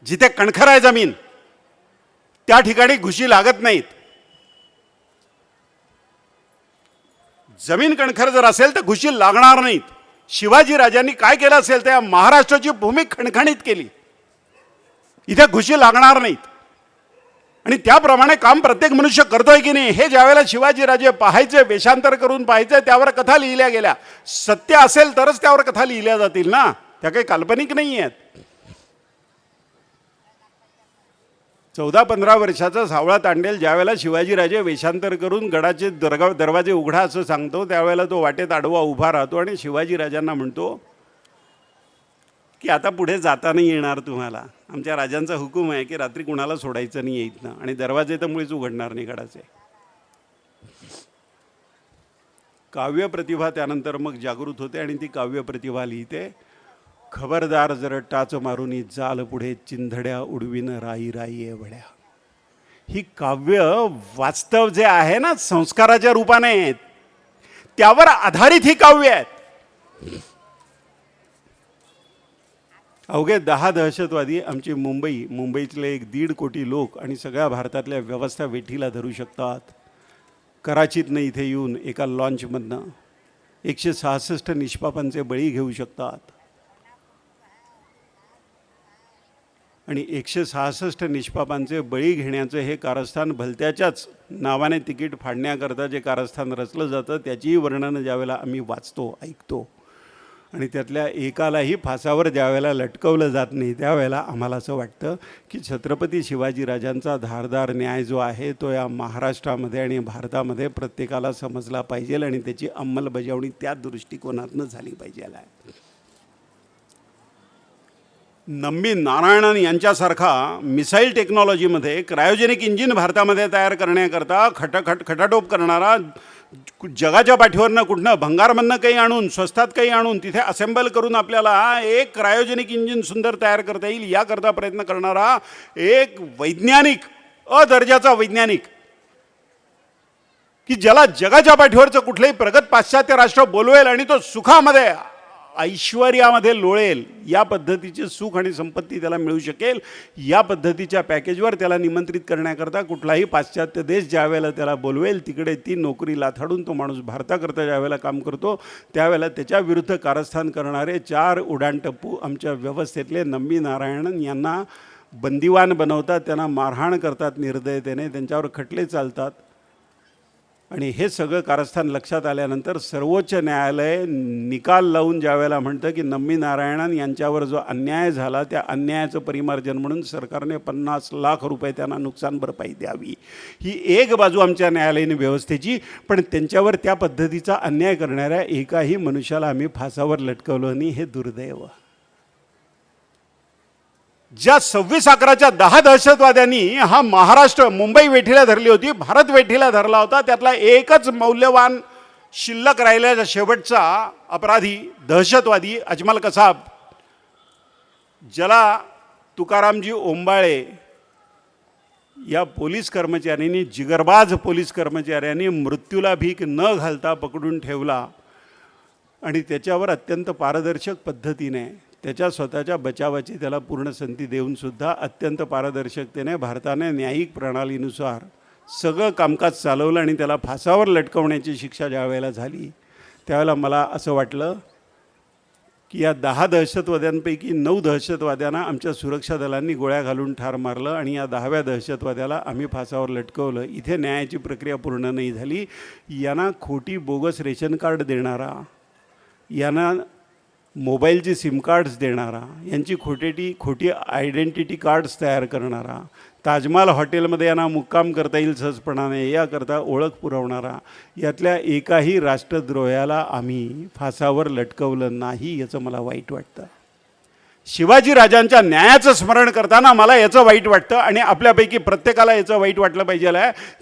जिथे कणखर आहे जमीन, त्या ठिकाणी घुशी लागत नाहीत. जमीन कणखर जर असेल तर घुशी लागणार नाहीत. शिवाजीराजांनी काय केलं असेल त्या महाराष्ट्राची भूमी खणखणीत केली. इथे घुशी लागणार नाहीत. आणि त्याप्रमाणे काम प्रत्येक मनुष्य करतोय की नाही हे ज्यावेळेला शिवाजीराजे पाहायचे, वेषांतर करून पाहायचे, त्यावर कथा लिहिल्या गेल्या. सत्य असेल तरच त्यावर कथा लिहिल्या जातील ना, त्या काही काल्पनिक नाही आहेत. 14-15 वर्षाचा सावळा तांडेल ज्यावेळेला शिवाजीराजे वेषांतर करून गडाचे दरवाजे उघडा असं सांगतो, त्यावेळेला तो वाटेत आडवा उभा राहतो आणि शिवाजीराजांना म्हणतो की आता पुढे जाता नाही येणार तुम्हाला. आमच्या राजांचा हुकूम आहे की रात्री कुणाला सोडायचं नाही येत ना, आणि दरवाजे तर मुळीच उघडणार नाही गडाचे. काव्य प्रतिभा त्यानंतर मग जागृत होते आणि ती काव्य प्रतिभा लिहिते. खबरदार जर टाच मारूनी जाल पुढे चिंधड्या उडवीन राई राई एवढ्या. ही काव्य वास्तव जे आहे ना संस्काराच्या रूपाने त्यावर आधारित ही काव्य आहेत. अवघे 10 दहशतवादी आमची मुंबईतले 1.5 कोटी लोक आणि सगळ्या भारतातल्या व्यवस्था वेठीला धरू शकतात. कराचीतनं इथे येऊन एका लॉन्चमधनं 166 निष्पापांचे बळी घेऊ शकतात. आणि 166 निष्पापांचे बळी घेण्याचं हे कारस्थान भलत्याच्याच नावाने तिकीट फाडण्याकरता जे कारस्थान रचलं जातं त्याचीही वर्णनं ज्यावेळेला आम्ही वाचतो, ऐकतो, आणि त्यातल्या एकालाही फासावर ज्यावेळेला लटकवलं जात नाही त्यावेळेला आम्हाला असं वाटतं की छत्रपती शिवाजीराजांचा धारदार न्याय जो आहे तो या महाराष्ट्रामध्ये आणि भारतामध्ये प्रत्येकाला समजला पाहिजे आणि त्याची अंमलबजावणी त्या दृष्टिकोनातून झाली पाहिजे. नम्मी नारायणन यांच्यासारखा मिसाईल टेक्नॉलॉजीमध्ये क्रायोजेनिक इंजिन भारतामध्ये तयार करण्याकरता खटाटोप करणारा जगाच्या पाठीवरनं कुठनं भंगारमधनं काही आणून स्वस्तात काही आणून तिथे असेंबल करून आपल्याला एक क्रायोजेनिक इंजिन सुंदर तयार करता येईल याकरता प्रयत्न करणारा एक वैज्ञानिक, दर्जाचा वैज्ञानिक, की ज्याला जगाच्या पाठीवरचं कुठलंही प्रगत पाश्चात्य राष्ट्र बोलवेल आणि तो सुखामध्ये ऐश्वर्यामध्ये लोळेल, या पद्धतीचे सुख आणि संपत्ती त्याला मिळू शकेल, या पद्धतीच्या पॅकेजवर त्याला निमंत्रित करण्याकरता कुठलाही पाश्चात्य देश ज्या वेळेला त्याला बोलवेल तिकडे ती नोकरी लाथाडून तो माणूस भारताकरता ज्या वेळेला काम करतो त्यावेळेला त्याच्याविरुद्ध कारस्थान करणारे 4 उड्डाणटप्पू आमच्या व्यवस्थेतले नम्मी नारायणन यांना बंदिवान बनवतात, त्यांना मारहाण करतात निर्दयतेने, त्यांच्यावर खटले चालतात. आणि हे सगळं कारस्थान लक्षात आल्यानंतर सर्वोच्च न्यायालय निकाल लावून ज्या वेळेला म्हणतं की नम्मी नारायणन यांच्यावर जो अन्याय झाला त्या अन्यायाचं परिमार्जन म्हणून सरकारने 50 लाख रुपये त्यांना नुकसान भरपाई द्यावी, ही एक बाजू आमच्या न्यायालयीन व्यवस्थेची. पण त्यांच्यावर त्या पद्धतीचा अन्याय करणाऱ्या एकाही मनुष्याला आम्ही फासावर लटकवलं नाही, हे दुर्दैव. ज्या 26/11च्या 10 दहशतवाद्यांनी हा महाराष्ट्र, मुंबई वेठीला धरली होती, भारत वेठीला धरला होता, त्यातला एकच मौल्यवान शिल्लक राहिलेला शेवटचा अपराधी दहशतवादी अजमल कसाब, ज्याला तुकारामजी ओंबाळे या पोलीस कर्मचाऱ्यांनी, जिगरबाज पोलीस कर्मचाऱ्यांनी मृत्यूला भीक न घालता पकडून ठेवला आणि त्याच्यावर अत्यंत पारदर्शक पद्धतीने त्याच्या स्वतःच्या बचावाची त्याला पूर्ण संधी देऊनसुद्धा अत्यंत पारदर्शकतेने भारताने न्यायिक प्रणालीनुसार सगळं कामकाज चालवलं आणि त्याला फासावर लटकवण्याची शिक्षा ज्या वेळेला झाली त्यावेळेला मला असं वाटलं की या 10 दहशतवाद्यांपैकी 9 दहशतवाद्यांना आमच्या सुरक्षा दलांनी गोळ्या घालून ठार मारलं आणि या 10व्या दहशतवाद्याला आम्ही फासावर लटकवलं. इथे न्यायाची प्रक्रिया पूर्ण नाही झाली. यांना खोटी बोगस रेशन कार्ड देणारा, यांना मोबाईलची सिम कार्ड्स देणारा, यांची खोटी आयडेंटिटी कार्ड्स तयार करणारा, ताजमहाल हॉटेलमध्ये यांना मुक्काम करता येईल सहजपणाने याकरता ओळख पुरवणारा, यातल्या एकाही राष्ट्रद्रोह्याला आम्ही फासावर लटकवलं नाही, याचं मला वाईट वाटतं. शिवाजी राजांच्या न्यायाचं स्मरण करताना मला याचं वाईट वाटतं आणि आपल्यापैकी प्रत्येकाला याचं वाईट वाटलं पाहिजे.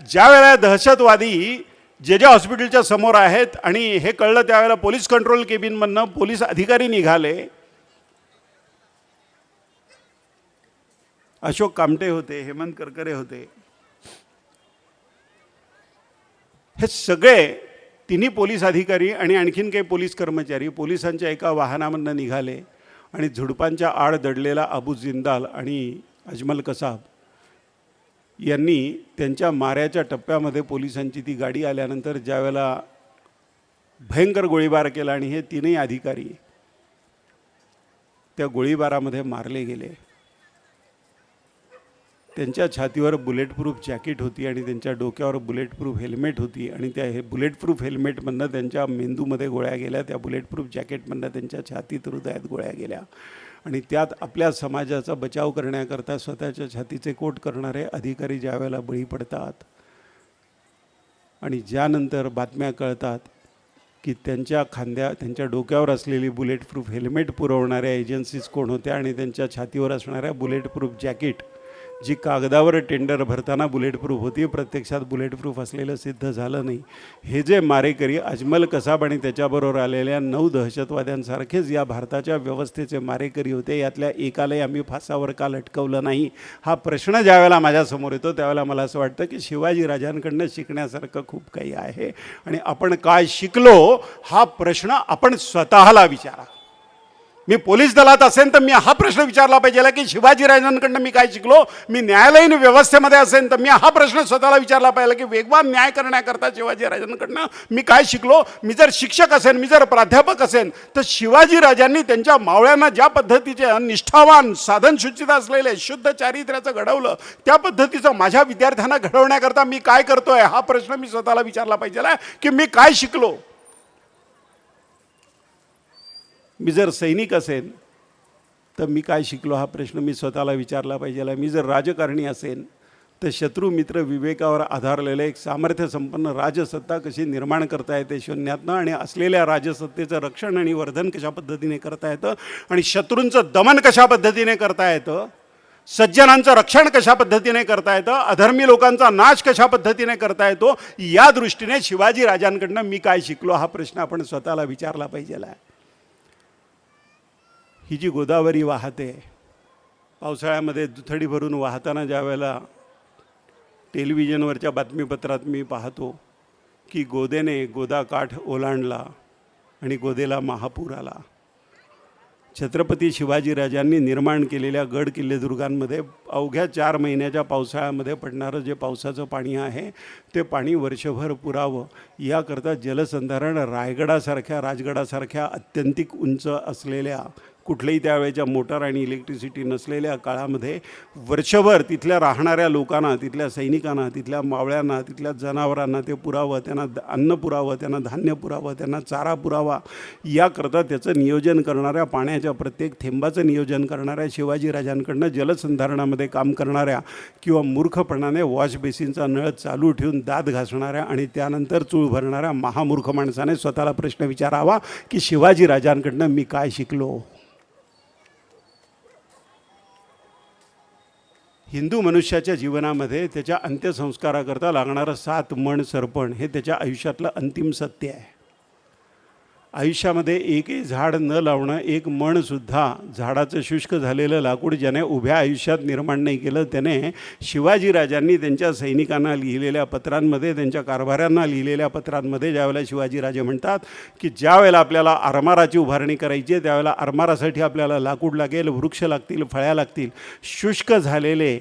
ज्या वेळेला दहशतवादी जे हॉस्पिटलच्या समोर आहेत आणि हे कळलं त्यावेळेला पोलीस कंट्रोल केबिनमधनं पोलीस अधिकारी निघाले, अशोक कामटे होते, हेमंत करकरे होते, हे सगळे तिन्ही पोलीस अधिकारी आणि आणखीन काही पोलीस कर्मचारी पोलिसांच्या एका वाहनामधनं निघाले आणि झुडपांच्या आड दडलेला अबू जिंदाल आणि अजमल कसाब यांनी त्यांच्या माऱ्याच्या टप्प्यामध्ये पोलिसांची ती गाडी आल्यानंतर ज्यावेळेला भयंकर गोळीबार केला आणि हे तीनही अधिकारी त्या गोळीबारामध्ये मारले गेले. त्यांच्या छातीवर बुलेटप्रूफ जॅकेट होती आणि त्यांच्या डोक्यावर बुलेटप्रूफ हेल्मेट होती आणि त्या बुलेटप्रूफ हेल्मेटमधनं त्यांच्या मेंदूमध्ये गोळ्या गेल्या, त्या बुलेटप्रूफ जॅकेटमधनं त्यांच्या छातीत हृदयात गोळ्या गेल्या आणि त्यात आपल्या समाजाचा बचाव करण्याकरता स्वतःच्या छातीचे कोट करणारे अधिकारी ज्या वेळेला बळी पडतात आणि ज्यानंतर बातम्या कळतात की त्यांच्या डोक्यावर असलेली बुलेटप्रूफ हेल्मेट पुरवणाऱ्या एजन्सीज कोण होत्या आणि त्यांच्या छातीवर असणाऱ्या बुलेटप्रूफ जॅकेट जी कागदावर टेंडर भरताना बुलेटप्रूफ होती, प्रत्यक्षात बुलेटप्रूफ असलेलं सिद्ध झालं नाही. हे जे मारेकरी अजमल कसाब आणि त्याच्याबरोबर आलेल्या 9 दहशतवाद्यांसारखेच या भारताच्या व्यवस्थेचे मारेकरी होते. यातल्या एकालाही आम्ही फासावर का लटकवलं नाही, हा प्रश्न ज्यावेळेला माझ्यासमोर येतो त्यावेळेला मला असं वाटतं की शिवाजी राजांकडनं शिकण्यासारखं खूप काही आहे आणि आपण काय शिकलो हा प्रश्न आपण स्वतःला विचारा. मी पोलीस दलात असेल तर मी हा प्रश्न विचारला पाहिजे की शिवाजी राजांकडनं मी काय शिकलो. मी न्यायालयीन व्यवस्थेमध्ये असेल तर मी हा प्रश्न स्वतःला विचारला पाहिजे की वेगवान न्याय करण्याकरता शिवाजी राजांकडनं मी काय शिकलो. मी जर शिक्षक असेल, मी जर प्राध्यापक असेल तर शिवाजी राजांनी त्यांच्या मावळ्यांना ज्या पद्धतीचे निष्ठावान साधनशुचित असलेले शुद्ध चारित्र्याचं घडवलं त्या पद्धतीचं माझ्या विद्यार्थ्यांना घडवण्याकरता मी काय करतोय हा प्रश्न मी स्वतःला विचारला पाहिजे की मी काय शिकलो. मी जर सैनिक असेल तर मी काय शिकलो हा प्रश्न मी स्वतःला विचारला पाहिजे. मी जर राजकारणी असेल तर शत्रू मित्र विवेकावर आधारलेलं एक सामर्थ्य संपन्न राजसत्ता कशी निर्माण करता येते शून्यातनं आणि असलेल्या राजसत्तेचं रक्षण आणि वर्धन कशा पद्धतीने करता येतं आणि शत्रूंचं दमन कशा पद्धतीने करता येतं सज्जनांचं रक्षण कशा पद्धतीने करता येतं, अधर्मी लोकांचा नाश कशा पद्धतीने करता येतो, या दृष्टीने शिवाजी राजांकडनं मी काय शिकलो हा प्रश्न आपण स्वतःला विचारला पाहिजे. ही जी गोदावरी वाहते, पावसाळ्यामध्ये दुथडी भरून वाहताना ज्या वेळेला टेलिव्हिजनवरच्या बातमीपत्रात मी पाहतो की गोदेने गोदाकाठ ओलांडला आणि गोदेला महापूर आला. छत्रपती शिवाजीराजांनी निर्माण केलेल्या गड किल्ले दुर्गांमध्ये अवघ्या 4 महिन्याच्या पावसाळ्यामध्ये पडणारं जे पावसाचं पाणी आहे ते पाणी वर्षभर पुरावं याकरता जलसंधारण रायगडासारख्या राजगडासारख्या अत्यंतिक उंच असलेल्या कुठल्याही त्यावेळेच्या मोटार आणि इलेक्ट्रिसिटी नसलेल्या काळामध्ये वर्षभर तिथल्या राहणाऱ्या लोकांना, तिथल्या सैनिकांना, तिथल्या मावळ्यांना, तिथल्या जनावरांना ते पुरावं, त्यांना अन्न पुरावं, त्यांना धान्य पुरावं, त्यांना चारा पुरावा याकरता त्याचं नियोजन करणाऱ्या, पाण्याच्या प्रत्येक थेंबाचं नियोजन करणाऱ्या शिवाजीराजांकडनं जलसंधारणामध्ये काम करणाऱ्या किंवा मूर्खपणाने वॉश बेसिनचा नळ चालू ठेवून दात घासणाऱ्या आणि त्यानंतर चूळ भरणाऱ्या महामूर्ख माणसाने स्वतःला प्रश्न विचारावा की शिवाजीराजांकडनं मी काय शिकलो. हिंदू मनुष्याच्या जीवनामध्ये त्याच्या अंत्यसंस्काराकरता लागणारं 7 मण सरपण हे त्याच्या आयुष्यातलं अंतिम सत्य आहे. आयुष्यामध्ये एकही झाड न लावणं, एक मणसुद्धा झाडाचं शुष्क झालेलं लाकूड ज्याने उभ्या आयुष्यात निर्माण नाही केलं, त्याने शिवाजीराजांनी त्यांच्या सैनिकांना लिहिलेल्या पत्रांमध्ये, त्यांच्या कारभाऱ्यांना लिहिलेल्या पत्रांमध्ये ज्यावेळेला शिवाजीराजे म्हणतात की ज्या वेळेला आपल्याला आरमाराची उभारणी करायची आहे त्यावेळेला आरमारासाठी आपल्याला लाकूड लागेल, वृक्ष लागतील, फळ्या लागतील. शुष्क झालेले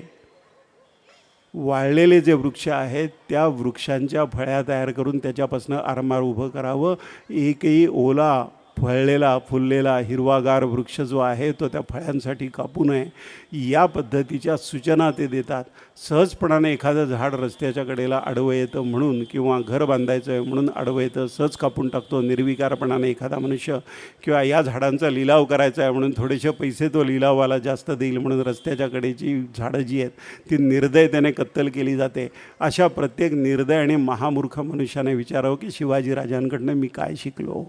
वाळलेले जे वृक्ष आहेत त्या वृक्षांच्या फळ्या तयार करून त्याच्यापासून आरमार उभं करावं. एकही ओला फळलेला फुललेला हिरवागार वृक्ष जो आहे तो त्या फळ्यांसाठी कापू नये या पद्धतीच्या सूचना ते देतात. सहजपणाने एखादं झाड रस्त्याच्या कडेला आडवं येतं म्हणून किंवा घर बांधायचं आहे म्हणून आडवं येतं, सहज कापून टाकतो निर्विकारपणाने एखादा मनुष्य, किंवा या झाडांचा लिलाव करायचा आहे म्हणून थोडेसे पैसे तो लिलाववाला जास्त देईल म्हणून रस्त्याच्या कडेची झाडं जी आहेत ती निर्दयतेने कत्तल केली जाते. अशा प्रत्येक निर्दय आणि महामूर्ख मनुष्याने विचारावं की शिवाजीराजांकडनं मी काय शिकलो.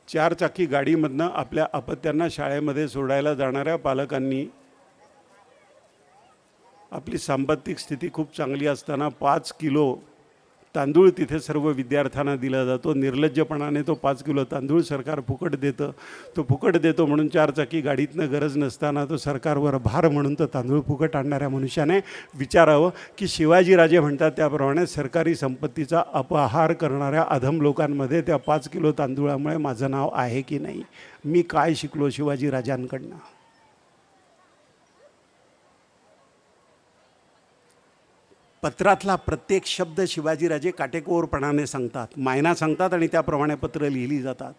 4 चाकी गाडीमधनं आपल्या अपत्यांना शाळेमध्ये सोडायला जाणाऱ्या पालकांनी आपली सांपत्तिक स्थिती खूप चांगली असताना 5 किलो तांदूळ तिथे सर्व विद्यार्थ्यांना दिला जातो. निर्लज्जपणाने तो 5 किलो तांदूळ सरकार फुकट देतं. तो फुकट देतो म्हणून 4 चाकी गाडीतनं गरज नसताना तो सरकारवर भार म्हणून तो तांदूळ फुकट आणणाऱ्या मनुष्याने विचारावं की शिवाजीराजे म्हणतात त्याप्रमाणे सरकारी संपत्तीचा अपहार करणाऱ्या अधम लोकांमध्ये त्या 5 किलो तांदूळामुळे माझं नाव आहे की नाही. मी काय शिकलो शिवाजीराजांकडनं. पत्रातला प्रत्येक शब्द शिवाजीराजे काटेकोरपणाने सांगतात, मायना सांगतात आणि त्याप्रमाणे पत्र लिहिली जातात.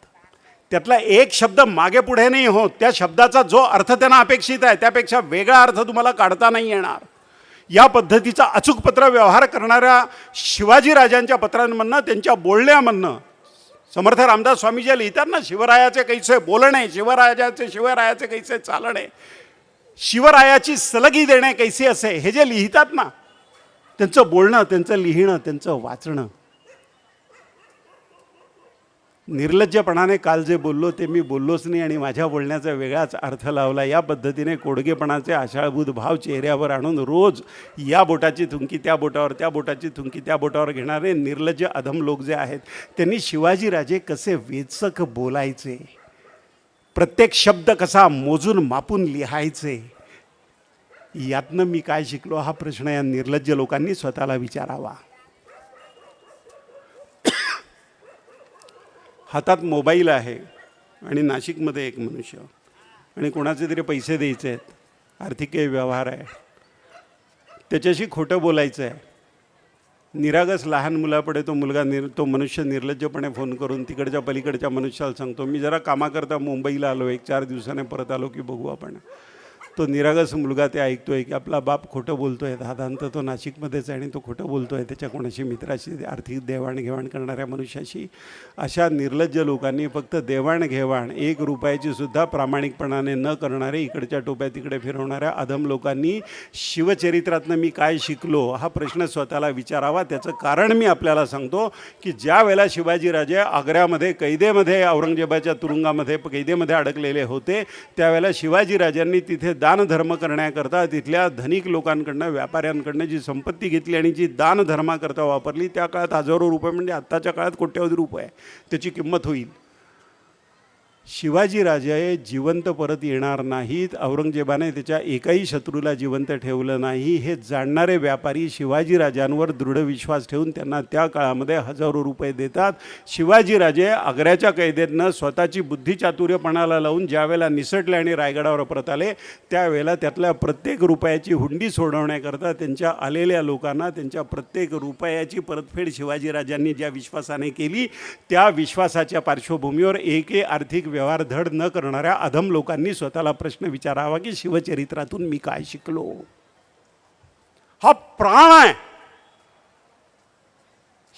त्यातला एक शब्द मागे पुढे नाही होत. त्या शब्दाचा जो अर्थ त्यांना अपेक्षित आहे त्यापेक्षा वेगळा अर्थ तुम्हाला काढता नाही येणार. या पद्धतीचा अचूक पत्र व्यवहार करणाऱ्या शिवाजीराजांच्या पत्रांमधनं, त्यांच्या बोलण्यामधनं समर्थ रामदास स्वामी जे लिहितात ना, शिवरायाचे कैसे बोलणे, शिवरायाचे कैसे चालणे, शिवरायाची सलगी देणे कैसे असे, हे जे लिहितात ना त्यांचं बोलणं, त्यांचं लिहिणं, त्यांचं वाचणं, निर्लज्जपणाने काल जे बोललो ते मी बोललोच नाही आणि माझ्या बोलण्याचा वेगळाच अर्थ लावला या पद्धतीने कोडगेपणाचे आशाळभूत भाव चेहऱ्यावर आणून रोज या बोटाची थुंकी त्या बोटावर, त्या बोटाची थुंकी त्या बोटावर घेणारे निर्लज्ज अधम लोक जे आहेत त्यांनी शिवाजीराजे कसे वेचक बोलायचे, प्रत्येक शब्द कसा मोजून मापून लिहायचे, यातनं मी काय शिकलो हा प्रश्न या निर्लज्ज लोकांनी स्वतःला विचारावा. हातात मोबाईल आहे आणि नाशिकमध्ये एक मनुष्य आणि कोणाचे तरी पैसे द्यायचे आहेत, आर्थिक काही व्यवहार आहे, त्याच्याशी खोटं बोलायचं आहे. निरागस लहान मुलापुढे तो मनुष्य निर्लज्जपणे फोन करून तिकडच्या पलीकडच्या मनुष्याला सांगतो, मी जरा कामाकरता मुंबईला आलो, 1-4 दिवसाने परत आलो की बघू आपण. तो निरागस मुलगा ते ऐकतोय की आपला बाप खोटं बोलतोय, दादांत तो नाशिकमध्येच आहे आणि तो खोटं बोलतोय त्याच्या कोणाशी मित्राशी, आर्थिक देवाणघेवाण करणाऱ्या मनुष्याशी. अशा निर्लज्ज लोकांनी फक्त देवाणघेवाण 1 रुपयाची सुद्धा प्रामाणिकपणाने न करणारे, इकडच्या टोप्या तिकडे फिरवणाऱ्या अधम लोकांनी शिवचरित्रातनं मी काय शिकलो हा प्रश्न स्वतःला विचारावा. त्याचं कारण मी आपल्याला सांगतो की ज्या वेळेला शिवाजीराजे आग्र्यामध्ये कैदेमध्ये, औरंगजेबाच्या तुरुंगामध्ये कैदेमध्ये अडकलेले होते, त्यावेळेला शिवाजीराजांनी तिथे दानधर्म करण्याकरता तिथल्या धनिक लोकांकडनं, व्यापाऱ्यांकडनं जी संपत्ती घेतली आणि जी दानधर्माकरता वापरली, त्या काळात हजारो रुपये म्हणजे आत्ताच्या काळात कोट्यवधी रुपये त्याची किंमत होईल. शिवाजीराजे जिवंत परत येणार नाहीत, औरंगजेबाने त्याच्या एकाही शत्रूला जिवंत ठेवलं नाही, हे जाणणारे व्यापारी शिवाजीराजांवर दृढ विश्वास ठेवून त्यांना त्या काळामध्ये हजारो रुपये देतात. शिवाजीराजे आग्र्याच्या कैदेतनं स्वतःची बुद्धिचातुर्यपणाला लावून ज्यावेळेला निसटले आणि रायगडावर परत आले, त्यावेळेला त्यातल्या प्रत्येक रुपयाची हुंडी सोडवण्याकरता त्यांच्या आलेल्या लोकांना त्यांच्या प्रत्येक रुपयाची परतफेड शिवाजीराजांनी ज्या विश्वासाने केली, त्या विश्वासाच्या पार्श्वभूमीवर एकही आर्थिक व्यवहार धड न करणाऱ्या अधम लोकांनी स्वतःला प्रश्न विचारावा की शिवचरित्रातून मी काय शिकलो. हा प्राण आहे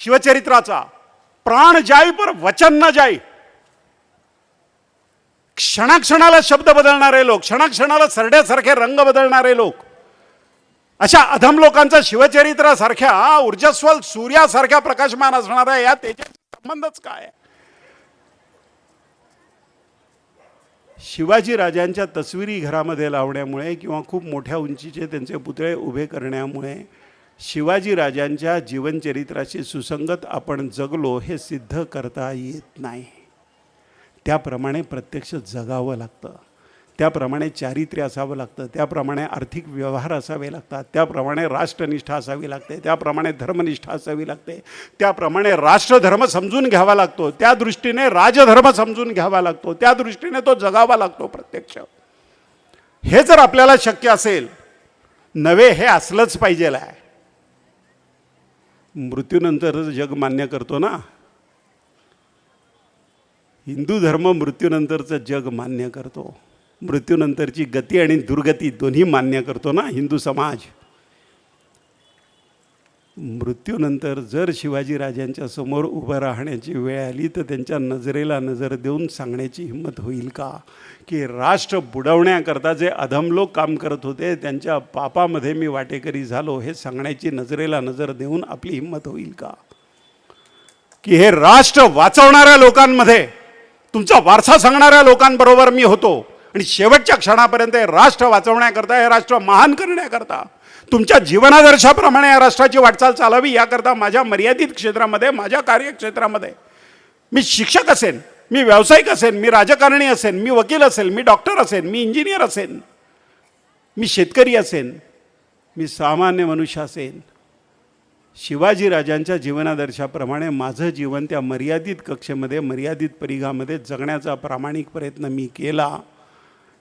शिवचरित्राचा. प्राण जाई पर वचन न जाई. क्षणाक्षणाला शब्द बदलणारे लोक, क्षणाक्षणाला सरड्यासारखे रंग बदलणारे लोक, अशा अधम लोकांचा शिवचरित्रासारख्या ऊर्जस्वल सूर्यासारख्या प्रकाशमान असणाऱ्या या तेजाचा संबंधच काय आहे. शिवाजीराजांच्या तस्विरी घरामध्ये लावण्यामुळे किंवा खूप मोठ्या उंचीचे त्यांचे पुतळे उभे करण्यामुळे शिवाजीराजांच्या जीवनचरित्राशी सुसंगत आपण जगलो हे सिद्ध करता येत नाही. त्याप्रमाणे प्रत्यक्ष जगावं लागतं, त्याप्रमाणे चारित्र्य असावं लागतं, त्याप्रमाणे आर्थिक व्यवहार असावे लागतात, त्याप्रमाणे राष्ट्रनिष्ठा असावी लागते, त्याप्रमाणे धर्मनिष्ठा असावी लागते, त्याप्रमाणे राष्ट्रधर्म समजून घ्यावा लागतो, त्या दृष्टीने राजधर्म समजून घ्यावा लागतो, त्या दृष्टीने तो जगावा लागतो प्रत्यक्ष. हे जर आपल्याला शक्य असेल, नवे हे असलंच पाहिजे आहे. मृत्यूनंतर जग मान्य करतो ना, हिंदू धर्म मृत्यूनंतरचं जग मान्य करतो, मृत्यूनंतरची गती आणि दुर्गती दोन्ही मान्य करतो ना हिंदू समाज. मृत्यूनंतर जर शिवाजीराजांच्या समोर उभं राहण्याची वेळ आली तर त्यांच्या नजरेला नजर देऊन सांगण्याची हिंमत होईल का की राष्ट्र बुडवण्याकरता जे अधम लोक काम करत होते त्यांच्या पापामध्ये मी वाटेकरी झालो, हे सांगण्याची नजरेला नजर देऊन आपली हिंमत होईल का की हे राष्ट्र वाचवणाऱ्या लोकांमध्ये, तुमचा वारसा सांगणाऱ्या लोकांबरोबर मी होतो आणि शेवटच्या क्षणापर्यंत हे राष्ट्र वाचवण्याकरता, हे राष्ट्र महान करण्याकरता, तुमच्या जीवनादर्शाप्रमाणे या राष्ट्राची वाटचाल चालावी याकरता माझ्या मर्यादित क्षेत्रामध्ये, माझ्या कार्यक्षेत्रामध्ये मी शिक्षक असेन, मी व्यावसायिक असेन, मी राजकारणी असेन, मी वकील असेल, मी डॉक्टर असेन, मी इंजिनियर असेन, मी शेतकरी असेन, मी सामान्य मनुष्य असेन, शिवाजीराजांच्या जीवनादर्शाप्रमाणे माझं जीवन त्या मर्यादित कक्षेमध्ये, मर्यादित परिघामध्ये जगण्याचा प्रामाणिक प्रयत्न मी केला,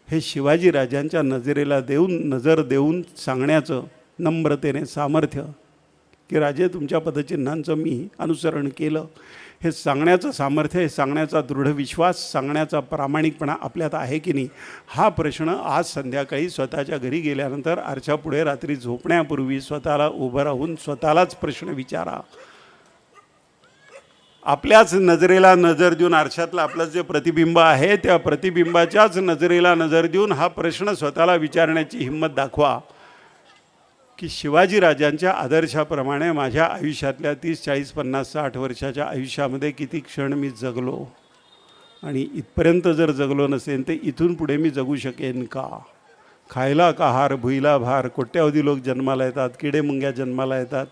हे शिवाजीराजांच्या नजर देऊन सांगण्याचं नम्रतेने सामर्थ्य की राजे तुमच्या पदचिन्हांचं मी अनुसरण केलं, हे सांगण्याचं सामर्थ्य, हे सांगण्याचा दृढ विश्वास, सांगण्याचा प्रामाणिकपणा आपल्यात आहे की नाही, हा प्रश्न आज संध्याकाळी स्वतःच्या घरी गेल्यानंतर आरशापुढे रात्री झोपण्यापूर्वी स्वतःला उभं राहून स्वतःलाच प्रश्न विचारा. आपल्याच नजरेला नजर देऊन, आरशातलं आपलं जे प्रतिबिंब आहे त्या प्रतिबिंबाच्याच नजरेला नजर देऊन हा प्रश्न स्वतःला विचारण्याची हिंमत दाखवा की शिवाजीराजांच्या आदर्शाप्रमाणे माझ्या आयुष्यातल्या 30, 40, 50, 60 वर्षाच्या आयुष्यामध्ये किती क्षण मी जगलो आणि इथपर्यंत जर जगलो नसेल तर इथून पुढे मी जगू शकेन का. खायला का हार, भुईला भार, कोट्यावधी लोक जन्माला येतात, किडेमुंग्या जन्माला येतात,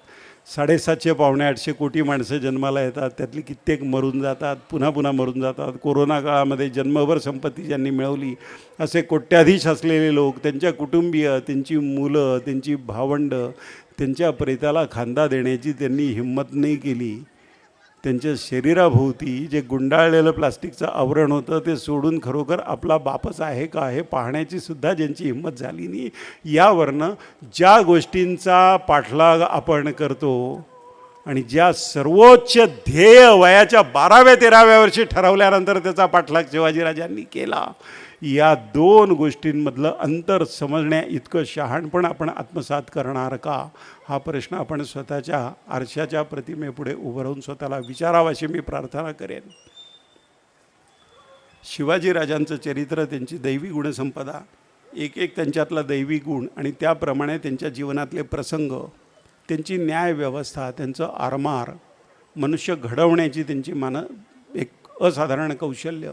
750 पावणे 800 कोटी माणसं जन्माला येतात, त्यातली कित्येक मरून जातात, पुन्हा पुन्हा मरून जातात. कोरोना काळामध्ये जन्मभर संपत्ती ज्यांनी मिळवली असे कोट्याधीश असलेले लोक, त्यांच्या कुटुंबीय, त्यांची मुलं, त्यांची भावंडं, त्यांच्या प्रेताला खांदा देण्याची त्यांनी हिंमत नाही केली. त्यांच्या शरीराभोवती जे गुंडाळलेलं प्लास्टिकचं आवरण होतं ते सोडून खरोखर आपला बापच आहे का हे पाहण्याची सुद्धा ज्यांची हिंमत झाली नाही. यावरनं ज्या गोष्टींचा पाठलाग आपण करतो आणि ज्या सर्वोच्च ध्येय वयाच्या 12व्या 13व्या वर्षी ठरवल्यानंतर त्याचा पाठलाग शिवाजीराजांनी केला, या दोन गोष्टींमधलं अंतर समजण्या इतकं शहाणपण आपण आत्मसात करणार का, हा प्रश्न आपण स्वतःच्या आरशाच्या प्रतिमेपुढे उभं राहून स्वतःला विचारावा अशी मी प्रार्थना करेन. शिवाजीराजांचं चरित्र, त्यांची दैवी गुणसंपदा, एक एक त्यांच्यातला दैवी गुण आणि त्याप्रमाणे त्यांच्या जीवनातले प्रसंग, त्यांची न्यायव्यवस्था, त्यांचं आरमार, मनुष्य घडवण्याची त्यांची एक असाधारण कौशल्य,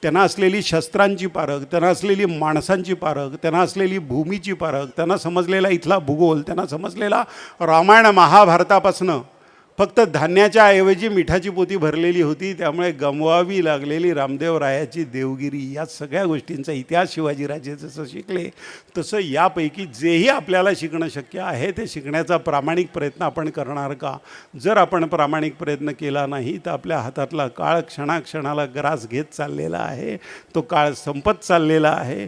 त्यांना असलेली शस्त्रांची पारख, त्यांना असलेली माणसांची पारख, त्यांना असलेली भूमीची पारख, त्यांना समजलेला इथला भूगोल, त्यांना समजलेला रामायण महाभारतापासनं फक्त धान्याच्या ऐवजी मिठाची पोती भरलेली होती, त्यामुळे गमवावी लागलेली रामदेवरायाची देवगिरी, या सगळ्या गोष्टींचा इतिहास शिवाजीराजे जसं शिकले तसं यापैकी जेही आपल्याला शिकणं शक्य आहे ते शिकण्याचा प्रामाणिक प्रयत्न आपण करणार का. जर आपण प्रामाणिक प्रयत्न केला नाही तर आपल्या हातातला काळ क्षणाक्षणाला ग्रास घेत चाललेला आहे, तो काळ संपत चाललेला आहे.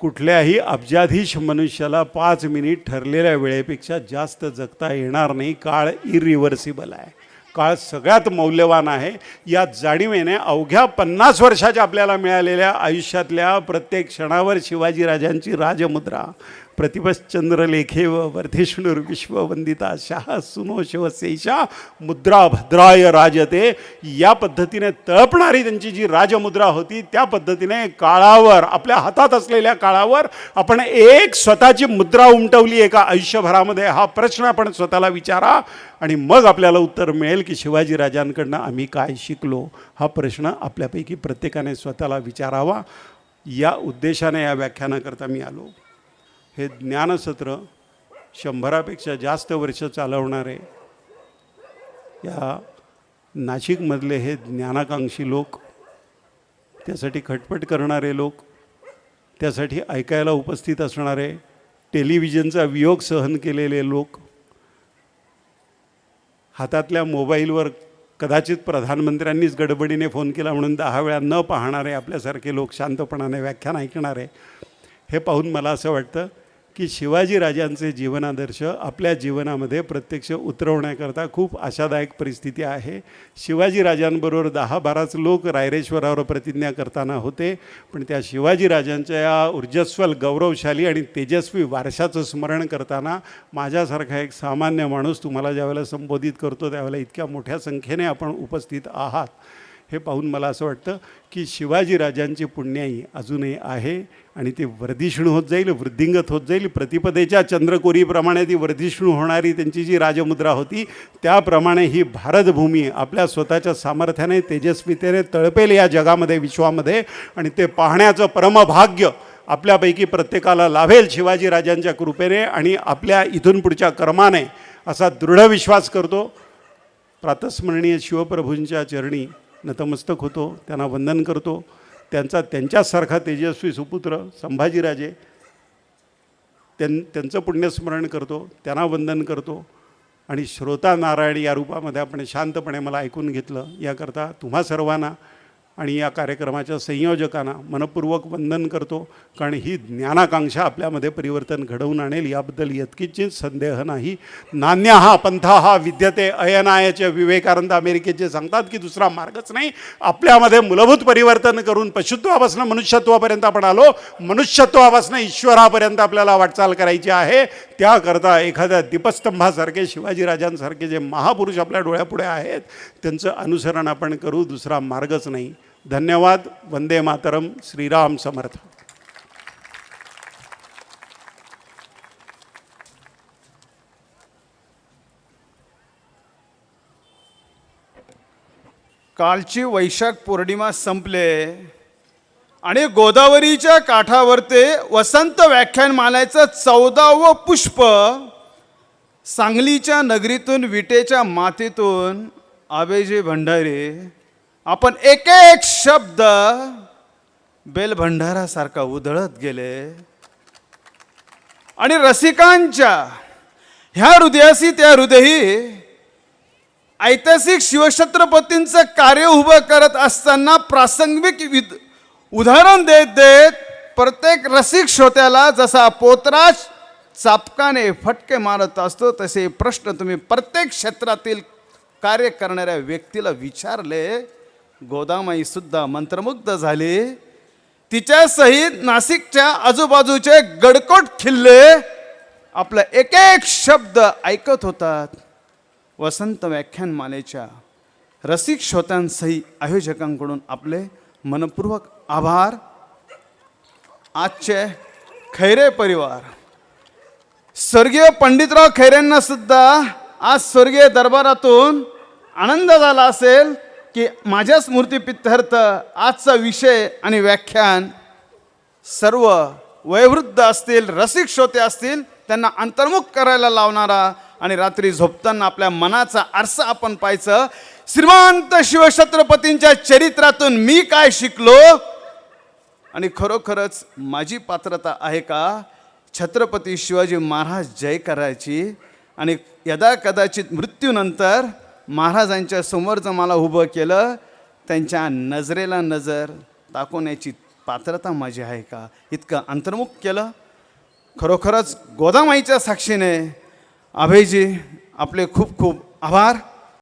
कुठल्याही अब्जाधीश मनुष्याला 5 मिनिट ठरलेल्या वेळेपेक्षा जास्त जगता येणार नाही. काळ इरिव्हर्सिबल आहे, काळ सगळ्यात मौल्यवान आहे. या जाणीवेने अवघ्या 50 वर्षाच्या आपल्याला मिळालेल्या आयुष्यातल्या प्रत्येक क्षणावर शिवाजीराजांची राजमुद्रा, प्रतिपश्चंद्रलेखेव वर्धिष्णुर विश्ववंदिता शाह सुनो शिवशेषा मुद्रा भद्राय राजते, या पद्धतीने तळपणारी त्यांची जी राजमुद्रा होती, त्या पद्धतीने काळावर, आपल्या हातात असलेल्या काळावर आपण एक स्वतःची मुद्रा उमटवली एका आयुष्यभरामध्ये, हा प्रश्न आपण स्वतःला विचारा आणि मग आपल्याला उत्तर मिळेल की शिवाजीराजांकडनं आम्ही काय शिकलो. हा प्रश्न आपल्यापैकी प्रत्येकाने स्वतःला विचारावा. या उद्देशाने या व्याख्यानाकरता मी आलो. हे ज्ञानसत्र 100पेक्षा जास्त वर्ष चालवणारे या नाशिकमधले हे ज्ञानाकांक्षी लोक, त्यासाठी खटपट करणारे लोक, त्यासाठी ऐकायला उपस्थित असणारे, टेलिव्हिजनचा वियोग सहन केलेले लोक, हातातल्या मोबाईलवर कदाचित प्रधानमंत्र्यांनीच गडबडीने फोन केला म्हणून 10 वेळा न पाहणारे आपल्यासारखे लोक, शांतपणाने व्याख्यान ऐकणारे, हे पाहून मला असं वाटतं की शिवाजीराजांचे जीवनादर्श आपल्या जीवनामध्ये प्रत्यक्ष उतरवण्याकरता खूप आशादायक परिस्थिती आहे. शिवाजीराजांबरोबर 10-12 लोक रायरेश्वरावर प्रतिज्ञा करताना होते, पण त्या शिवाजीराजांच्या या ऊर्जस्वल, गौरवशाली आणि तेजस्वी वारशाचं स्मरण करताना माझ्यासारखा एक सामान्य माणूस तुम्हाला ज्यावेळेला संबोधित करतो त्यावेळेला इतक्या मोठ्या संख्येने आपण उपस्थित आहात, हे पाहून मला असं वाटतं की शिवाजीराजांची पुण्याई अजूनही आहे आणि ती वर्धिष्णू होत जाईल, वृद्धिंगत होत जाईल. प्रतिपदेच्या चंद्रकोरीप्रमाणे ती वर्धिष्णू होणारी त्यांची जी राजमुद्रा होती, त्याप्रमाणे ही भारतभूमी आपल्या स्वतःच्या सामर्थ्याने, तेजस्वितेने तळपेल या जगामध्ये, विश्वामध्ये, आणि ते पाहण्याचं परमभाग्य आपल्यापैकी प्रत्येकाला लाभेल शिवाजीराजांच्या कृपेने आणि आपल्या इथून पुढच्या कर्माने, असा दृढ विश्वास करतो. प्रातस्मरणीय शिवप्रभूंच्या चरणी नतमस्तक होतो, त्यांना वंदन करतो. त्यांच्यासारखा तेजस्वी सुपुत्र संभाजीराजे, त्यांचं पुण्यस्मरण करतो, त्यांना वंदन करतो. आणि श्रोता नारायण या रूपामध्ये आपण शांतपणे मला ऐकून घेतलं, याकरता तुम्हा सर्वांना आणि या कार्यक्रमाच्या संयोजकांना मनपूर्वक वंदन करतो. कारण ही ज्ञानाकांक्षा आपल्यामध्ये परिवर्तन घडवून आणेल याबद्दल यत्किंचित संदेह नाही. नान्य हा पंथा हा विद्यते अयनायचे, विवेकानंद अमेरिकेचे सांगतात की दुसरा मार्गच नाही. आपल्यामध्ये मूलभूत परिवर्तन करून पशुत्वापासून मनुष्यत्वापर्यंत आपण आलो, मनुष्यत्वापासून ईश्वरापर्यंत आपल्याला वाटचाल करायची आहे. त्याकरता एखाद्या दीपस्तंभासारखे शिवाजीराजांसारखे जे महापुरुष आपल्या डोळ्यापुढे आहेत त्यांचं अनुसरण आपण करू, दुसरा मार्गच नाही. धन्यवाद. वंदे मातरम. श्रीराम समर्थ. कालची वैशाख पौर्णिमा संपले आणि गोदावरीच्या काठावरते वसंत व्याख्यानमालेचं 14वं पुष्प सांगलीच्या नगरीतून, विटेच्या मातीतून आबेजी भंडारी आपण एक एक शब्द बेलभंडारासारखा उधळत गेले आणि रसिकांच्या ह्या हृदयाशी त्या हृदयी ऐतिहासिक शिवछत्रपतींचं कार्य उभं करत असताना प्रासंगिक उदाहरण देत देत प्रत्येक रसिक श्रोत्याला जसा पोतराज चापकाने फटके मारत असतो तसे प्रश्न तुम्ही प्रत्येक क्षेत्रातील कार्य करणाऱ्या व्यक्तीला विचारले. गोदामाई सुद्धा मंत्रमुग्ध झाली तिच्यासहित नाशिकच्या आजूबाजूचे गडकोट किल्ले आपला एक एक शब्द ऐकत होतात. वसंत व्याख्यानमालेच्या रसिक श्रोत्यांसहित आयोजकांकडून आपले मनपूर्वक आभार. आजचे खैरे परिवार, स्वर्गीय पंडितराव खैरेंना सुद्धा आज स्वर्गीय दरबारातून आनंद झाला असेल की माझ्या स्मृतिप्रित्यर्थ आजचा विषय आणि व्याख्यान सर्व वयोवृद्ध असतील, रसिक श्रोते असतील, त्यांना अंतर्मुख करायला लावणारा आणि रात्री झोपताना आपल्या मनाचा आरसा आपण पाहायचं. श्रीमंत शिवछत्रपतींच्या चरित्रातून मी काय शिकलो आणि खरोखरच माझी पात्रता आहे का छत्रपती शिवाजी महाराज जय करायची आणि यदा कदाचित मृत्यूनंतर महाराजांच्या समोर जर मला उभं केलं, त्यांच्या नजरेला नजर दाखवण्याची पात्रता माझी आहे का, इतकं अंतर्मुख केलं. खरोखरच गोदामाईच्या साक्षीने अभयजी आपले खूप खूप आभार.